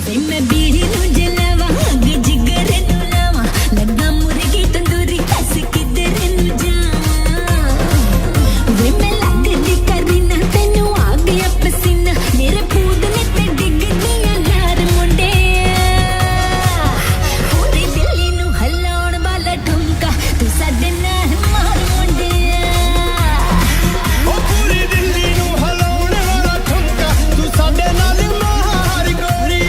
वे मैं बीड़ी नू जलावा अग जिगर नू लावा लगा मुर्गी तंदूरी दस किधर नू जावा वे मैं लगदी करी ना तैनू आ गया पसीना मेरे पूद ने ते डिग दिया यार मुंडे पूरी दिल्ली नू हिलाउण वाला ठुमका तू साडे नाल मार मुंडे ओ पूरी दिल्ली नू हिलाउण वाला ठुमका तू साडे नाल मार गोरी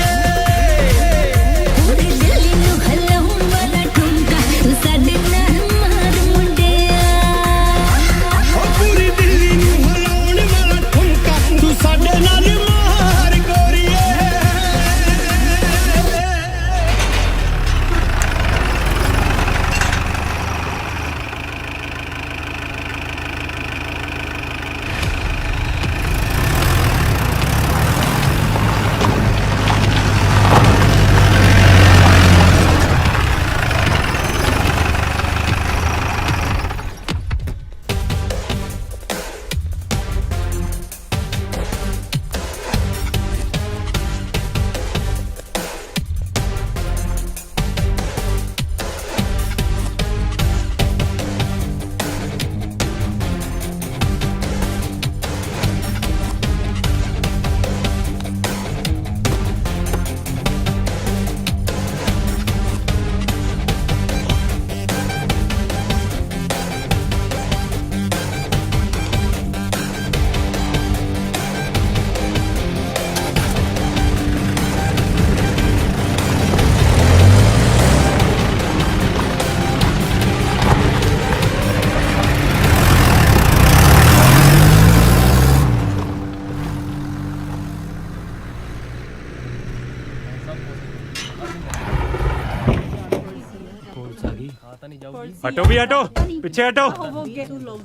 ਹਟੋ ਵੀ ਹਟੋ, ਪਿੱਛੇ ਹਟੋ।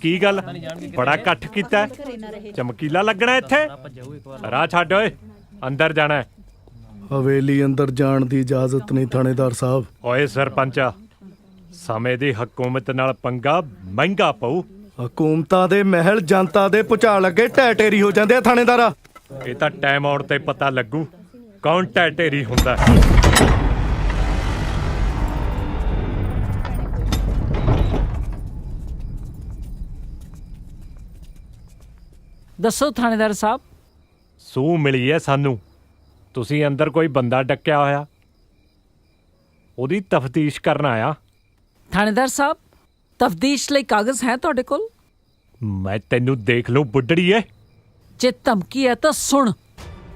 ਕੀ ਗੱਲ, ਬੜਾ ਇਕੱਠ ਕੀਤਾ ਹੈ? ਚਮਕੀਲਾ ਲੱਗਣਾ ਇੱਥੇ? ਰਾਹ ਛੱਡ ਓਏ, ਅੰਦਰ ਜਾਣਾ ਹੈ। ਹਵੇਲੀ ਅੰਦਰ ਜਾਣ ਦੀ ਇਜਾਜ਼ਤ ਨਹੀਂ ਥਾਣੇਦਾਰ ਸਾਹਿਬ। ਓਏ ਸਰਪੰਚਾ, ਸਮੇਂ ਦੀ ਹਕੂਮਤ ਨਾਲ ਪੰਗਾ ਮਹਿੰਗਾ ਪਊ। ਹਕੂਮਤਾਂ ਦੇ ਮਹਿਲ ਜਨਤਾ ਦੇ ਭੁਚਾਲ ਅੱਗੇ ਢਹਿ ਢੇਰੀ ਹੋ ਜਾਂਦੇ ਆ ਥਾਣੇਦਾਰਾ। ਇਹ ਤਾਂ ਟਾਈਮ ਆਉਣ ਤੇ ਪਤਾ ਲੱਗੂ ਕੌਣ ਢਹਿ ਢੇਰੀ ਹੁੰਦਾ। ਦੱਸੋ ਥਾਣੇਦਾਰ ਸਾਹਿਬ। ਸੂਹ ਮਿਲੀ ਹੈ ਸਾਨੂੰ, ਤੁਸੀਂ ਅੰਦਰ ਕੋਈ ਬੰਦਾ ਡੱਕਿਆ ਹੋਇਆ, ਉਹਦੀ ਤਫਤੀਸ਼ ਕਰਨ ਆਇਆ। ਥਾਣੇਦਾਰ ਸਾਹਿਬ, ਤਫਤੀਸ਼ ਲਈ ਕਾਗਜ਼ ਹੈ ਤੁਹਾਡੇ ਕੋਲ? ਮੈਂ ਤੈਨੂੰ ਦੇਖ ਲੂੰ ਬੁੱਢੜੀਏ। ਜੇ ਧਮਕੀ ਹੈ ਤਾਂ ਸੁਣ,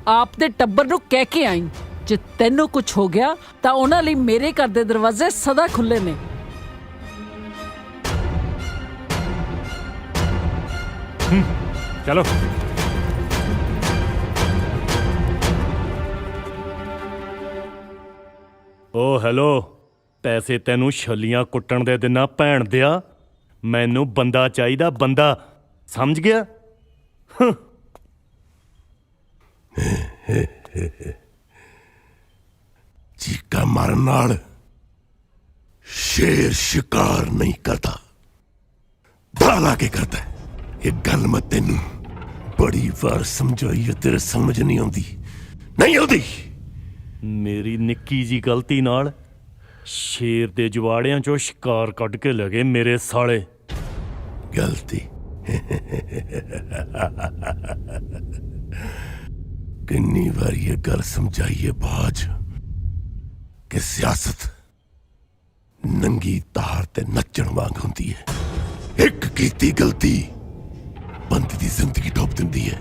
ਆਪ ਦੇ ਟੱਬਰ ਨੂੰ ਕਹਿ ਕੇ ਆਈ, ਜੇ ਤੈਨੂੰ ਕੁਝ ਹੋ ਗਿਆ ਤਾਂ ਉਹਨਾਂ ਲਈ ਮੇਰੇ ਘਰ ਦੇ ਦਰਵਾਜ਼ੇ ਸਦਾ ਖੁੱਲੇ ਨੇ। ਚਲੋ। ਓ ਹੈਲੋ, ਪੈਸੇ ਤੈਨੂੰ ਛੱਲੀਆਂ ਕੁੱਟਣ ਦੇ ਦਿਨਾਂ ਭੈਣ ਦਿਆ। ਮੈਨੂੰ ਬੰਦਾ ਚਾਹੀਦਾ, ਬੰਦਾ, ਸਮਝ ਗਿਆ? ਚੀਕਾ ਮਾਰਨ ਨਾਲ ਸ਼ੇਰ ਸ਼ਿਕਾਰ ਨਹੀਂ ਕਰਦਾ, ਦਾਲਾ ਕੇ ਕਰਦਾ। ਇਹ ਗੱਲ ਮੈਂ ਤੈਨੂੰ ਬੜੀ ਵਾਰ ਸਮਝਾਈ ਹੈ, ਤੇਰੇ ਸਮਝ ਨਹੀਂ ਆਉਂਦੀ, ਨਹੀਂ ਆਉਂਦੀ। ਮੇਰੀ ਨਿੱਕੀ ਜੀ ਗਲਤੀ ਨਾਲ ਸ਼ੇਰ ਦੇ ਜਵਾੜਿਆਂ ਚੋਂ ਸ਼ਿਕਾਰ ਕੱਢ ਕੇ ਲਗੇ ਮੇਰੇ ਸਾਲੇ। ਗਲਤੀ? ਕਿੰਨੀ ਵਾਰ ਇਹ ਗੱਲ ਸਮਝਾਈਏ ਬਾਜ ਕਿ ਸਿਆਸਤ ਨੰਗੀ ਤਾਰ ਤੇ ਨੱਚਣ ਵਾਂਗ ਹੁੰਦੀ ਹੈ। ਇੱਕ ਕੀਤੀ ਗਲਤੀ ਬੰਦੇ ਦੀ ਜ਼ਿੰਦਗੀ ਡੋਬ ਦਿੰਦੀ ਹੈ।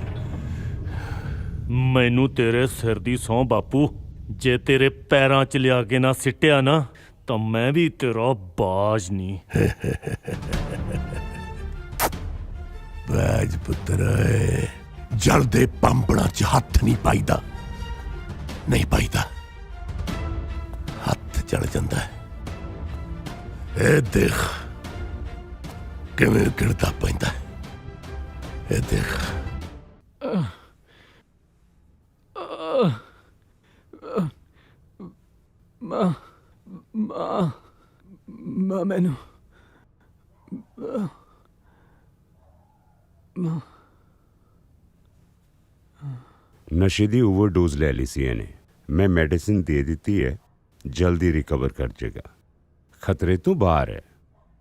ਮੈਨੂੰ ਤੇਰੇ ਸਿਰ ਦੀ ਸਹੁੰ ਬਾਪੂ, ਜੇ ਤੇਰੇ ਪੈਰਾਂ 'ਚ ਲਿਆ ਕੇ ਨਾ ਸਿੱਟਿਆ ਨਾ ਤਾਂ ਮੈਂ ਵੀ ਤੇਰਾ ਬਾਜ ਨਹੀਂ। ਬਾਜ ਪੁੱਤਰ, ਜਲਦੇ ਪੰਪੜਾਂ 'ਚ ਹੱਥ ਨਹੀਂ ਪਾਈਦਾ, ਨਹੀਂ ਪਾਈਦਾ, ਹੱਥ ਜਲ ਜਾਂਦਾ ਹੈ। ਇਹ ਦੇਖ ਕਿਵੇਂ ਗਿਰਦਾ ਪੈਂਦਾ ਹੈ, ਇਹ ਦੇਖ। ਮਾਂ ਮੈਨੂੰ ਨਸ਼ੇ ਦੀ ਓਵਰਡੋਜ਼ ਲੈ ਲਈ ਸੀ ਇਹਨੇ। ਮੈਂ ਮੈਡੀਸਿਨ ਦੇ ਦਿੱਤੀ ਹੈ, ਜਲਦੀ ਰਿਕਵਰ ਕਰ ਜਾਏਗਾ, ਖਤਰੇ ਤੋਂ ਬਾਹਰ ਹੈ।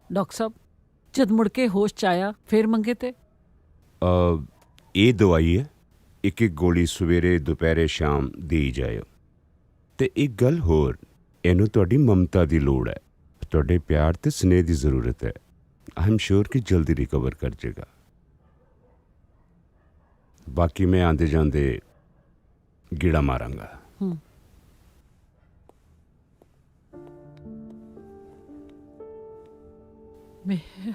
ਡਾਕਟਰ ਸਾਹਿਬ, ਜਦ ਮੁੜ ਕੇ ਹੋਸ਼ ਚ ਆਇਆ ਫੇਰ ਮੰਗੇ ਤੇ? ਇਹ ਦਵਾਈ ਹੈ, ਇੱਕ ਇੱਕ ਗੋਲੀ ਸਵੇਰੇ ਦੁਪਹਿਰੇ ਸ਼ਾਮ ਦੇਈ ਜਾਇਓ। ਤੇ ਇੱਕ ਗੱਲ ਹੋਰ, ਇਹਨੂੰ ਤੁਹਾਡੀ ਮਮਤਾ ਦੀ ਲੋੜ ਹੈ, ਤੁਹਾਡੇ ਪਿਆਰ ਤੇ ਸਨੇਹ ਦੀ ਜ਼ਰੂਰਤ ਹੈ। ਆਈ ਐਮ ਸ਼ੋਰ ਕਿ ਜਲਦੀ ਰਿਕਵਰ ਕਰ ਜਾਏਗਾ। ਬਾਕੀ ਮੈਂ ਆਂਦੇ ਜਾਂਦੇ ਗੀੜਾ ਮਾਰਾਂਗਾ। ਮਿਹਰ,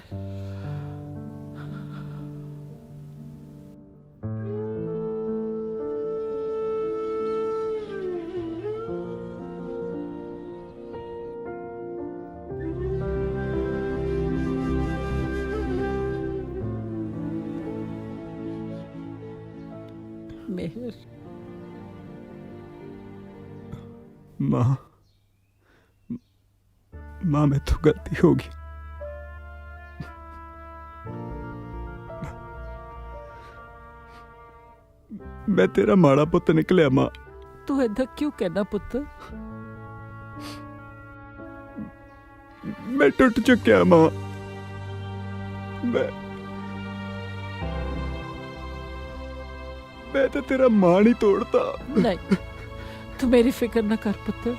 ਮਾਂ ਮੈਥੋਂ ਗਲਤੀ ਹੋ ਗਈ। ਮੈਂ ਤੇਰਾ ਮਾੜਾ ਪੁੱਤ ਨਿਕਲਿਆ ਮਾਂ। ਤੂੰ ਏਦਾਂ ਕਿਉਂ ਕਹਿਣਾ ਪੁੱਤ? ਮੈਂ ਟੁੱਟ ਚੁੱਕਿਆ ਮਾਂ। ਮੈਂ ਤਾਂ ਤੇਰਾ ਮਾਣ ਹੀ ਤੋੜਤਾ। ਨਹੀਂ, ਤੂੰ ਮੇਰੀ ਫਿਕਰ ਨਾ ਕਰ ਪੁੱਤਰ।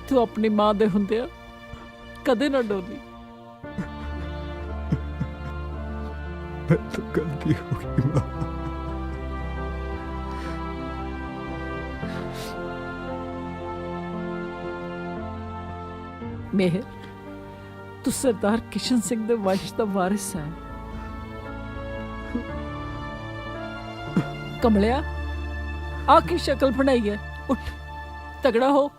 ਤੂੰ ਆਪਣੀ ਮਾਂ ਦੇ ਹੁੰਦਿਆਂ ਕਦੇ ਨਾ ਡੋਲੀ। ਮੈਂ ਤਾਂ ਗਲਤੀ ਹੋ ਗਈ ਮਾਂ। ਮਿਹਰ, ਤੂੰ ਸਰਦਾਰ ਕਿਸ਼ਨ ਸਿੰਘ ਦੇ ਵੰਸ਼ ਦਾ ਵਾਰਿਸ ਹੈ। ਕਮਲਿਆ, ਆ ਕੀ ਸ਼ਕਲ ਬਣਾਈ ਹੈ? ਉੱਠ, ਤਗੜਾ ਹੋ।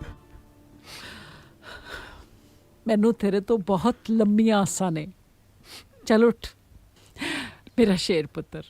ਮੈਨੂੰ ਤੇਰੇ ਤੋਂ ਬਹੁਤ ਲੰਮੀਆਂ ਆਸਾਂ ਨੇ। ਚੱਲ ਉੱਠ ਮੇਰਾ ਸ਼ੇਰ ਪੁੱਤਰ।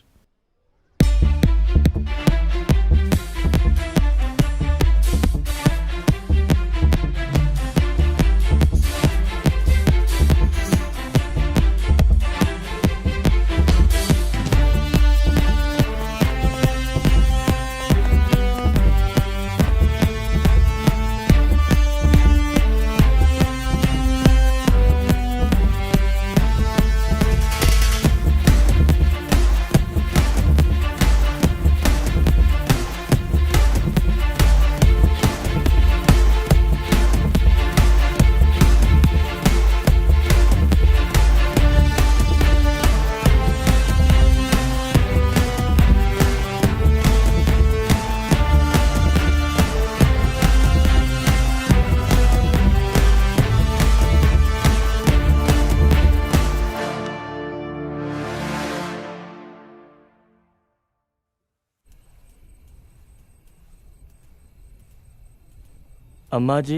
अम्मा जी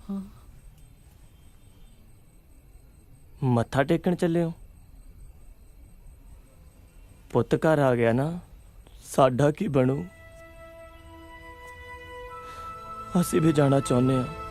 हाँ। मत्था टेकन चले हो? पुत घर आ गया ना, साडा की बनू? असी भी जाना चाहुंदे हां।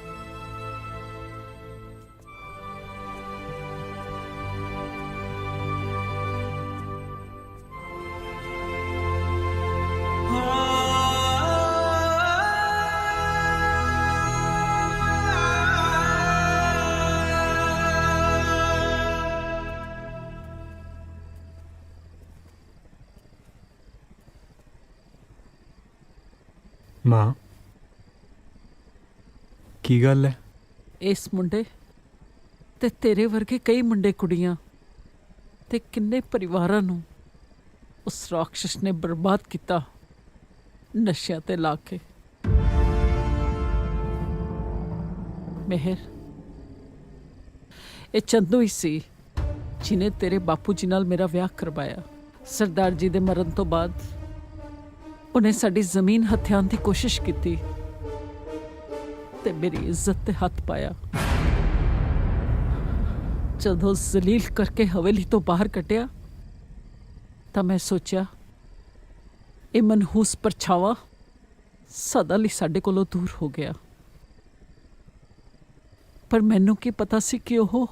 ਮਾਂ ਕੀ ਗੱਲ ਹੈ? ਇਸ ਮੁੰਡੇ ਤੇ ਤੇਰੇ ਵਰਗੇ ਕਈ ਮੁੰਡੇ ਕੁੜੀਆਂ ਤੇ ਕਿੰਨੇ ਪਰਿਵਾਰਾਂ ਨੂੰ ਉਸ ਰਾਖਸ਼ ਨੇ ਬਰਬਾਦ ਕੀਤਾ ਨਸ਼ਿਆਂ ਤੇ ਲਾ ਕੇ। ਮਿਹਰ, ਇਹ ਚੰਦੂ ਹੀ ਸੀ ਜਿਨੇ ਤੇਰੇ ਬਾਪੂ ਜੀ ਨਾਲ ਮੇਰਾ ਵਿਆਹ ਕਰਵਾਇਆ। ਸਰਦਾਰ ਜੀ ਦੇ ਮਰਨ ਤੋਂ ਬਾਅਦ ਉਹਨੇ ਸਾਡੀ ਜ਼ਮੀਨ ਹਥਿਆਉਣ ਦੀ ਕੋਸ਼ਿਸ਼ ਕੀਤੀ ਤੇ ਮੇਰੀ ਇੱਜ਼ਤ ਤੇ ਹੱਥ ਪਾਇਆ। ਜਦੋਂ ਜ਼ਲੀਲ ਕਰਕੇ ਹਵੇਲੀ ਤੋਂ ਬਾਹਰ ਕੱਢਿਆ ਤਾਂ ਮੈਂ ਸੋਚਿਆ ਇਹ ਮਨਹੂਸ ਪਰਛਾਵਾਂ ਸਦਾ ਲਈ ਸਾਡੇ ਕੋਲੋਂ ਦੂਰ ਹੋ ਗਿਆ। ਪਰ ਮੈਨੂੰ ਕੀ ਪਤਾ ਸੀ ਕਿ ਉਹ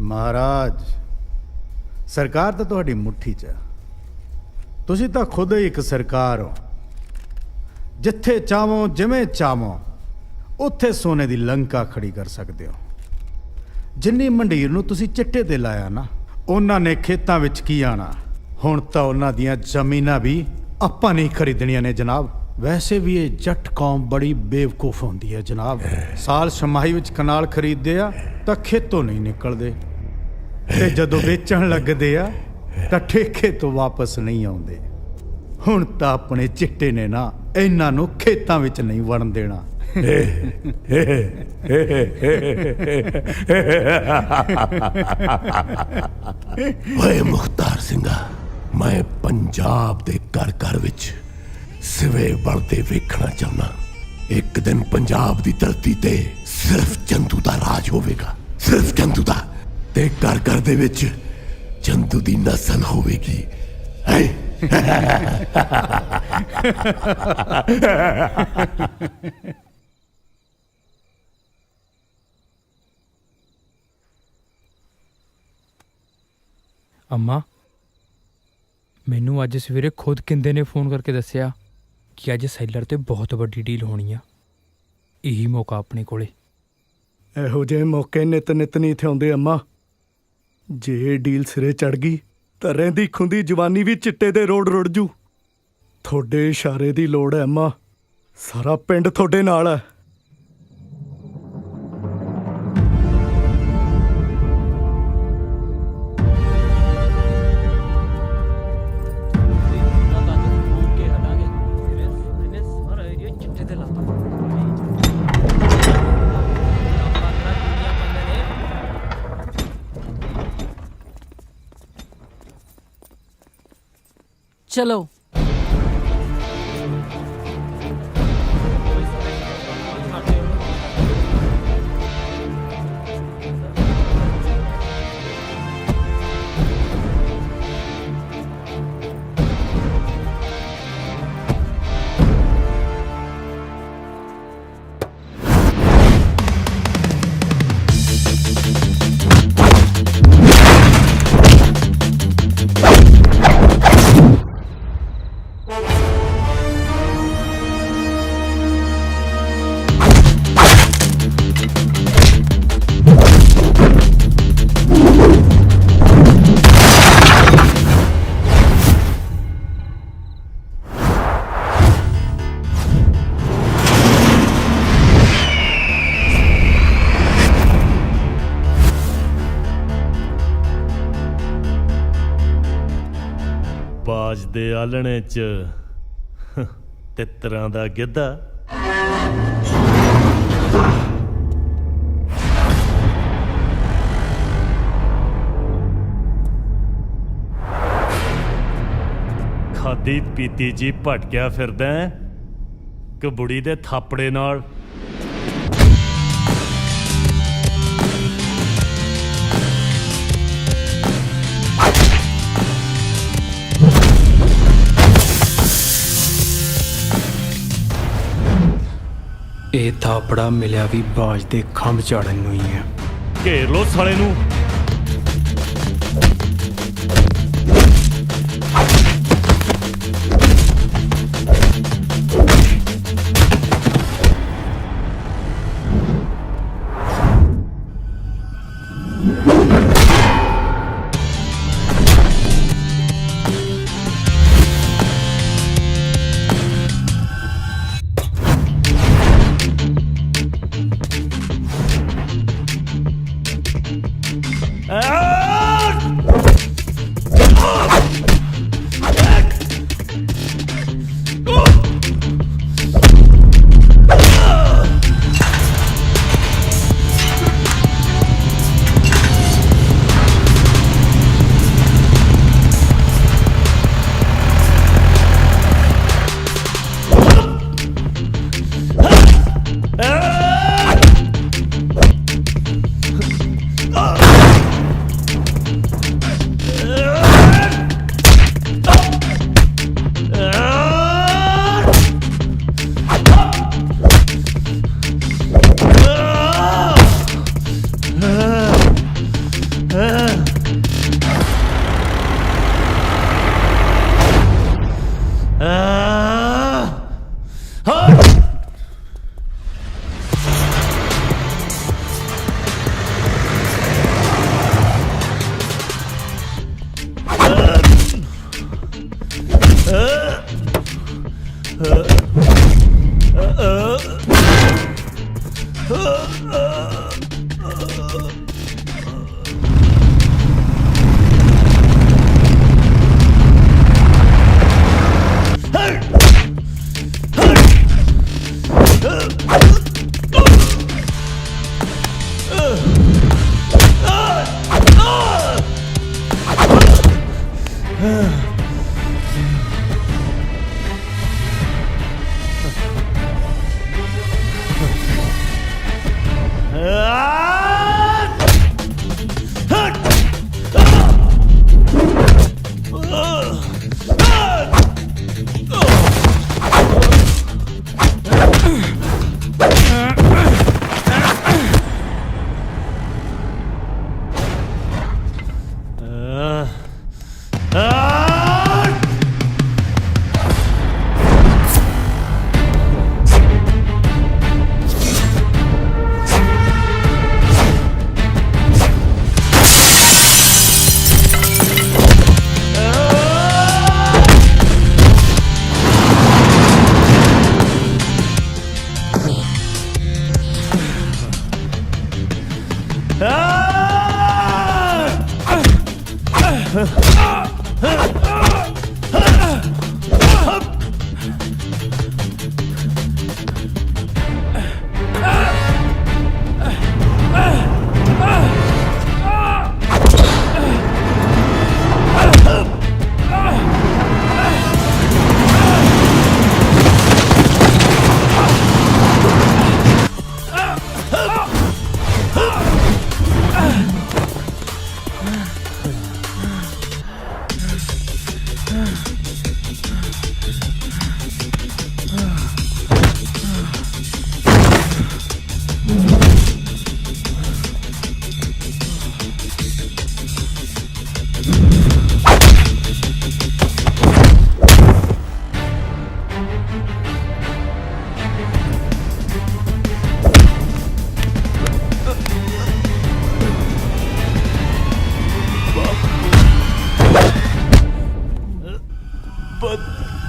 ਮਹਾਰਾਜ, ਸਰਕਾਰ ਤਾਂ ਤੁਹਾਡੀ ਮੁੱਠੀ 'ਚ ਆ। ਤੁਸੀਂ ਤਾਂ ਖੁਦ ਹੀ ਇੱਕ ਸਰਕਾਰ ਹੋ। ਜਿੱਥੇ ਚਾਹੋ ਜਿਵੇਂ ਚਾਹੋ ਉੱਥੇ ਸੋਨੇ ਦੀ ਲੰਕਾ ਖੜੀ ਕਰ ਸਕਦੇ ਹੋ। ਜਿੰਨੀ ਮੰਡੀਰ ਨੂੰ ਤੁਸੀਂ ਚਿੱਟੇ ਤੇ ਲਾਇਆ ਨਾ, ਉਹਨਾਂ ਨੇ ਖੇਤਾਂ ਵਿੱਚ ਕੀ ਆਣਾ। ਹੁਣ ਤਾਂ ਉਹਨਾਂ ਦੀਆਂ ਜ਼ਮੀਨਾਂ ਵੀ ਆਪਾਂ ਨਹੀਂ ਖਰੀਦਣੀਆਂ ਨੇ ਜਨਾਬ। ਵੈਸੇ ਵੀ ਇਹ ਜੱਟ ਕੌਮ ਬੜੀ ਬੇਵਕੂਫ ਹੁੰਦੀ ਹੈ ਜਨਾਬ। ਸਾਲ ਛਮਾਹੀ ਵਿੱਚ ਕਨਾਲ ਖਰੀਦਦੇ ਆ ਤਾਂ ਖੇਤੋਂ ਨਹੀਂ ਨਿਕਲਦੇ ਤੇ ਜਦੋਂ ਵੇਚਣ ਲੱਗਦੇ ਆ ਤਾਂ ਠੇਕੇ ਤੋਂ ਵਾਪਸ ਨਹੀਂ ਆਉਂਦੇ। ਹੁਣ ਤਾਂ ਆਪਣੇ ਚਿੱਟੇ ਨੇ ਨਾ ਇਹਨਾਂ ਨੂੰ ਖੇਤਾਂ ਵਿੱਚ ਨਹੀਂ ਵੜਨ ਦੇਣਾ। ਓਏ ਮੁਖਤਾਰ ਸਿੰਘਾ, ਮੈਂ ਪੰਜਾਬ ਦੇ ਘਰ ਘਰ ਵਿੱਚ ਸਿਵੇ ਬਣਦੇ ਵੇਖਣਾ ਚਾਹੁੰਦਾ। ਇੱਕ ਦਿਨ ਪੰਜਾਬ ਦੀ ਧਰਤੀ ਤੇ ਸਿਰਫ ਚੰਦੂ ਦਾ ਰਾਜ ਹੋਵੇਗਾ, ਸਿਰਫ ਚੰਦੂ ਦਾ। ਤੇ ਘਰ ਘਰ ਦੇ ਵਿੱਚ ਚੰਦੂ ਦੀ ਨਸਲ ਹੋਵੇਗੀ। ਅੰਮਾ, ਮੈਨੂੰ ਅੱਜ ਸਵੇਰੇ ਖੁਦ ਕਿੰਦੇ ਨੇ ਫੋਨ ਕਰਕੇ ਦੱਸਿਆ ਕਿ ਅੱਜ ਸੈਲਰ ਤੇ ਬਹੁਤ ਵੱਡੀ ਡੀਲ ਹੋਣੀ ਆ। ਇਹੀ ਮੌਕਾ ਆਪਣੇ ਕੋਲੇ। ਇਹੋ ਜਿਹੇ ਮੌਕੇ ਨਿਤ ਨਿਤ ਨਹੀਂ ਇੱਥੇ ਆਉਂਦੇ ਅੰਮਾ। ਜੇ ਇਹ ਡੀਲ ਸਿਰੇ ਚੜ ਗਈ ਤਾਂ ਰਹਿੰਦੀ ਖੁੰਦੀ ਜਵਾਨੀ ਵੀ ਚਿੱਟੇ ਦੇ ਰੋਡ ਰੁੜ ਜੂ। ਤੁਹਾਡੇ ਇਸ਼ਾਰੇ ਦੀ ਲੋੜ ਹੈ ਅੰਮਾ। ਸਾਰਾ ਪਿੰਡ ਤੁਹਾਡੇ ਨਾਲ ਹੈ। चलो। ਬਾਜ ਦੇ ਆਲਣੇ 'ਚ ਤਿੱਤਰਾਂ ਦਾ ਗਿੱਧਾ। ਖਾਦੀ ਪੀਤੀ ਜੀ ਭਟਕਿਆ ਫਿਰਦਾ ਕਿ ਬੁੜੀ ਦੇ ਥਾਪੜੇ ਨਾਲ। ਇਹ ਥਾਪੜਾ ਮਿਲਿਆ ਵੀ ਬਾਜ ਦੇ ਖੰਭ ਝਾੜਨ ਨੂੰ ਹੀ ਹੈ। ਘੇਰ ਲੋ ਸਾਲੇ ਨੂੰ।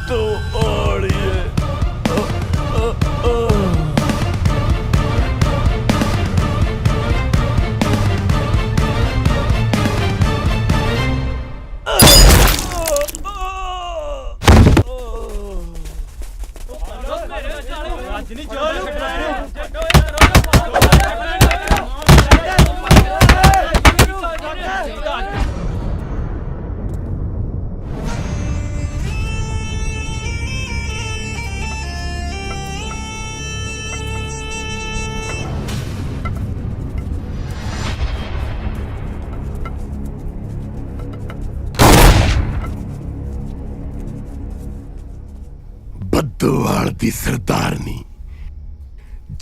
तो ओढ़ी है बद्दोवाल दी सरदारनी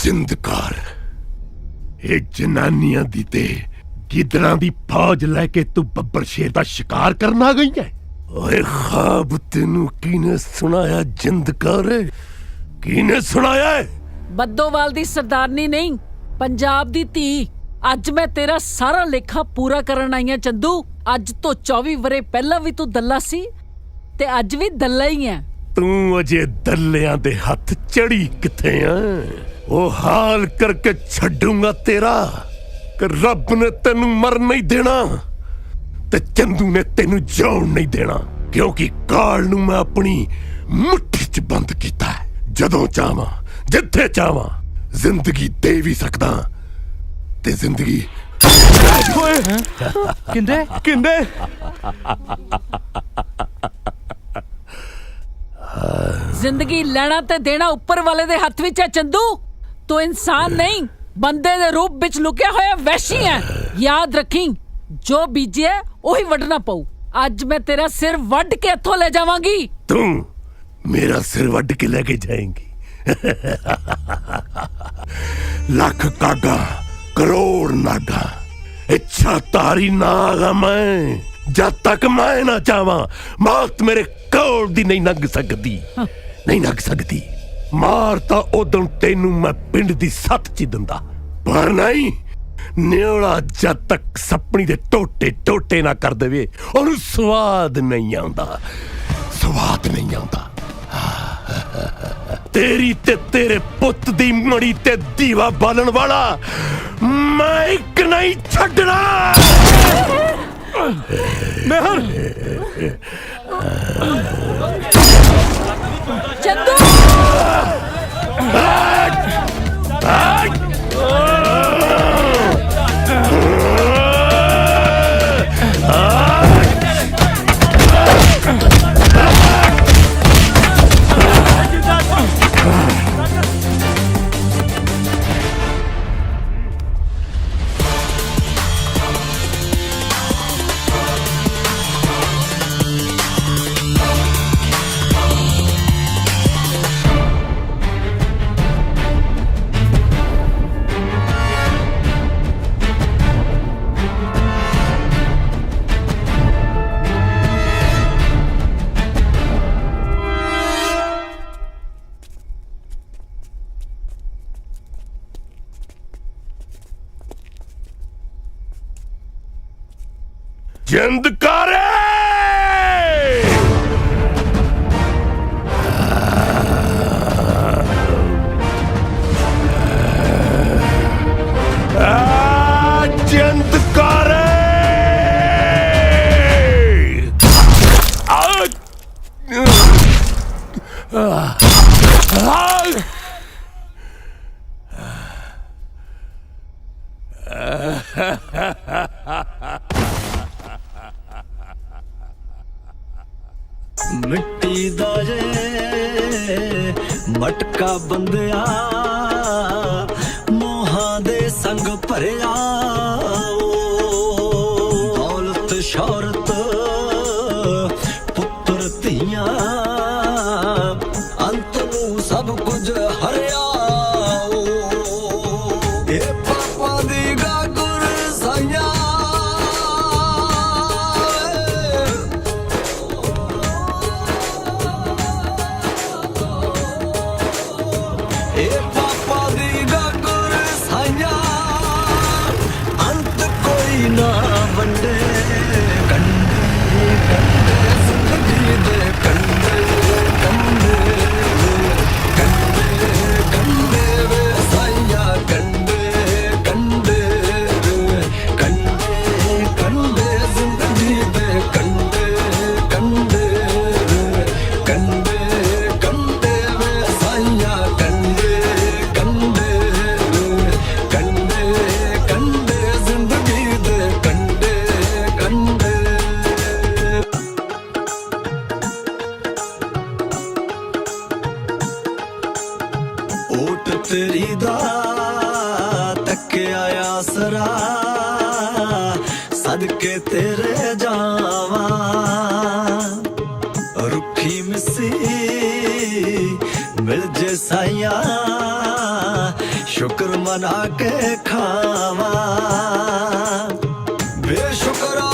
जिंदकार ये जनानियां दी ते गिदड़ां दी फौज लैके तू बब्बर शेर दा शिकार करना आ गई है। ओए ख्वाब तेनू किने सुनाया जिंदकार, किने सुनाया है? बद्दोवाल दी सरदारनी नहीं, पंजाब दी धी। अज मैं तेरा सारा लेखा पूरा करन आई हां चंदू। अज तो 24 वरे पहला भी तू दल्ला सी ते अज भी दल्ला ही है। तू अजे दल्लियां दे हथ चढ़ी किथे आ? ओ हाल करके छड्डूंगा तेरा कि रब ने तेनू मर नहीं देना ते चंदू ने तेनू जान नहीं देना, क्योंकि काल नू मैं अपनी मुट्ठी च बंद कीता है। जदों चाहां जिथे चाहां जिंदगी दे भी सकदा ते जिंदगी किंदे किंदे जिंदगी लेना ते देना ऊपर वाले दे हथ विच है चंदू। तो इंसान नहीं, बंदे दे रूप विच लुकिया होया वैशी है। याद रखी, जो बीजे ओही वडना पऊ। अज मैं तेरा सिर वड के इथों ले जावांगी। तू मेरा सिर वड के लेके जाएंगी? लाख कागा करोड़ नागा, इच्छा तारी नागा मैं। जब तक मैं ना चाहवां मौत मेरे कोल दी नहीं लंघ सकदी, नहीं लंघ सकदी। मार तां उदों तेनू मैं पिंड दी सत्त च दिंदा, पर नहीं न्योला जद तक सपनी दे टोटे टोटे ना कर देवे ओनू स्वाद नहीं आंदा, स्वाद नहीं आंदा। तेरी ते तेरे पुत दी मड़ी ते दीवा बालन वाला मैं एक नहीं छड्डना। मेहर चंदू जिंदकारे जिंदकारे मिट्टी दा जे मटका बंदिया मोहां दे संग भरिया दौलत शौहरत पुत्र धीआं अंत नू सब कुछ हरिया पापा दी गागुर साइया ना वंडे कंडे कंडे जिंदगी दे कंडे कंडे ਪੁੱਤ ਤੇਰੀ ਦਾ ਤੱਕਿਆ ਆਸਰਾ ਸਦਕੇ ਤੇਰੇ ਜਾਵਾਂ ਰੁੱਖੀ ਮਿੱਸੀ ਮਿਲ ਜੇ ਸਾਈਆਂ ਸ਼ੁਕਰ ਮਨਾ ਕੇ ਖਾਵਾਂ ਬੇਸ਼ੁਕਰਾ